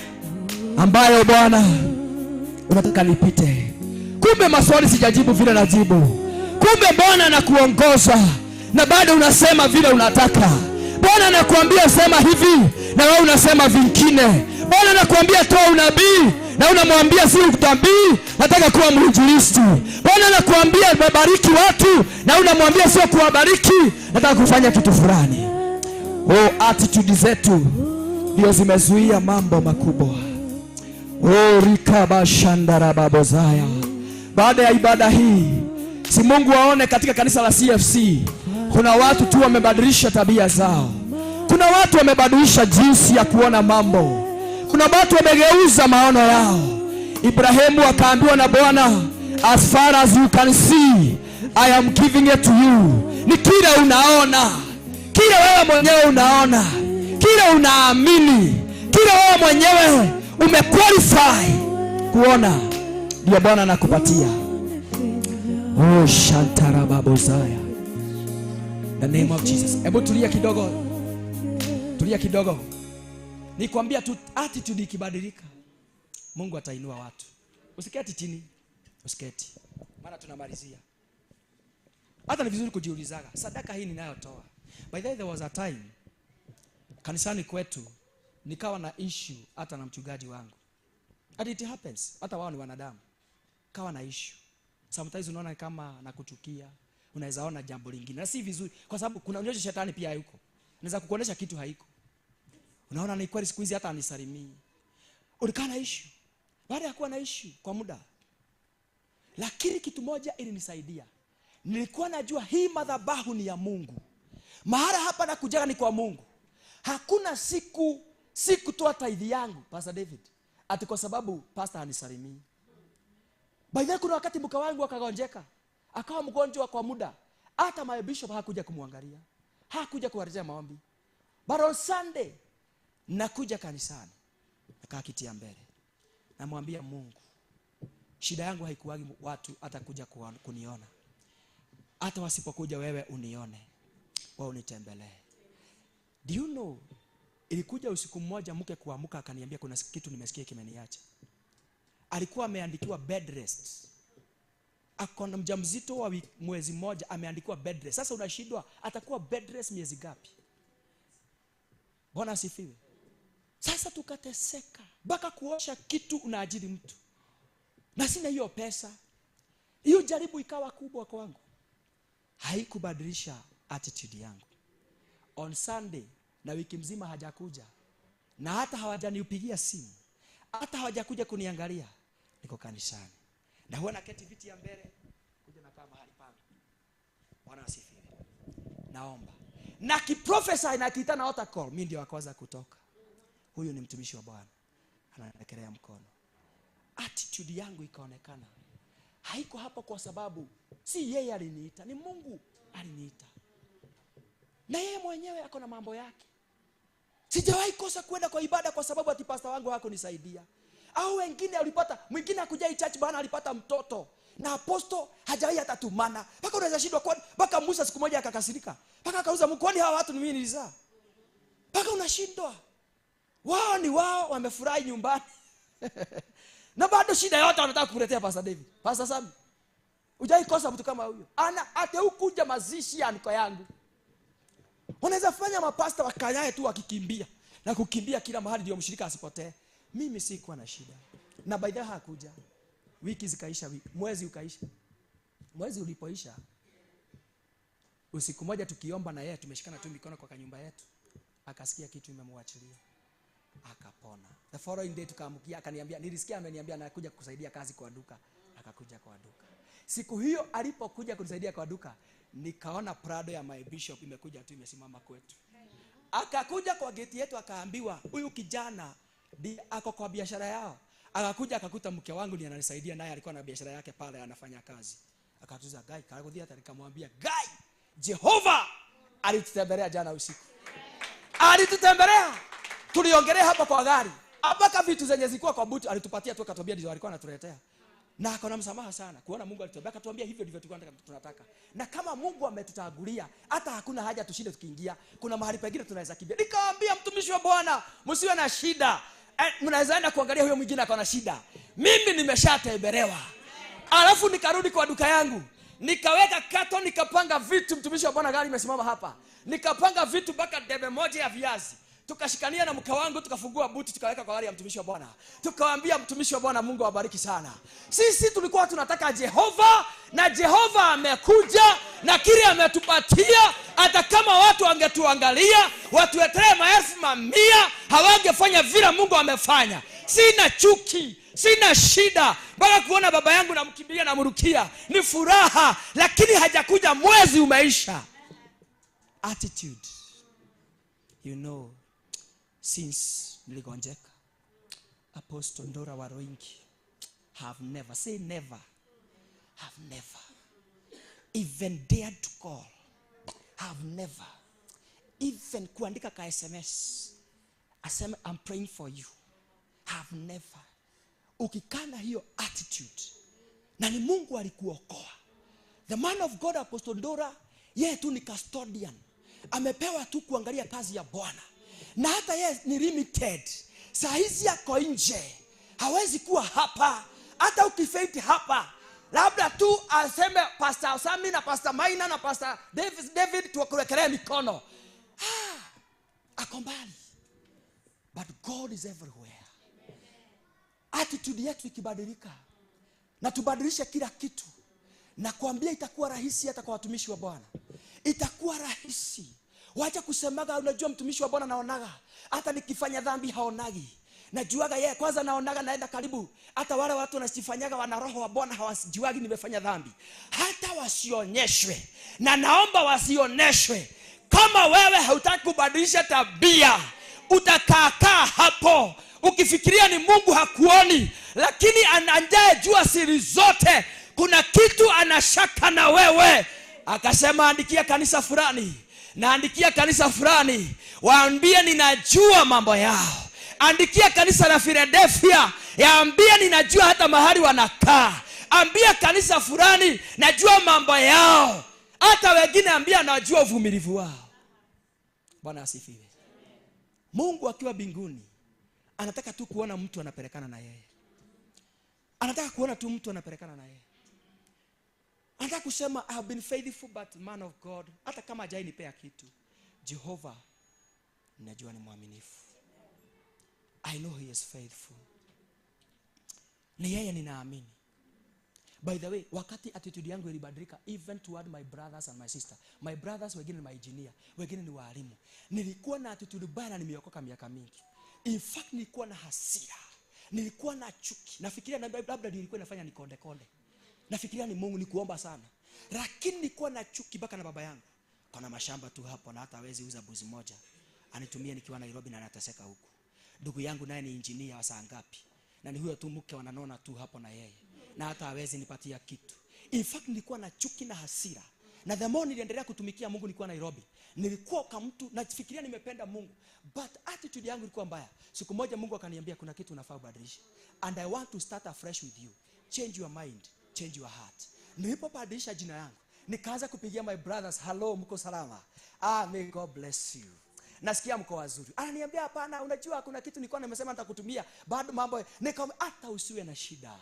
ambayo Bwana unataka nipite. Kumbe maswali sijajibu vile najibu. Kumbe Bwana anakuongoza na bado unasema vile unataka. Bwana anakuambia sema hivi na wewe unasema vingine. Bwana anakuambia toa unabii na unamwambia si utabii, nataka kuwa mwinjilisti. Bwana anakuambia bariki watu na unamwambia sio kuwabariki, nataka kufanya kitu fulani. Oh, attitude zetu ndio zimezuia mambo makubwa. Oh rikaba shandara babozaya. Baada ya ibada hii, si Mungu aone katika kanisa la CFC kuna watu tu wamebadilisha tabia zao. Kuna watu wamebadilisha jinsi ya kuona mambo. Kuna watu wamegeuza maono yao. Ibrahimu akaambiwa na Bwana, as far as you can see, I am giving it to you. Ni kile unaona, kile wewe mwenyewe unaona, kile unaamini, kile wewe mwenyewe umequalify kuona, ndio Bwana anakupatia. Oh shantara babozaya. The name of Jesus. Hebu tulia kidogo. Tulia kidogo. Nikwambia tu attitude ikibadilika, Mungu atainua watu. Usiketi chini. Usiketi. Maana tunamalizia. Hata ni vizuri kujiulizaga, sadaka hii ninayotoa. By the way, there was a time kanisani kwetu nikawa na issue hata na mchungaji wangu. And it happens. Hata wao ni wanadamu. Kawa na issue. Sometimes unaona kama nakuchukia, unaweza ona jambo lingine. Na si vizuri kwa sababu kuna unyosha shetani pia yuko. Anaweza kukuonesha kitu haiko. Unaona ni kweli siku hizi hata anisalimii. Ulikaa na issue. Baada ya kuwa na issue kwa muda. Lakini kitu moja ilinisaidia. Nilikuwa najua hii madhabahu ni ya Mungu. Mahali hapa nakujaga ni kwa Mungu. Hakuna siku Si kutoa tithe yangu, Pastor David, ati kwa sababu pastor hanisalimii. By the way, kuna wakati mke wangu akagonjeka, akawa mgonjwa kwa muda, hata my bishop hakuja kumwangalia, hakuja kuwaletea maombi. But on Sunday nakuja kanisani, nakaa kiti ya mbele, namwambia Mungu, shida yangu haikuwagi watu atakuja kuniona, hata wasipokuja wewe unione, wao unitembelee. Do you know, ilikuja usiku mmoja mke kuamka akaniambia kuna kitu nimesikia kimeniacha. Alikuwa ameandikiwa bed rest, akona mjamzito wa mwezi mmoja, ameandikiwa bed rest. Sasa unashindwa atakuwa bed rest miezi gapi? Bwana asifiwe. Sasa tukateseka, mpaka kuosha kitu unaajiri mtu, na sina hiyo pesa. Hiyo jaribu ikawa kubwa kwangu, haikubadilisha attitude yangu. On Sunday na wiki mzima hajakuja, na hata hawajanipigia simu, hata hawajakuja kuniangalia, niko kanisani. Na huwa naketi viti ya mbele, kuja na kama mahali pangu. Bwana asifiwe. Naomba. Na kiprofesa inakiita na altar call, mimi ndio wa kwanza kutoka. Huyu ni mtumishi wa Bwana, ananekelea mkono. Attitude yangu ikaonekana. Haiko hapo kwa sababu si yeye aliniita, ni Mungu aliniita. Na yeye mwenyewe ako na mambo yake. Sijawahi kosa kwenda kwa ibada kwa sababu ati pastor wangu hakunisaidia. Au wengine walipata, mwingine akujai church bana alipata mtoto, na apostle hajawahi atatumana. Paka unaweza shindwa kwa paka Musa siku moja akakasirika. Paka akauza mkwani hawa watu ni mimi nilizaa. Paka unashindwa. Wao ni wao wamefurahi nyumbani. Na bado shida yote wanataka kukuletea Pastor David. Pastor Sam, hujai kosa mtu kama huyo. Ana ate ukuja mazishi ya niko yangu. Unaweza fanya mapasta wakanyae tu wakikimbia na kukimbia kila mahali ndio mshirika asipotee. Mimi sikuwa na shida. Na by the way hakuja. Wiki zikaisha, mwezi ukaisha. Mwezi ulipoisha, usiku moja tukiomba na yeye tumeshikana tu mikono kwa kanyumba yetu, akasikia kitu imemwachilia, akapona. The following day tukaamkia, akaniambia, nilisikia ameniambia anakuja kusaidia kazi kwa duka. Akakuja kwa duka. Siku hiyo alipokuja kunisaidia kwa duka, nikaona Prado ya my bishop imekuja tu imesimama kwetu. Akakuja kwa geti yetu akaambiwa, huyu kijana ako kwa biashara yao. Akakuja akakuta mke wangu ndiye ananisaidia, naye alikuwa na biashara yake pale anafanya kazi. Akatuza Guy, karagodhi hata nikamwambia, Guy, Jehova alitutembelea jana usiku. Alitutembelea. Tuliongelea hapa kwa gari. Mpaka vitu zenye zilikuwa kwa buti alitupatia tu, akatwambia ndio alikuwa anatuletea. Na akaona msamaha sana kuona Mungu alitubeba, akatuambia hivyo ndivyo tulikuwa tunataka. Na kama Mungu ametutagulia, hata hakuna haja tushinde tukiingia. Kuna mahali pengine tunaweza kimbia. Nikaambia mtumishi wa Bwana, msiwe na shida. Mnaweza enda kuangalia huyo mwingine akaona shida. Mimi nimeshatembelewa. Alafu nikarudi kwa duka yangu. Nikaweka kato, nikapanga vitu. Mtumishi wa Bwana, gari imesimama hapa. Nikapanga vitu mpaka debe moja ya viazi. Tukashikania na mke wangu, tukafungua buti, tukaweka kwa gari ya mtumishi wa Bwana. Tukawaambia mtumishi wa Bwana, Mungu awabariki sana. Sisi tulikuwa tunataka Jehova, na Jehova amekuja na kile ametupatia. Hata kama watu wangetuangalia, watuletee maelfu mamia, hawangefanya vile Mungu amefanya. Sina chuki, sina shida. Mpaka kuona baba yangu namkimbilia na mrukia, ni furaha, lakini hajakuja mwezi umeisha. Attitude. You know, since niligonjeka, Apostle Ndora Waroingi have never, say never, have never even dared to call, have never even kuandika ka SMS aseme I'm praying for you, have never. Ukikana hiyo attitude, na ni Mungu alikuokoa. The man of God Apostle Ndora, yeye tu ni custodian, amepewa tu kuangalia kazi ya Bwana. Na hata yeye ni limited. Saa hizi yako nje, hawezi kuwa hapa. Hata ukifeiti hapa, labda tu aseme Pastor Sami na Pastor Maina na Pastor David tuwakurekelea mikono. Ako mbali. But God is everywhere. Attitude yetu ikibadilika, na tubadilishe kila kitu, na kuambia itakuwa rahisi hata kwa watumishi wa Bwana. Itakuwa rahisi. Wacha kusemaga, unajua mtumishi wa Bwana naonaga, hata nikifanya dhambi haonagi. Najuaga yeye kwanza naonaga naenda karibu. Hata wale watu wanasifanyaga wana roho wa Bwana hawasijuagi nimefanya dhambi. Hata wasionyeshwe. Na naomba wasioneshwe. Kama wewe hautaki kubadilisha tabia, utakaa hapo ukifikiria ni Mungu hakuoni, lakini anayejua siri zote. Kuna kitu anashaka na wewe. Akasema andikia kanisa fulani, naandikia kanisa fulani, waambie ninajua mambo yao. Andikia kanisa la Philadelphia, yaambie ninajua hata mahali wanakaa. Ambia kanisa fulani najua mambo yao. Hata wengine ambia najua uvumilivu wao. Bwana asifiwe. Mungu akiwa mbinguni anataka tu kuona mtu anapelekana na yeye. Anataka kuona tu mtu anapelekana na yeye. Anataka kusema I have been faithful but man of God, hata kama hajai nipea kitu, Jehova najua ni mwaminifu. I know he is faithful. Ni yeye ninaamini. By the way, wakati attitude yangu ilibadilika even toward my brothers and my sister. My brothers wengine ni engineer, wengine ni walimu. Nilikuwa na attitude baya na nimeokoka miaka mingi. In fact nilikuwa na hasira. Nilikuwa na chuki. Nafikiria labda nilikuwa nafanya nikonde konde. Nafikiria ni Mungu, ni kuomba sana. Lakini nilikuwa na chuki mpaka na baba yangu. Kuna mashamba tu hapo na hata hawezi uza buzi moja. Anitumia nikiwa Nairobi na anateseka huku. Ndugu yangu naye ni engineer wa saa ngapi? Na ni huyo tu mke wananona tu hapo na yeye. Na hata hawezi nipatia kitu. In fact nilikuwa na chuki na hasira. Na the more niliendelea kutumikia Mungu nilikuwa Nairobi, nilikuwa kama mtu nafikiria nimependa Mungu, but attitude yangu ilikuwa mbaya. Siku moja Mungu akaniambia kuna kitu unafaa kubadilisha. And I want to start afresh with you. Change your mind, change your heart. Nilipobadilisha jina yangu, nikaanza kupigia my brothers, hello mko salama? May God bless you. Nasikia mko wazuri. Ananiambia hapana, unajua kuna kitu nilikuwa nimesema nitakutumia, bado mambo nikamwambia hata usiwe na shida.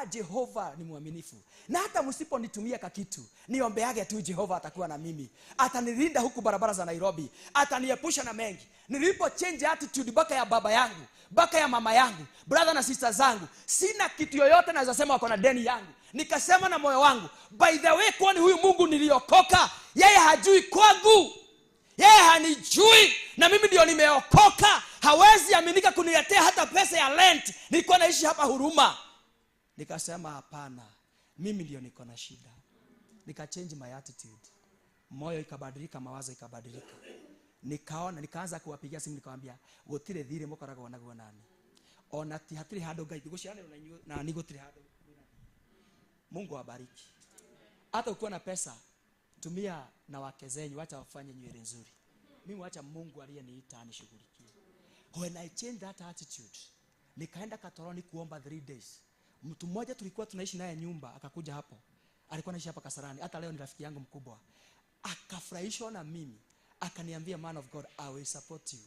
Jehova ni mwaminifu. Na hata msiponitumia kitu, niombeage tu Jehova atakuwa na mimi. Atanilinda huku barabara za Nairobi. Ataniepusha na mengi. Nilipo change attitude baka ya baba yangu, baka ya mama yangu, brother na sister zangu, sina kitu yoyote naweza sema wako na deni yangu. Nikasema na moyo wangu, by the way kwani huyu Mungu niliokoka, yeye hajui kwangu. Yeye hanijui na mimi ndio nimeokoka. Hawezi aminika kuniletea hata pesa ya rent. Nilikuwa naishi hapa Huruma. Nikasema hapana, mimi ndio niko na shida. Change my attitude. Moyo ikabadilika, mawazo ikabadilika. Nikaanza kuwapigia simu nikamwambia, "Gotire thire mukoraga wanago nani? Ona ti hatiri hado ngai guciana na nigotire hado." Mungu awabariki. Hata ukiwa na pesa, tumia na wake zenyu, wacha wafanye nywele nzuri. Mimi wacha Mungu aliyeniita anishughulikie. When I changed that attitude, nikaenda Katoroni kuomba 3 days. Mtu mmoja tulikuwa tunaishi naye nyumba, akakuja hapo. Alikuwa anaishi hapa Kasarani. Hata leo ni rafiki yangu mkubwa. Akafurahishwa na mimi. Akaniambia, man of God, I will support you.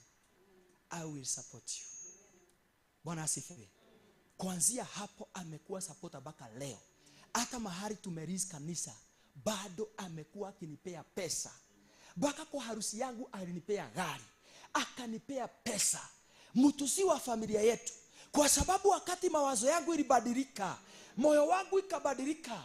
I will support you. Bwana asifiwe. Kuanzia hapo amekuwa supporter mpaka leo. Hata mahali tumerizi kanisa, bado amekuwa akinipea pesa. Mpaka kwa harusi yangu alinipea gari. Akanipea pesa. Mtu si wa familia yetu. Kwa sababu wakati mawazo yangu ilibadilika, moyo wangu ikabadilika.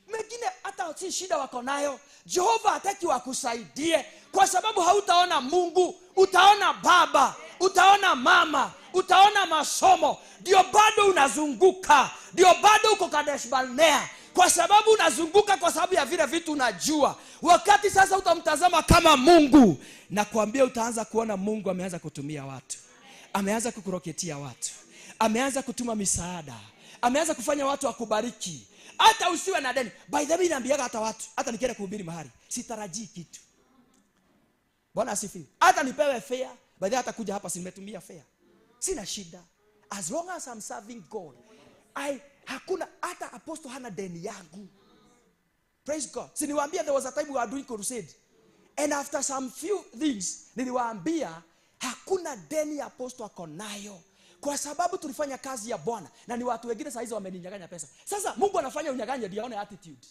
Mengine hata si shida wako nayo, Jehova hataki wakusaidie. Kwa sababu hautaona Mungu, utaona baba, utaona mama, utaona masomo. Ndio bado unazunguka, ndio bado uko Kadesh Barnea. Kwa sababu unazunguka kwa sababu ya vile vitu unajua. Wakati sasa utamtazama kama Mungu, na kuambia utaanza kuona Mungu ameanza kutumia watu. Ameanza kukuroketia watu. Ameanza kutuma misaada. Ameanza kufanya watu wakubariki. Hata usiwe na deni. By the way naambiaga hata watu, hata nikienda kuhubiri mahali, sitarajii kitu. Bwana asifiwe. Hata nipewe fare, by the way hata kuja hapa nimetumia fare. Sina shida. As long as I'm serving God. Hakuna hata apostle hana deni yangu. Praise God. Siniwaambia there was a time we were doing crusade. And after some few things, niliwaambia hakuna deni apostle ako nayo. Kwa sababu tulifanya kazi ya Bwana na ni watu wengine saizi wameninyang'anya pesa. Sasa Mungu anafanya unyang'anya ndio aone attitude.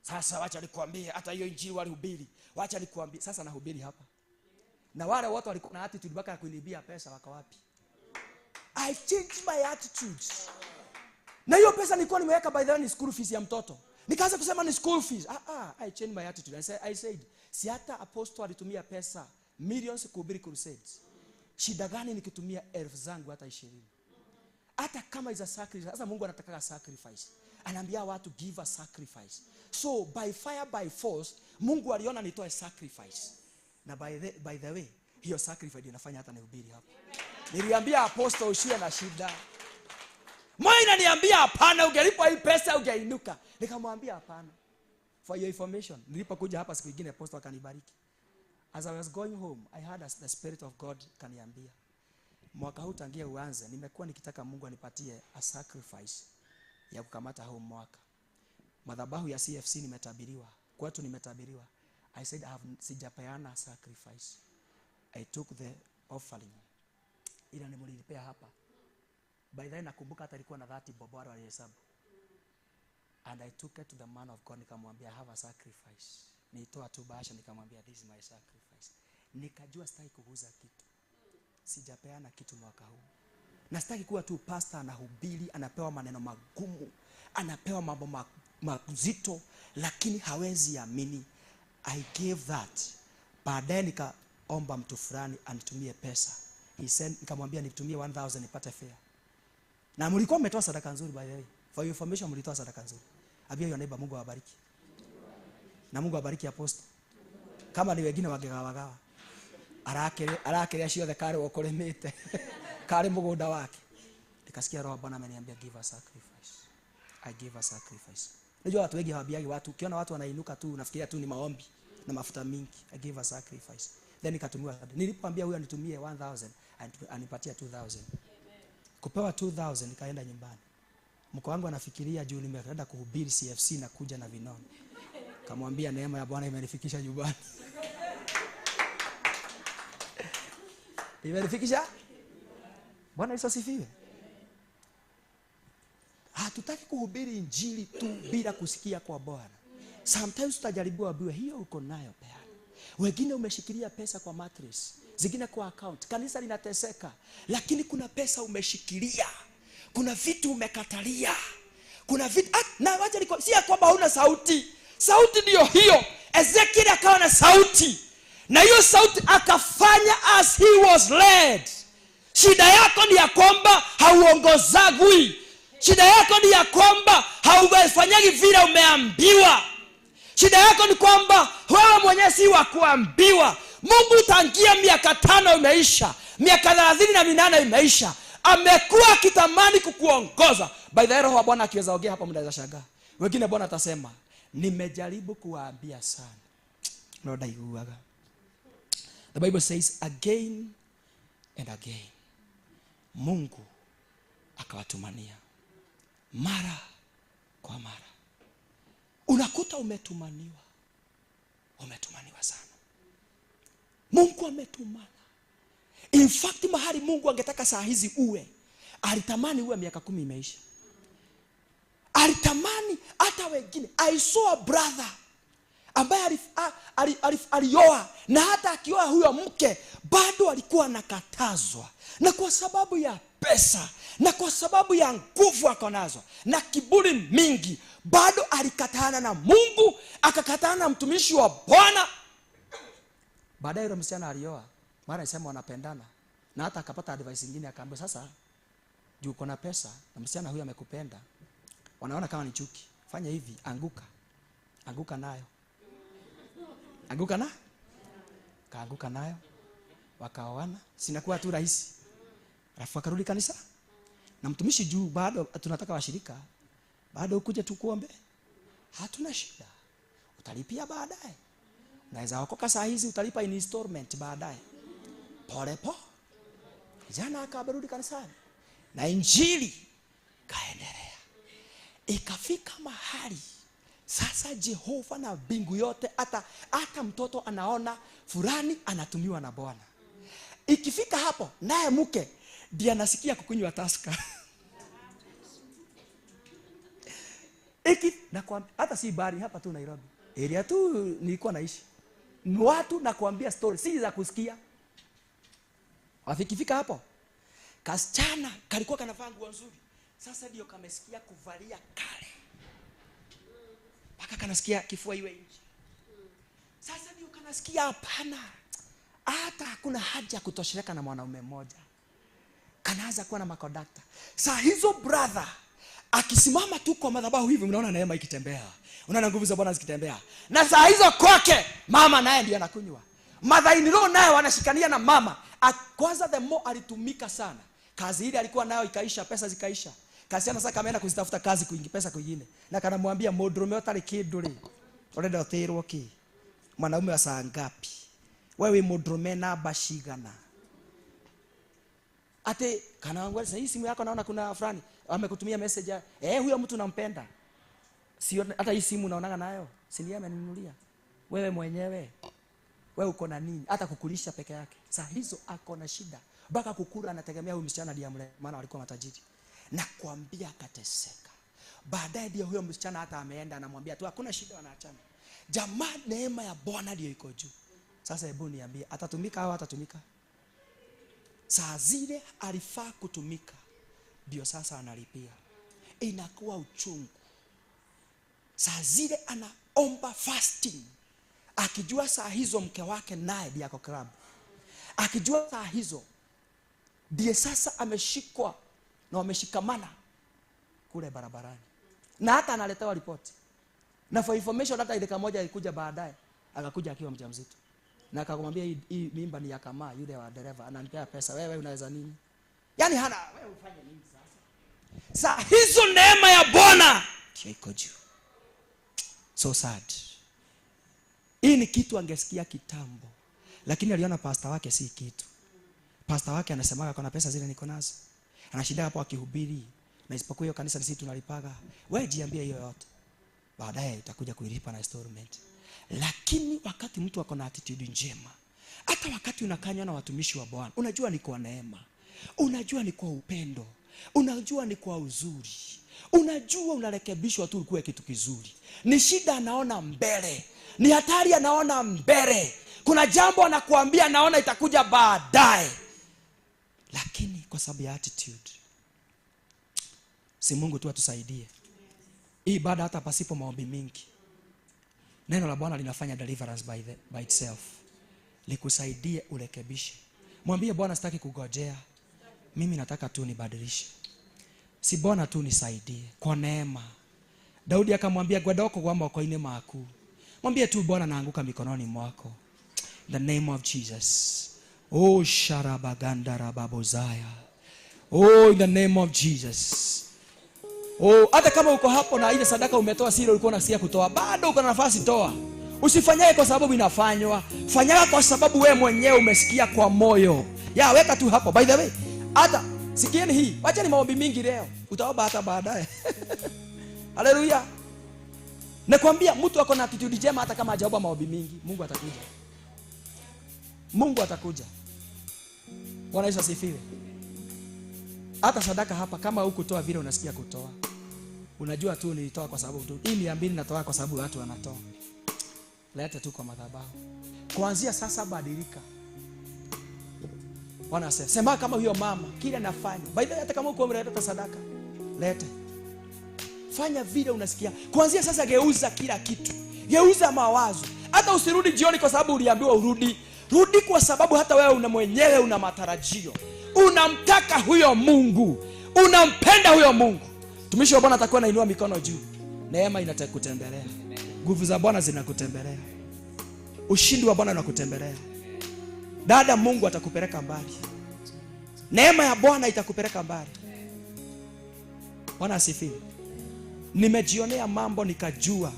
Sasa wacha nikwambie hata hiyo injili walihubiri. Wacha nikwambie sasa nahubiri hapa. Na wale watu walikuwa na attitude mpaka kunibia pesa waka wapi? I changed my attitude. Na hiyo pesa nilikuwa nimeweka by the way ni school fees ya mtoto. Nikaanza kusema ni school fees. I changed my attitude. I said si hata apostle alitumia pesa millions kuhubiri crusades. Shida gani nikitumia 1000 zangu hata 20? Hata kama is a sacrifice. Sasa Mungu anataka sacrifice. Anaambia watu give a sacrifice. So by fire by force Mungu aliona nitoe sacrifice. Na by the way Hiyo sacrifice inafanya hata nihubiri hapa. Niliambia apostle usiwe na shida. Moyo inaniambia hapana, ungelipa hii pesa ungeinuka. Nikamwambia hapana. For your information, nilipokuja hapa siku nyingine apostle akanibariki. As I was going home, I had the spirit of God kaniambia, mwaka huu tangia uanze, nimekuwa nikitaka Mungu anipatie a sacrifice ya kukamata huu mwaka. Madhabahu ya CFC nimetabiriwa, kwetu nimetabiriwa. I said sijapeana sacrifice. I took the offering. Ila nimulipea hapa. By then nakumbuka hata alikuwa na 30 bobo alihesabu. And I took it to the man of God, nikamwambia I have a sacrifice. Nitoa tu bahasha nikamwambia this is my sacrifice. Nikajua sitaki kuuza kitu. Sijapeana kitu mwaka huu. Na sitaki kuwa tu pastor anahubiri, anapewa maneno magumu, anapewa mambo mazito, lakini hawezi amini. I gave that. Baadaye nikaomba mtu fulani anitumie pesa. He sent, nikamwambia nitumie 1000 nipate fare. Na mlikuwa mmetoa sadaka nzuri by the way. For your information, mlitoa sadaka nzuri. Abia your neighbor, Mungu awabariki. Na Mungu awabariki apostle. Kama ni wengine wangegawagawa. Arakere ciothe kare wokoremete. Kare mugunda wake. Nikasikia roho Bwana ameniambia give a sacrifice. I give a sacrifice. Unajua watu wengi hawaambiagi watu, ukiona watu wanainuka tu unafikiria tu ni maombi na mafuta mingi. I give a sacrifice. Then nikatumiwa. Nilipoambia huyu anitumie 1000, anipatia 2000. Kupewa 2000 nikaenda nyumbani. Mko wangu anafikiria juu nimeenda kuhubiri CFC na kuja na vinono. Kamwambia neema ya Bwana imenifikisha nyumbani. Imenifikisha? Bwana Yesu asifiwe. Hatutaki kuhubiri injili tu bila kusikia kwa Bwana. Sometimes tutajaribu abiwe hiyo uko nayo peana. Wengine umeshikilia pesa kwa mattress, zingine kwa account. Kanisa linateseka, lakini kuna pesa umeshikilia. Kuna vitu umekatalia. Kuna vitu na wacha niko si kwamba huna sauti. Sauti ndio hiyo. Ezekiel akawa na sauti. Na hiyo sauti akafanya as he was led. Shida yako ni ya kwamba hauongozagwi. Shida yako ni ya kwamba haufanyagi vile umeambiwa. Shida yako ni kwamba wewe mwenyewe si wa kuambiwa. Mungu tangia miaka 5 imeisha, miaka 38 imeisha. Amekuwa akitamani kukuongoza. By the roho wa Bwana akiweza ongea hapa mnaweza shangaa. Wengine Bwana atasema, nimejaribu kuwaambia sana. Lord aiuaga. The Bible says again and again. Mungu akawatumania mara kwa mara. Unakuta umetumaniwa sana. Mungu ametumana. In fact mahali Mungu angetaka saa hizi uwe, alitamani uwe miaka 10 imeisha. Alitamani hata wengine. I saw a brother ambaye alioa, na hata akioa huyo mke bado alikuwa anakatazwa, na kwa sababu ya pesa na kwa sababu ya nguvu akonazo na kiburi mingi bado alikatana na Mungu, akakatana na mtumishi wa Bwana. Baadaye yule msichana alioa, mara anasema wanapendana, na hata akapata advice nyingine akaambia, sasa juu uko na pesa na msichana huyu amekupenda, wanaona kama ni chuki, fanya hivi, anguka nayo. Kaanguka nayo, wakaoana, sinakuwa tu rahisi. Alafu akarudi kanisa. Na mtumishi juu bado tunataka washirika, bado ukuje tukuombe, hatuna shida, utalipia baadaye. Unaweza okoka saa hizi, utalipa in installment baadaye. Pole. Jana akarudi kanisani na injili kaendelea. Ikafika mahali sasa Jehova na mbingu yote, hata mtoto anaona fulani anatumiwa na Bwana. Ikifika hapo naye mke ndiye anasikia kukunywa Tusker. Hata si bari hapa tu Nairobi. Area tu nilikuwa naishi. Watu nakwambia story si za kusikia. Wafikifika hapo, kasichana kalikuwa kanavaa nguo nzuri. Sasa ndio kamesikia kuvalia kale. Paka kanasikia kifua iwe nje. Sasa ndio kanasikia hapana, hata hakuna haja kutosheleka na mwanaume mmoja. Kanaanza kuwa na makondakta. Saa hizo brother akisimama tu kwa madhabahu hivi, unaona neema ikitembea, unaona nguvu za Bwana zikitembea. Na saa hizo kwake mama naye ndiye anakunywa. Mother-in-law naye wanashikania na mama. Kwanza the more alitumika sana. Kazi ile alikuwa nayo ikaisha, pesa zikaisha. Kasiana sasa kameenda kuzitafuta kazi kuingi pesa kwingine. Na kanamwambia mũndũrũme ũtarĩ kĩndũ rĩ. Ũrenda ũtĩrwo kĩ? Mwanaume wa saa ngapi? Wewe mũndũrũme namba cigana? Ate kana wangu sasa hii simu yako naona kuna fulani amekutumia message. Huyo mtu nampenda. Sio hata hii simu unaonanga nayo. Si ndiye ameninunulia. Wewe mwenyewe. Wewe uko na nini? Hata kukulisha peke yake. Saa hizo ako na shida. Baka kukula anategemea huyu msichana ndiye amle, maana walikuwa matajiri. Na kuambia akateseka. Baadaye ndio huyo msichana hata ameenda anamwambia tu hakuna shida wanaachana. Jamaa neema ya Bwana ndio iko juu. Sasa hebu niambie atatumika au hatatumika? Saa zile alifaa kutumika. Ndio sasa analipia. Inakuwa uchungu. Saa zile anaomba fasting. Akijua saa hizo mke wake naye ndiye ako club. Akijua saa hizo ndiye sasa ameshikwa na wameshikamana kule barabarani. Na hata analetewa ripoti. Na for information hata ile moja ilikuja baadaye, akakuja akiwa mjamzito. Na akamwambia hii mimba ni ya Kamaa yule wa dereva, ananipea pesa. Wewe unaweza nini? Yaani hana wewe ufanye nini sasa? Saa hizo neema ya Bwana ndio iko juu. So sad. Hii ni kitu angesikia kitambo. Lakini aliona pastor wake si kitu. Pastor wake anasemaga kuna pesa zile niko nazo. Anashinda hapo akihubiri. Na isipokuwa hiyo kanisa sisi tunalipaga. Wewe jiambie hiyo yote. Baadaye utakuja kuilipa na installment. Lakini wakati mtu ako na attitude njema, hata wakati unakanywa na watumishi wa Bwana, unajua ni kwa neema. Unajua ni kwa upendo. Unajua ni kwa uzuri. Unajua unarekebishwa tu kuwe kitu kizuri. Ni shida anaona mbele. Ni hatari anaona mbele. Kuna jambo anakuambia naona itakuja baadaye. Lakini kwa sababu ya attitude. Si Mungu tu atusaidie. Hii ibada hata pasipo maombi mingi. Neno la Bwana linafanya deliverance by itself. Likusaidie urekebishe. Mwambie Bwana sitaki kugojea. Mimi nataka tu nibadilishe. Si Bwana tu nisaidie kwa neema. Daudi akamwambia gwadoko kwa mkono maku. Mwambie tu Bwana naanguka mikononi mwako. In the name of Jesus. Oh sharabaganda rababozaya. Oh in the name of Jesus. Oh hata kama uko hapo na ile sadaka umetoa siri ulikuwa unasikia kutoa, bado uko na nafasi toa. Usifanyaye kwa sababu inafanywa. Fanyaga kwa sababu wewe mwenyewe umesikia kwa moyo. Weka tu hapo. By the way, hata sikieni hii. Wacha ni maombi mingi leo. Utaomba hata baadaye. Haleluya. Nakwambia mtu ako na attitude njema hata kama hajaomba maombi mingi, Mungu atakuja. Mungu atakuja. Bwana Yesu asifiwe. Hata sadaka hapa kama hukutoa vile unasikia kutoa, unajua tu nilitoa kwa sababu tu. Hii 200 natoa kwa sababu watu wanatoa. Leta tu kwa madhabahu. Kuanzia sasa badilika. Bwana asifiwe. Sema kama huyo mama kile anafanya. By the way hata kama uko umeleta sadaka, leta. Fanya vile unasikia. Kuanzia sasa geuza kila kitu. Geuza mawazo. Hata usirudi jioni kwa sababu uliambiwa urudi. Rudi kwa sababu hata wewe una mwenyewe una matarajio. Unamtaka huyo Mungu. Unampenda huyo Mungu. Tumishi wa Bwana atakuwa anainua mikono juu. Neema inatakutembelea. Nguvu za Bwana zinakutembelea. Ushindi wa Bwana unakutembelea. Dada, Mungu atakupeleka mbali. Neema ya Bwana itakupeleka mbali. Bwana asifiwe. Nimejionea mambo nikajua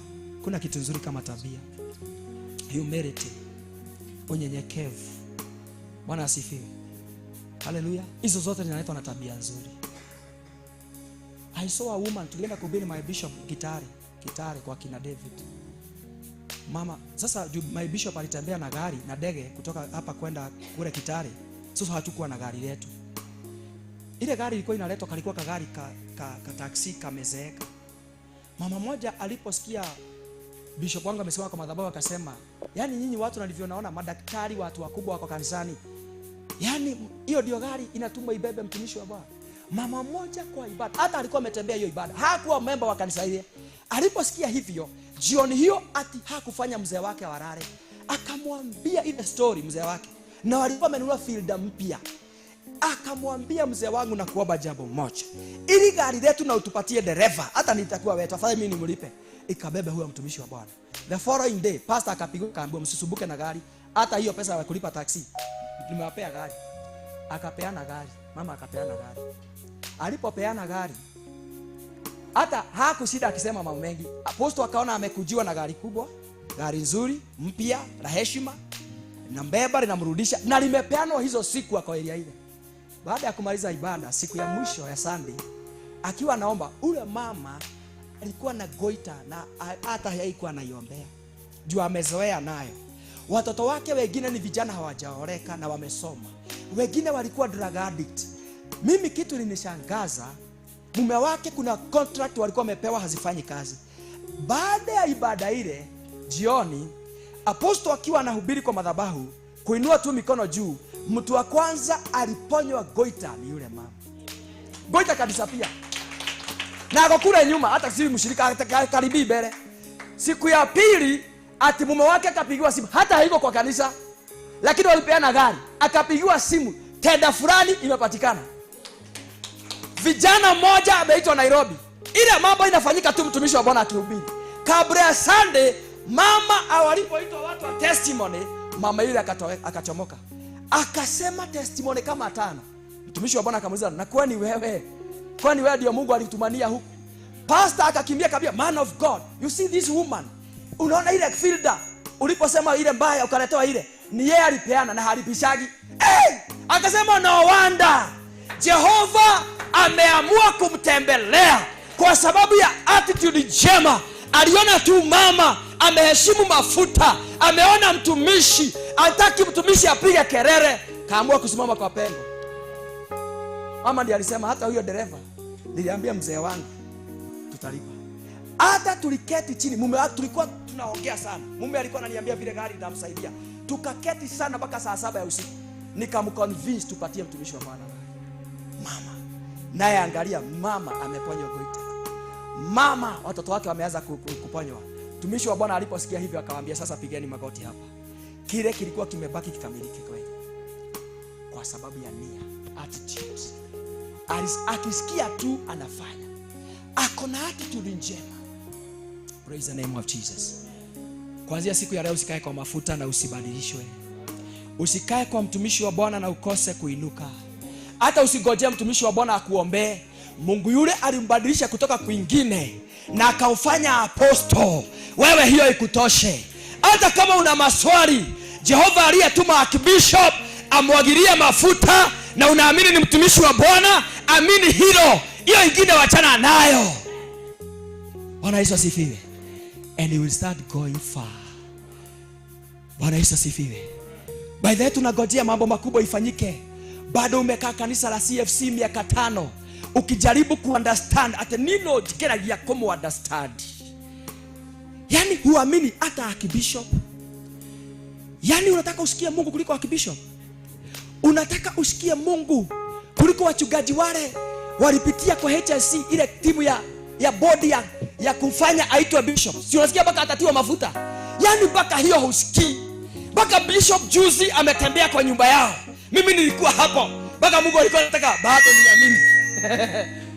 kuna kitu nzuri kama tabia. Humility. Unyenyekevu. Bwana asifiwe. Haleluya. Hizo zote zinaletwa na tabia nzuri. I saw a woman, tulienda kuhubiri my bishop Kitare kwa kina David. Mama, sasa my bishop alitembea na gari na ndege kutoka hapa kwenda kule Kitare. Sasa hatukuwa na gari letu. Ile gari ilikuwa inaletwa kalikuwa kagari ka taxi kamezeeka. Mama moja aliposikia bishop wangu amesema kwa madhabahu akasema, "Yaani nyinyi watu nilivyonaona madaktari watu wakubwa wako kanisani. Yaani hiyo ndio gari inatumwa ibebe mtumishi wa Bwana." Mama moja kwa ibada, hata alikuwa ametembea hiyo ibada, hakuwa member wa kanisa ile. Aliposikia hivyo, jioni hiyo ati hakufanya mzee wake warare. Akamwambia ile story mzee wake. Na walikuwa wamenunua fielder mpya. Akamwambia mzee wangu na kuomba jambo moja. Ili gari letu na utupatie dereva, hata nitakuwa wewe, afadhali mimi nimlipe. Ikabebe huyo mtumishi wa Bwana. The following day, pastor akapiga kaambia msisumbuke na gari. hata hiyo pesa ya kulipa taksi nimewapea gari. Akapeana gari, mama akapeana gari. Alipopeana gari, hata hakushinda akisema mambo mengi. Apostle akaona amekujiwa na gari kubwa, gari nzuri, mpya, la heshima, na mbeba linamrudisha, na limepeanwa hizo siku kwa area ile. Baada ya kumaliza ibada siku ya mwisho ya Sunday, akiwa naomba, ule mama alikuwa na goita na hata haikuwa anaiombea. Juu amezoea nayo. Watoto wake wengine ni vijana hawajaoleka na wamesoma. Wengine walikuwa drug addict. Mimi kitu linishangaza, mume wake kuna contract walikuwa wamepewa hazifanyi kazi. Baada ya ibada ile jioni, apostle akiwa anahubiri kwa madhabahu, kuinua tu mikono juu, mtu wa kwanza aliponywa goita ni yule mama. Goita kabisa pia. Na akakula nyuma, hata si mshirika karibi mbele. Siku ya pili ati mume wake akapigiwa simu, hata haiko kwa kanisa, lakini walipeana gari. Akapigiwa simu, tenda fulani imepatikana. Vijana mmoja ameitwa Nairobi. Ile mambo inafanyika tu mtumishi wa Bwana akihubiri. Kabla ya Sunday, mama awalipoitwa watu wa testimony, mama yule akachomoka. Akasema testimony kama 5. Mtumishi wa Bwana akamuuliza, na kwani wewe? Kwani wewe ndio Mungu alitumania huku? Pastor akakimbia kabisa, man of God, you see this woman. Unaona ile filter uliposema ile mbaya ukaletewa ile, ni yeye alipeana na halipishagi. Akasema no wonder Jehova ameamua kumtembelea kwa sababu ya attitude njema. Aliona tu mama ameheshimu mafuta, ameona mtumishi, hataki mtumishi apige kelele, kaamua kusimama kwa pengo. Mama ndiye alisema, hata huyo dereva niliambia mzee wangu tutalipa. Hata tuliketi chini, mume wake tulikuwa tunaongea sana. Mume alikuwa ananiambia vile gari itamsaidia. Tukaketi sana mpaka saa 7 ya usiku. Nikamconvince tupatie mtumishi wa Bwana. Mama naye angalia, mama ameponywa goita. Mama watoto wake wameanza kuponywa. Mtumishi wa Bwana aliposikia hivyo akawaambia, sasa pigeni magoti hapa. Kile kilikuwa kimebaki kikamilike kweli. Kwa sababu ya nia, attitude. Akisikia tu anafanya. Ako na attitude njema. Praise the name of Jesus. Kuanzia siku ya leo usikae kwa mafuta na usibadilishwe. Usikae kwa mtumishi wa Bwana na ukose kuinuka. Hata usigojea mtumishi wa Bwana akuombee. Mungu yule alimbadilisha kutoka kwingine na akaufanya apostle. Wewe hiyo ikutoshe. Hata kama una maswali, Jehova aliyetuma archbishop amwagilie mafuta na unaamini ni mtumishi wa Bwana, amini hilo. Hiyo ingine wachana nayo. Bwana Yesu asifiwe. And you will start going far. Bwana Yesu asifiwe. By the way, tunagojea mambo makubwa ifanyike. Bado umekaa kanisa la CFC miaka 5 ukijaribu kuunderstand ate nino jikera ya komo understand. Yani huamini hata archbishop. Yani unataka usikie Mungu kuliko archbishop. Unataka usikie Mungu kuliko wachungaji wale walipitia kwa HSC ile timu ya body ya kumfanya aitwe bishop. Si unasikia mpaka atatiwa mafuta? Yani mpaka hiyo husikii. Mpaka bishop juzi ametembea kwa nyumba yao. Mimi nilikuwa hapo. Mpaka Mungu alikuwa anataka bado niamini.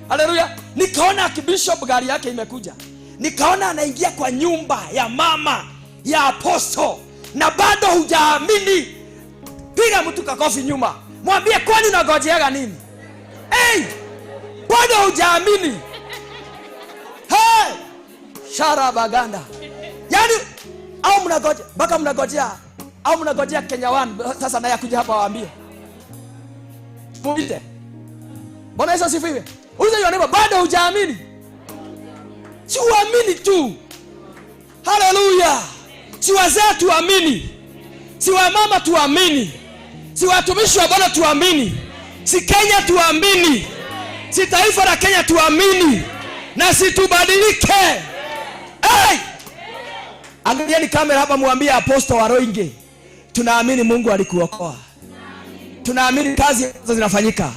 Haleluya. Nikaona archbishop gari yake imekuja. Nikaona anaingia kwa nyumba ya mama ya apostle na bado hujaamini. Piga mtu kakofi nyuma. Mwambie, kwani unagojeaga nini? Bado hujaamini. Sharabaganda. Yani au mnagojea mpaka mnagojea Kenya One sasa naye kuja hapa waambie. Muite. Bwana Yesu asifiwe. Uliza yeye bado hujaamini. Si uamini tu. Haleluya. Si wazee tuamini. Si wamama tuamini. Si watumishi wa Bwana tuamini. Si Kenya tuamini. Si taifa la Kenya tuamini. Na si tubadilike. Angalieni kamera hapa, muambie apostle wa Roinge, tunaamini Mungu alikuokoa. Tunaamini kazi zinafanyika.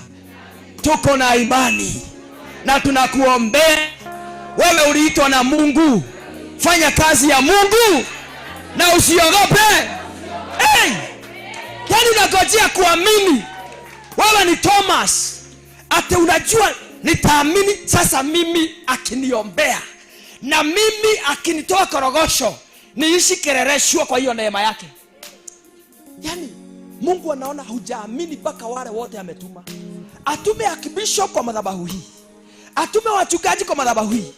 Tuko na imani na tunakuombea. Wewe uliitwa na Mungu. Fanya kazi ya Mungu na usiogope. Yani unagojea kuamini. Wewe ni Thomas. Ate unajua nitaamini sasa mimi akiniombea na mimi akinitoa korogosho niishi kerereshwa kwa hiyo neema yake. Mungu anaona hujaamini mpaka wale wote ametuma. Atume akibishop kwa madhabahu hii, atume wachungaji kwa madhabahu hii,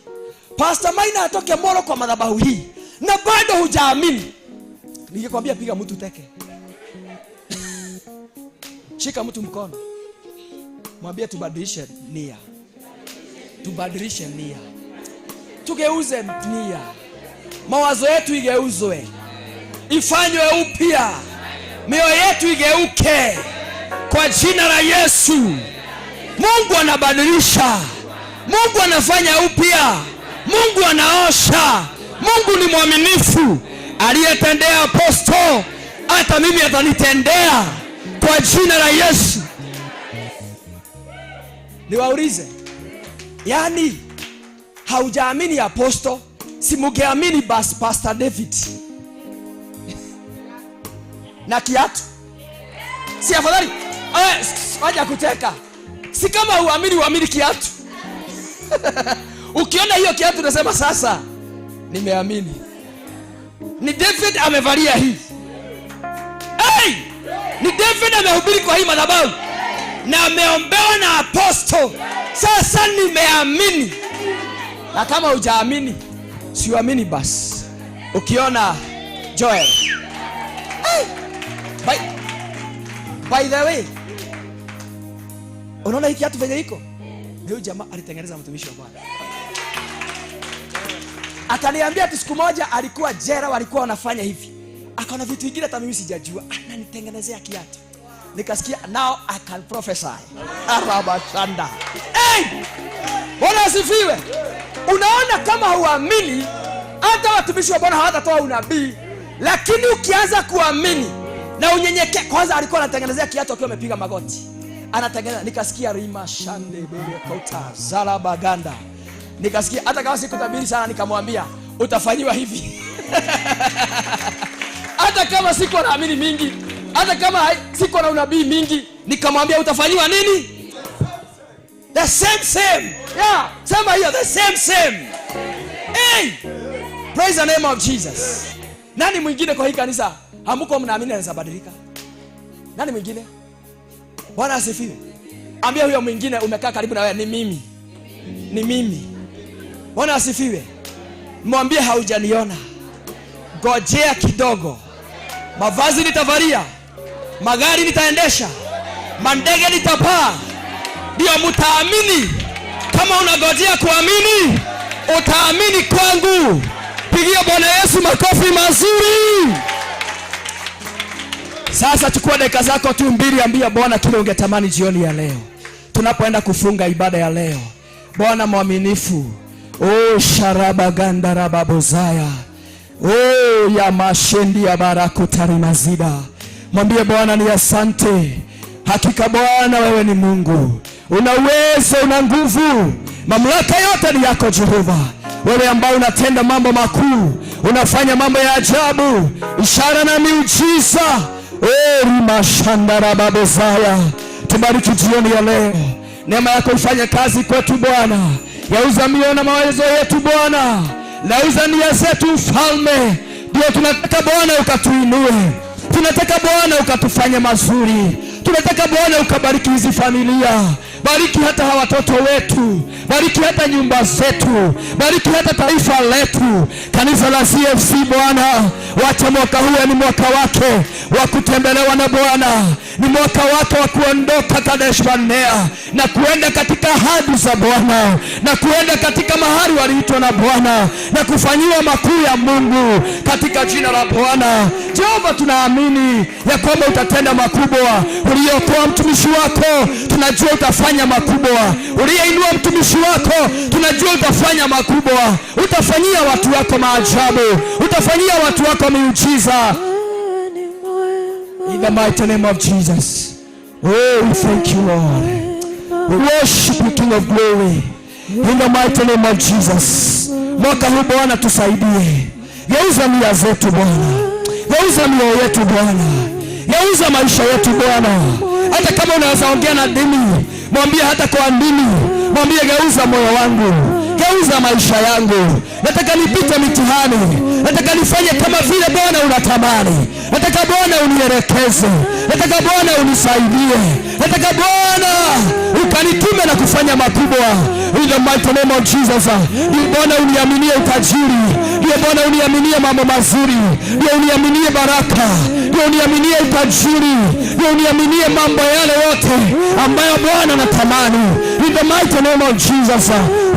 Pastor Maina atoke Moro kwa madhabahu hii, na bado hujaamini. Ningekwambia piga mtu teke. Shika mtu mkono, mwambie tubadilishe nia, tubadilishe nia, tugeuze nia, mawazo yetu igeuzwe, ifanywe upya, mioyo yetu igeuke kwa jina la Yesu. Mungu anabadilisha, Mungu anafanya upya, Mungu anaosha. Mungu ni mwaminifu. Aliyetendea aposto, hata mimi atanitendea kwa jina la Yesu. Niwaulize, yani haujaamini aposto, si mungeamini basi Pastor David na kiatu? Si afadhali? Waja kuteka. Si kama uamini kiatu. Ukiona hiyo kiatu unasema sasa nimeamini. Ni David amevalia hii. Hey! Ni David amehubiri kwa hii madhabahu na ameombewa na aposto. Sasa nimeamini. Na kama hujaamini, siuamini basi. Ukiona Joel. Hey! By the way, unaona hiki kiatu venye iko? Huyu jamaa alitengeneza mtumishi wa Bwana. Akaniambia tu siku moja alikuwa jera, walikuwa wanafanya hivi. Akaona vitu vingine hata mimi sijajua. Ananitengenezea kiatu. Nikasikia now I can prophesy. Arabashanda. Hey! Bwana asifiwe. Unaona kama huamini, hata watumishi wa Bwana hawatatoa unabii, lakini ukianza kuamini na unyenyeke. Kwanza alikuwa anatengenezea kiatu akiwa amepiga magoti. Anatengeneza, nikasikia rima shande bele kota zala baganda. Nikasikia hata kama sikutabiri sana, nikamwambia utafanyiwa hivi. Hata kama siko naamini mingi, hata kama siko na unabii mingi, nikamwambia utafanyiwa nini? The same. Yeah, sema hiyo, the same. Hey! Praise the name of Jesus. Nani mwingine kwa hii kanisa hamuko mnaamini anaweza badilika? Nani mwingine? Bwana asifiwe. Ambia huyo mwingine umekaa karibu na wewe, ni mimi. Bwana asifiwe. Mwambie haujaniona. Ngojea kidogo. Mavazi nitavalia, magari nitaendesha, mandege nitapaa, ndio mtaamini. Kama unagojea kuamini, utaamini kwangu. Pigia Bwana Yesu makofi mazuri. Sasa chukua dakika zako tu mbili, ambia Bwana kile ungetamani jioni ya leo, tunapoenda kufunga ibada ya leo. Bwana mwaminifu, sharaba ganda rababozaya, ya mashendi ya barakutari mazida. Mwambie Bwana ni asante. Hakika Bwana wewe ni Mungu, una uwezo, una nguvu, mamlaka yote ni yako Jehova. Wewe ambao unatenda mambo makuu, unafanya mambo ya ajabu, ishara na miujiza. Rimashanda babozaya. Tubariki jioni ya leo. Neema yako ifanye kazi kwetu Bwana. Yauza mioyo na mawazo yetu Bwana. Lauza nia zetu Mfalme. Ndio tunataka Bwana ukatuinue. Tunataka Bwana ukatufanye mazuri. Tunataka Bwana ukabariki hizi familia. Bariki hata hawa watoto wetu. Bariki hata nyumba zetu. Bariki hata taifa letu. Kanisa la CFC Bwana, wacha mwaka huu ni mwaka wake wa kutembelewa na Bwana. Ni mwaka wake wa kuondoka Kadesh Barnea na kuenda katika ahadi za Bwana, na kuenda katika mahali waliitwa na Bwana, na kufanyiwa makuu ya Mungu katika jina la Bwana. Jehova, tunaamini ya kwamba utatenda makubwa. Uliokoa mtumishi wako, tunajua utafanya makubwa. Uliyeinua mtumishi wako, tunajua utafanya makubwa. Utafanyia watu wako maajabu, utafanyia watu wako miujiza. In the mighty name of Jesus. We thank you, Lord. We worship you, King of glory. In the mighty name of Jesus. Mwaka huu Bwana tusaidie. Geuza nia zetu Bwana. Geuza mioyo yetu Bwana. Geuza maisha yetu Bwana. Hata kama unaweza ongea na dini, mwambie hata kwa dini. Mwambie geuza moyo wangu. Geuza maisha yangu. Nataka nipite mitihani. Nataka nifanye kama vile Bwana unatamani. Nataka Bwana unielekeze. Nataka Bwana unisaidie. Nataka Bwana ukanitume na kufanya makubwa. In the mighty name of Jesus. Ndio Bwana uniaminie utajiri. Ndio Bwana uniaminie mambo mazuri. Ndio uniaminie baraka. Ndio uniaminie utajiri. Ndio uniaminie mambo yale yote ambayo Bwana anatamani. In the mighty name of Jesus.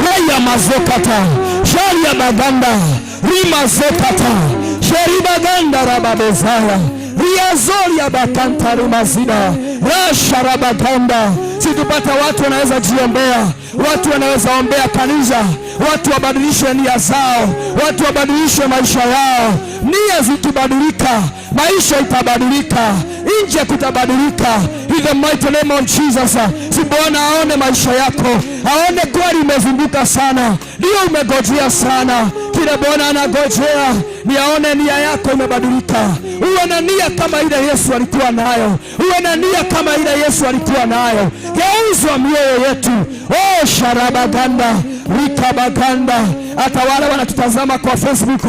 Raya mazokata. Sharia baganda. Rima zokata. Sheriba ganda rababezaya. Riazoria bakanta rimazida. Rasha rabaganda. Situpata watu wanaweza jiombea. Watu wanaweza ombea kanisa. Watu wabadilishe nia zao. Watu wabadilishe maisha yao. Nia zikibadilika, maisha itabadilika. Nje kutabadilika. In the mighty name of Jesus. Si Bwana aone maisha yako. Aone kweli umezunguka sana. Ndio umegojea sana. Kile Bwana anagojea ni aone nia yako imebadilika. Uwe na nia kama ile Yesu alikuwa nayo. Uwe na nia kama ile Yesu alikuwa nayo. Geuzwa mioyo yetu. Oh, sharabaganda, rikabaganda. Hata wale wanatutazama kwa Facebook,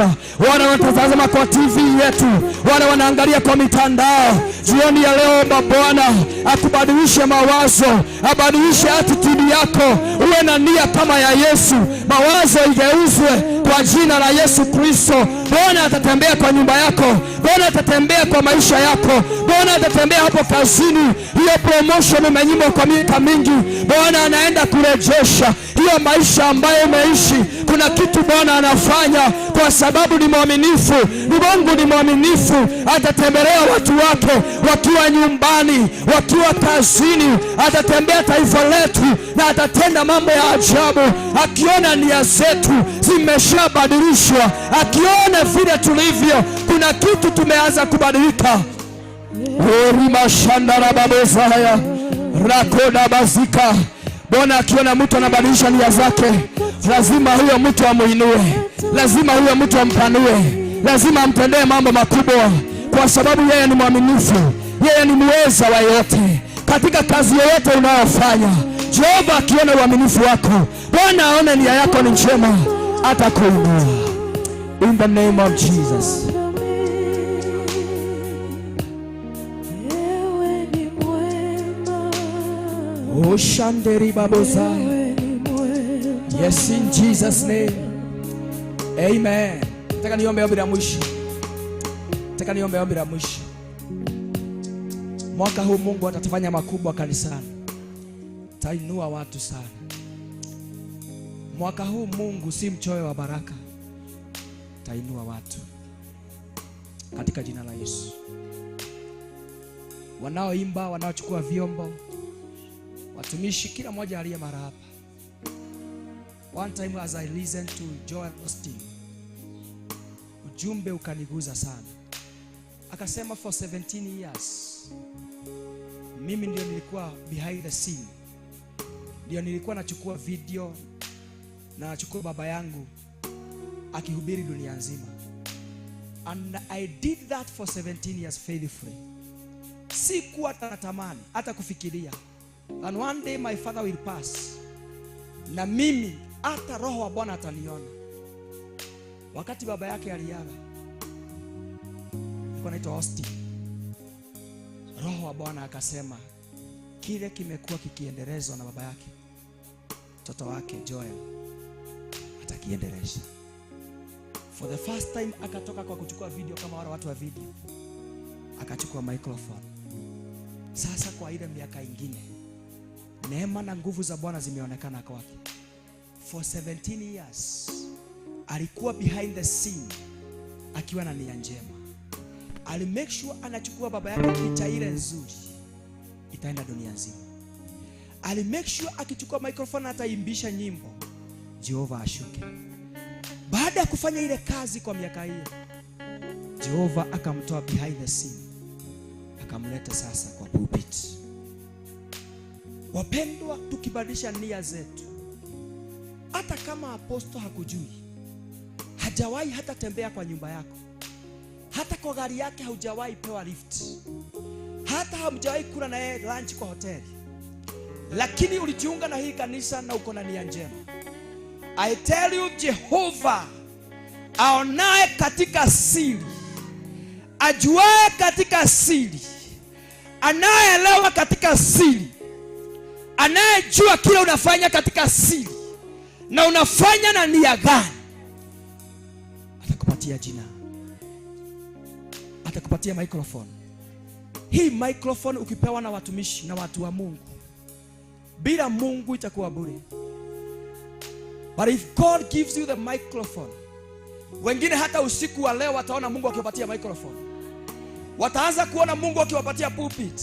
wale wanatutazama kwa TV yetu, wale wanaangalia kwa mitandao, jioni ya leo Bwana akubadilishe mawazo, abadilishe attitude yako. Uwe na nia kama ya Yesu. Mawazo igeuzwe kwa jina la Yesu Kristo. Bwana atatembea kwa nyumba yako. Bwana atatembea kwa maisha yako. Bwana atatembea hapo kazini. Hiyo promotion umenyimwa kwa miaka mingi, Bwana anaenda kurejesha hiyo maisha ambayo umeishi. Kuna kitu Bwana anafanya kwa sababu ni mwaminifu. Ni Mungu ni mwaminifu. Atatembelea watu wake wakiwa nyumbani, wakiwa kazini. Atatembea taifa letu na atatenda mambo ya ajabu. Akiona nia zetu zimeshabadilishwa, akiona vile tulivyo, kuna kitu tumeanza kubadilika. Orima shandara babozaya rakoda bazika. Bwana akiona mtu anabadilisha nia zake, lazima huyo mtu amuinue. Lazima huyo mtu ampanue. Lazima amtendee mambo makubwa, kwa sababu yeye ni mwaminifu. Yeye ni muweza wa yote. Katika kazi yoyote unayofanya, Jehova akiona uaminifu wako, Bwana aone nia yako ni njema, atakuinua. In the name of Jesus. Oh, Shanderi Babozaya. Yes, in Jesus' name. Amen. Nataka niombe ombi la mwisho. Mwaka huu Mungu atatufanya makubwa kanisani. Tainua watu sana. Mwaka huu Mungu si mchoyo wa baraka. Tainua watu katika jina la Yesu. Wanaoimba, wanaochukua vyombo, watumishi, kila mmoja aliye mara hapa. One time as I listened to Joel Austin, ujumbe ukaniguza sana. Akasema for 17 years mimi ndio nilikuwa behind the scene. Ndio nilikuwa nachukua video na nachukua baba yangu akihubiri dunia nzima. And I did that for 17 years faithfully. Sikuwa natamani hata kufikiria. And one day my father will pass. Na mimi hata roho wa Bwana ataniona. Wakati baba yake aliaga, nilikuwa naitwa Austin. Roho wa Bwana akasema kile kimekuwa kikiendelezwa na baba yake, mtoto wake Joel atakiendeleza. For the first time akatoka kwa kuchukua video kama wale watu wa video, akachukua microphone. Sasa kwa ile miaka ingine, neema na nguvu za Bwana zimeonekana kwake. For 17 years alikuwa behind the scene akiwa na nia njema. Ali make sure anachukua baba yake picha ile nzuri itaenda dunia nzima. Ali make sure akichukua microphone ataimbisha nyimbo Jehova ashuke. Baada ya kufanya ile kazi kwa miaka hiyo, Jehova akamtoa behind the scene, akamleta sasa kwa pulpit. Wapendwa, tukibadilisha nia zetu, hata kama apostle hakujui, hajawahi hata tembea kwa nyumba yako, hata kwa gari yake haujawahi pewa lift, hata hamjawahi kula na yeye lunch kwa hoteli, lakini ulijiunga na hii kanisa na uko na nia njema, I tell you, Jehova aonaye katika siri, ajuaye katika siri, anayeelewa katika siri, anayejua kile unafanya katika siri na unafanya na nia gani, atakupatia jina, atakupatia microphone. Hii microphone ukipewa na watumishi na watu wa Mungu, bila Mungu itakuwa bure. But if God gives you the microphone, wengine hata usiku wa leo wataona Mungu akiwapatia microphone. Wataanza kuona Mungu akiwapatia pulpit.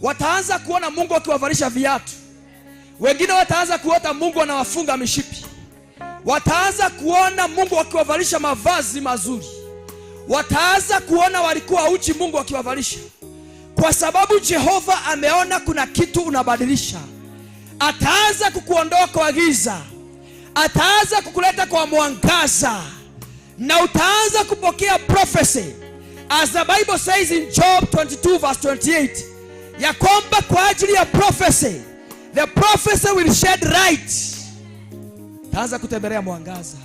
Wataanza kuona Mungu akiwavalisha viatu. Wengine wataanza kuota Mungu anawafunga mishipi. Wataanza kuona Mungu akiwavalisha mavazi mazuri. Wataanza kuona walikuwa uchi Mungu akiwavalisha. Kwa sababu Jehova ameona kuna kitu unabadilisha. Ataanza kukuondoa kwa giza. Ataanza kukuleta kwa mwangaza. Na utaanza kupokea prophecy. As the Bible says in Job 22 verse 28. Ya kwamba kwa ajili ya prophecy, the prophecy will shed light. Taanza kutembelea mwangaza.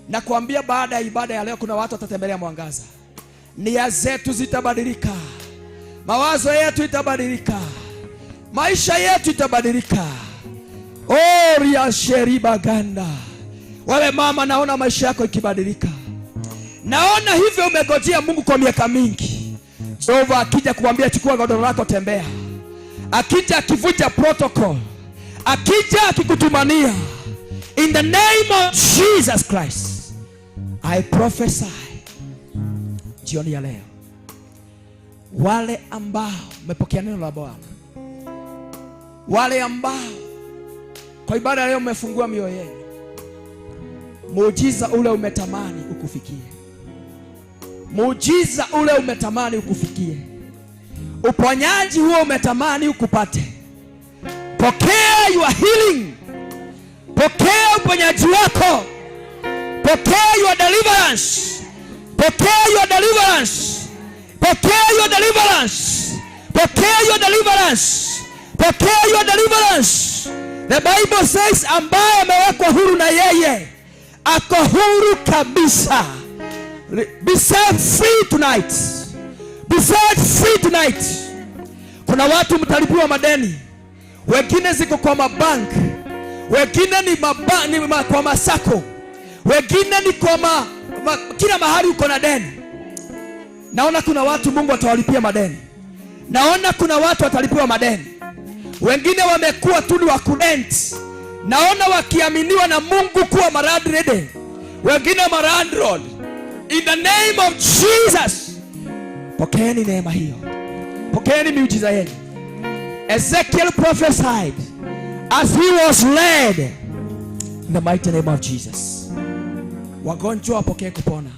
Na kuambia baada ya ibada ya leo kuna watu watatembelea mwangaza. Nia zetu zitabadilika. Mawazo yetu itabadilika. Maisha yetu itabadilika. Ria sheriba ganda. Wewe mama, naona maisha yako ikibadilika. Naona hivyo umegojea Mungu kwa miaka mingi. Jehova akija kuambia chukua godoro lako tembea. Akija akivunja protocol. Akija akikutumania. In the name of Jesus Christ, I prophesy jioni ya leo, wale ambao mmepokea neno la Bwana, wale ambao kwa ibada leo mmefungua mioyo yenu, muujiza ule umetamani ukufikie. Muujiza ule umetamani ukufikie. Uponyaji huo umetamani ukupate. Pokea your healing. Pokea uponyaji wako. Pokea your deliverance. Pokea your deliverance. Pokea your deliverance. Pokea your deliverance. Pokea your deliverance. The Bible says ambaye amewekwa huru na yeye ako huru kabisa. Be set free tonight. Be set free tonight. Kuna watu mtalipiwa madeni. Wengine ziko kwa mabank. Wengine ni kwa masako. Wengine ni kwa kila mahali uko na deni. Naona kuna watu Mungu atawalipia madeni. Naona kuna watu watalipiwa madeni. Wengine wamekuwa tu wa kurent. Naona wakiaminiwa na Mungu kuwa maradrede. Wengine maradrod. In the name of Jesus. Pokeeni neema hiyo. Pokeeni miujiza yenu. Ezekiel prophesied as he was led in the mighty name of Jesus. Wagonjwa wapokee kupona.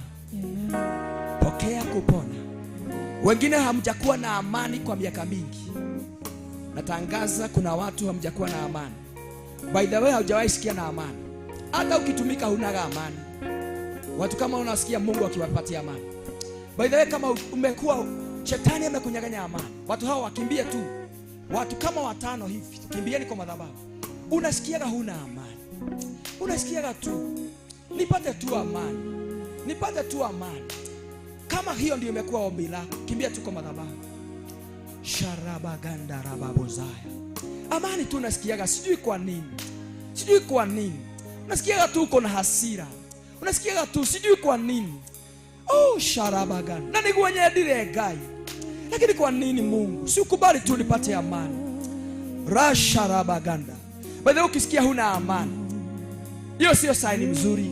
Pokea kupona. Wengine hamjakuwa na amani kwa miaka mingi. Natangaza kuna watu hamjakuwa na amani. By the way, haujawahi sikia na amani. Hata ukitumika huna amani. Watu kama unasikia Mungu akiwapatia amani. By the way, kama umekuwa shetani amekunyang'anya amani, watu hao wakimbie tu. Watu kama 5 hivi, kimbieni kwa madhabahu. Unasikia huna amani. Unasikia tu nipate tu amani. Nipate tu amani. Kama hiyo ndio imekuwa ombi lako, kimbia tu kwa madhabahu. Sharabaganda rababozaya. Amani tu unasikiaga, sijui kwa nini. Sijui kwa nini. Unasikiaga tu uko na hasira. Unasikiaga tu sijui kwa nini. Oh, sharabaganda. Na nikuwenye dire gai. Lakini kwa nini Mungu? Si ukubali tu nipate amani. Rasharabaganda. Baada ukisikia huna amani, hiyo sio sign mzuri.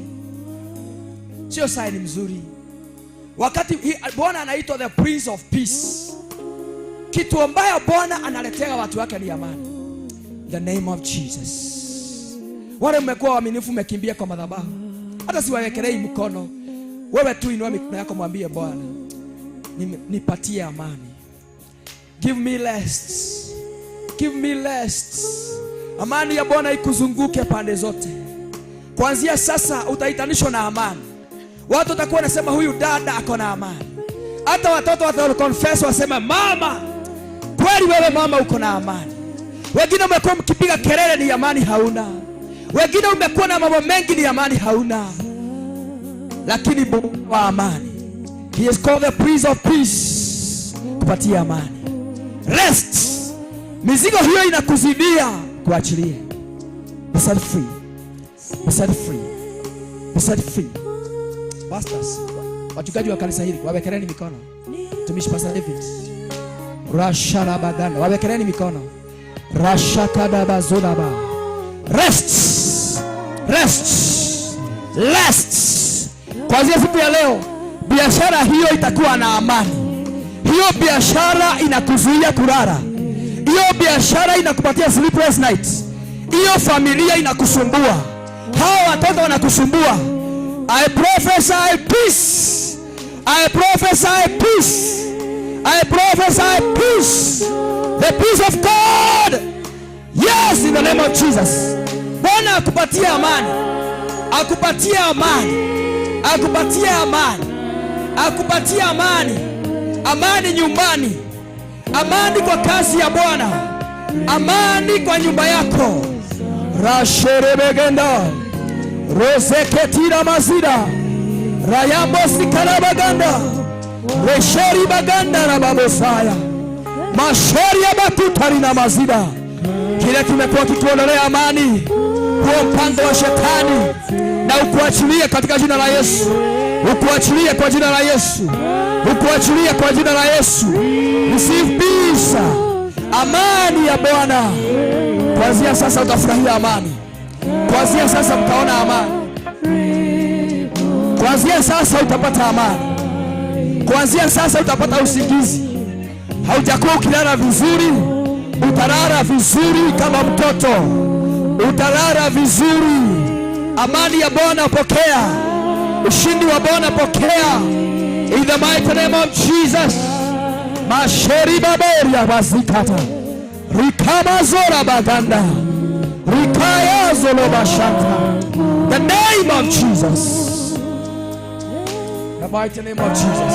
Sio sign mzuri. Wakati Bwana anaitwa the Prince of Peace. Kitu ambayo Bwana analetea watu wake ni amani. The name of Jesus. Wale mmekuwa waaminifu mmekimbia kwa madhabahu. Hata siwawekelei mkono. Wewe tu inua mikono yako mwambie Bwana, nipatie amani. Give me rest. Give me rest. Amani ya Bwana ikuzunguke pande zote. Kuanzia sasa utaitanishwa na amani. Watu watakuwa wanasema huyu dada ako na amani. Hata watoto wata confess wasema mama, kweli wewe mama uko na amani. Wengine wamekuwa mkipiga kelele ni amani hauna. Wengine umekuwa na mambo mengi, ni amani hauna, lakini Bwana wa amani, he is called the Prince of Peace, kupatia amani. Rest. Mizigo hiyo inakuzidia, kuachilie. Be set free. Be set free. Be set free. Pastors, wachungaji wa kanisa hili, wawekeleni mikono. Tumishi Pastor David. Rasharabaganda, wawekeleni mikono. Rashakadabazodaba. Rest. Rest. Rest. Kuanzia siku ya leo, biashara hiyo itakuwa na amani. Hiyo biashara inakuzuia kulala. Hiyo biashara inakupatia sleepless night. Hiyo familia inakusumbua. Hao watoto wanakusumbua. I prophesy peace. I prophesy peace. I prophesy peace. The peace of God. Yes, in the name of Jesus. Bwana akupatie amani. Akupatie amani. Akupatie amani. Akupatie amani. Amani nyumbani. Amani kwa kazi ya Bwana. Amani kwa nyumba yako. Rasherebegenda. Roseketira mazida. Rayambo sikarabaganda. Resheri baganda rababosaya. Masheri ya batutari na mazida. Kile kimekuwa kituondolea amani, huo mpango wa shetani, na ukuachilie katika jina la Yesu. Ukuachilie kwa jina la Yesu. Ukuachilie kwa jina la Yesu. Receive peace. Amani ya Bwana. Kuanzia sasa utafurahia amani. Kuanzia sasa utaona amani. Kuanzia sasa utapata amani. Kuanzia sasa utapata usingizi. Haujakuwa ukilala vizuri, utalala vizuri kama mtoto. Utalala vizuri. Amani ya Bwana pokea. Ushindi wa Bwana pokea. In the mighty name of Jesus. Masheri baberia bazikata. Rikama zora baganda. Rikaya zolo bashanta. The name of Jesus. The mighty name of Jesus.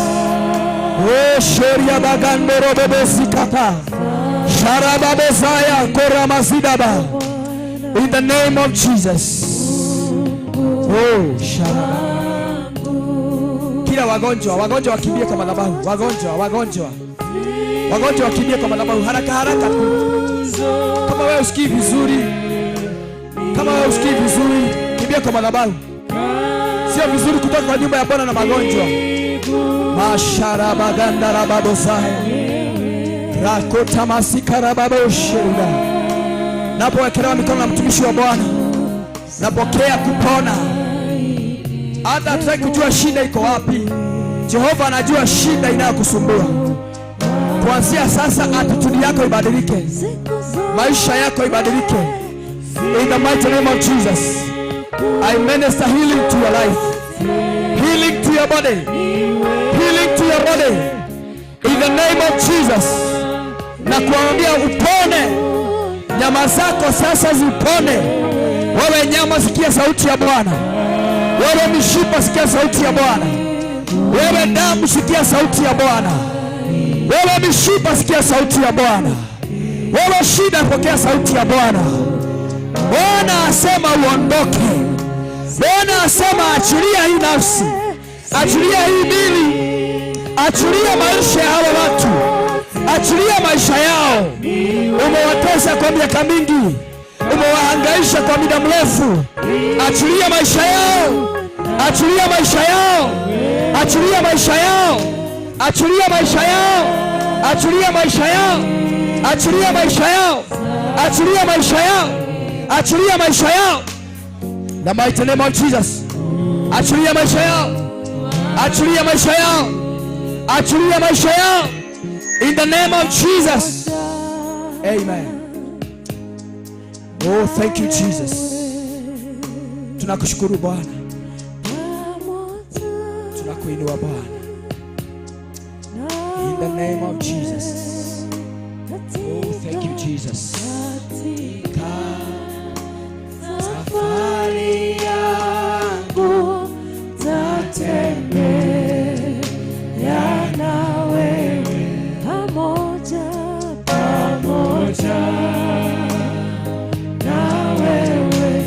Oh, sheria bagando robo zikata. Sharababezaya koramazidaba. In the name of Jesus. Oh, sharababa. Kila wagonjwa wakimbie kwa madhabahu. Wagonjwa wakimbie kwa madhabahu haraka tu. Kama wewe usikii vizuri, kimbia kwa madhabahu. Sio vizuri kutoka kwa nyumba ya Bwana na magonjwa. Masharabaganda rababosaya. Rakota masikara baboshuda. Napowekelewa mikono na mtumishi wa Bwana, napokea kupona. Hata hatutaki kujua shida iko wapi. Jehova anajua shida inayokusumbua. Kuanzia sasa attitude yako ibadilike. Maisha yako ibadilike. In the mighty name of Jesus. I minister healing to your life. Healing to your body. Healing to your body. In the name of Jesus. Na kuambia upone. Nyama zako sasa zipone. Wewe nyama sikia sauti ya Bwana. Wewe mishipa sikia sauti ya Bwana. Wewe damu sikia sauti ya Bwana. Wewe mishipa sikia sauti ya Bwana. Wewe shida pokea sauti ya Bwana. Bwana asema uondoke. Bwana asema achilia hii nafsi. Achilia hii mili. Achilia maisha ya hawa watu. Achilia maisha yao. Umewatesa kwa miaka mingi. Umewahangaisha kwa muda mrefu. Achilia maisha yao. Achilia maisha yao. Achilia maisha yao. Achilia maisha yao. Achilia maisha yao. Achilia maisha yao. Achilia maisha yao. Achilia maisha yao. The mighty name of Jesus. Achilia maisha yao. Achilia maisha yao. Achilia maisha yao. In the name of Jesus. Amen. Oh, thank you Jesus. Tunakushukuru Bwana. Tunakuinua Bwana. In the name of Jesus. Oh, thank you Jesus. Safari yangu tatembea na wewe pamoja na wewe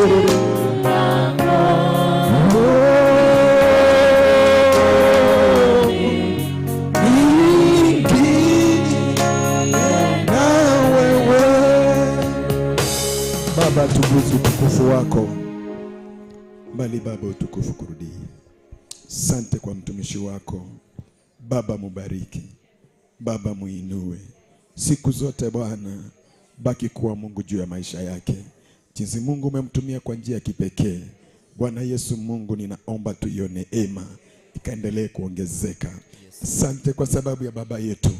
Baba, tukufu utukufu wako, bali Baba utukufu kurudie. Sante kwa mtumishi wako Baba, mubariki Baba, muinue siku zote Bwana, baki kuwa Mungu juu ya maisha yake. Jinsi Mungu umemtumia kwa njia ya kipekee Bwana Yesu Mungu, ninaomba tuione neema ikaendelee kuongezeka. Asante kwa sababu ya baba yetu,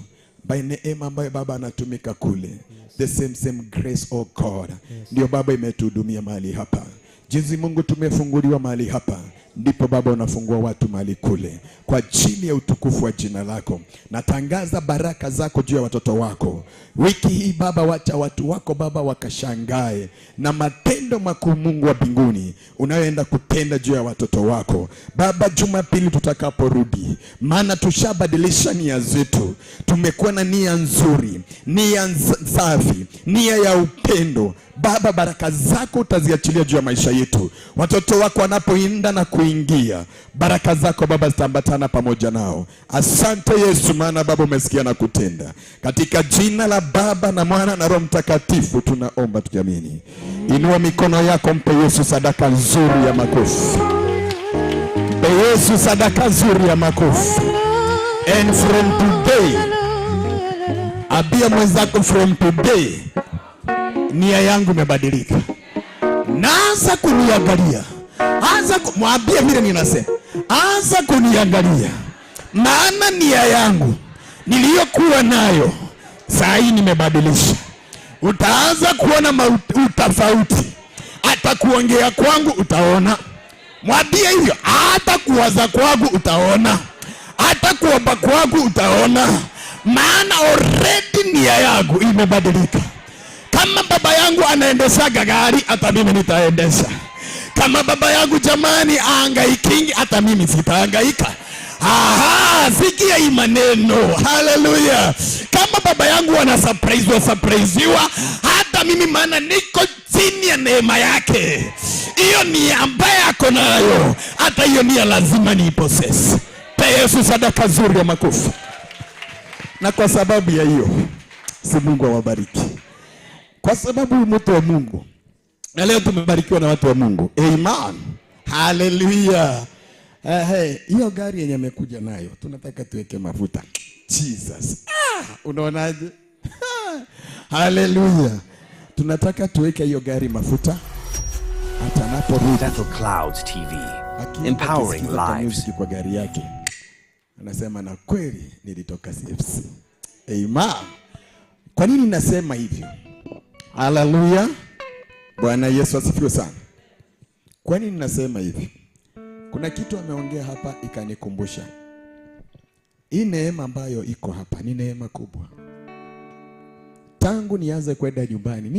by neema ambayo Baba anatumika kule, the same grace oh God, ndio Baba imetuhudumia mahali hapa. Jinsi Mungu tumefunguliwa mahali hapa, ndipo Baba unafungua watu mahali kule, kwa ajili ya utukufu wa jina lako. Natangaza baraka zako juu ya watoto wako wiki hii Baba, wacha watu wako Baba wakashangae na matendo makuu Mungu wa mbinguni unayoenda kutenda juu ya watoto wako Baba. Jumapili tutakaporudi, maana tushabadilisha nia zetu, tumekuwa na nia nzuri, nia safi, nia ya upendo Baba. Baraka zako utaziachilia juu ya maisha yetu. Watoto wako wanapoinda na kuingia, baraka zako Baba zitambatana pamoja nao. Asante Yesu, maana Baba umesikia na kutenda. Katika jina la Baba na Mwana na Roho Mtakatifu tunaomba tukiamini. Inua mikono yako, mpe Yesu sadaka nzuri ya makofi. Mpe Yesu sadaka nzuri ya makofi. And from today, abia mwenzako, from today nia yangu imebadilika. Naanza kuniangalia. Mwambie vile ninasema. Anza kuniangalia. Maana nia yangu niliyokuwa nayo saa hii nimebadilisha. Utaanza kuona utafauti. Hata kuongea kwangu utaona. Mwambie hivyo. Hata kuwaza kwangu utaona. Hata kuomba kwangu utaona. Maana already nia yangu imebadilika. Kama baba yangu anaendesha gari, hata mimi nitaendesha. Kama baba yangu jamani aangaikingi, hata mimi sitahangaika. Aha, sikia hii maneno. Haleluya. Kama baba yangu surprisewa, hata mimi maana niko chini ya neema yake. Hiyo ni ambaye ako nayo, hata hiyo ni lazima ni possess. Pe Yesu sadaka nzuri ya makofi. Na kwa sababu ya hiyo, si Mungu awabariki. Kwa sababu mtu wa Mungu. Na leo tumebarikiwa na watu wa Mungu. Amen. Hallelujah. Hiyo gari yenye amekuja nayo, tunataka tuweke mafuta. Jesus. Unaonaje? Hallelujah. Tunataka tuweke hiyo gari mafuta. Hata anaporudi. Central Clouds TV. Empowering lives. Kwa gari yake. Anasema na kweli nilitoka CFC. Amen. Kwa nini nasema hivyo? Hallelujah. Bwana Yesu asifiwe sana. Kwa nini nasema hivi? Kuna kitu ameongea hapa ikanikumbusha. Hii neema ambayo iko hapa ni neema kubwa. Tangu nianze kwenda nyumbani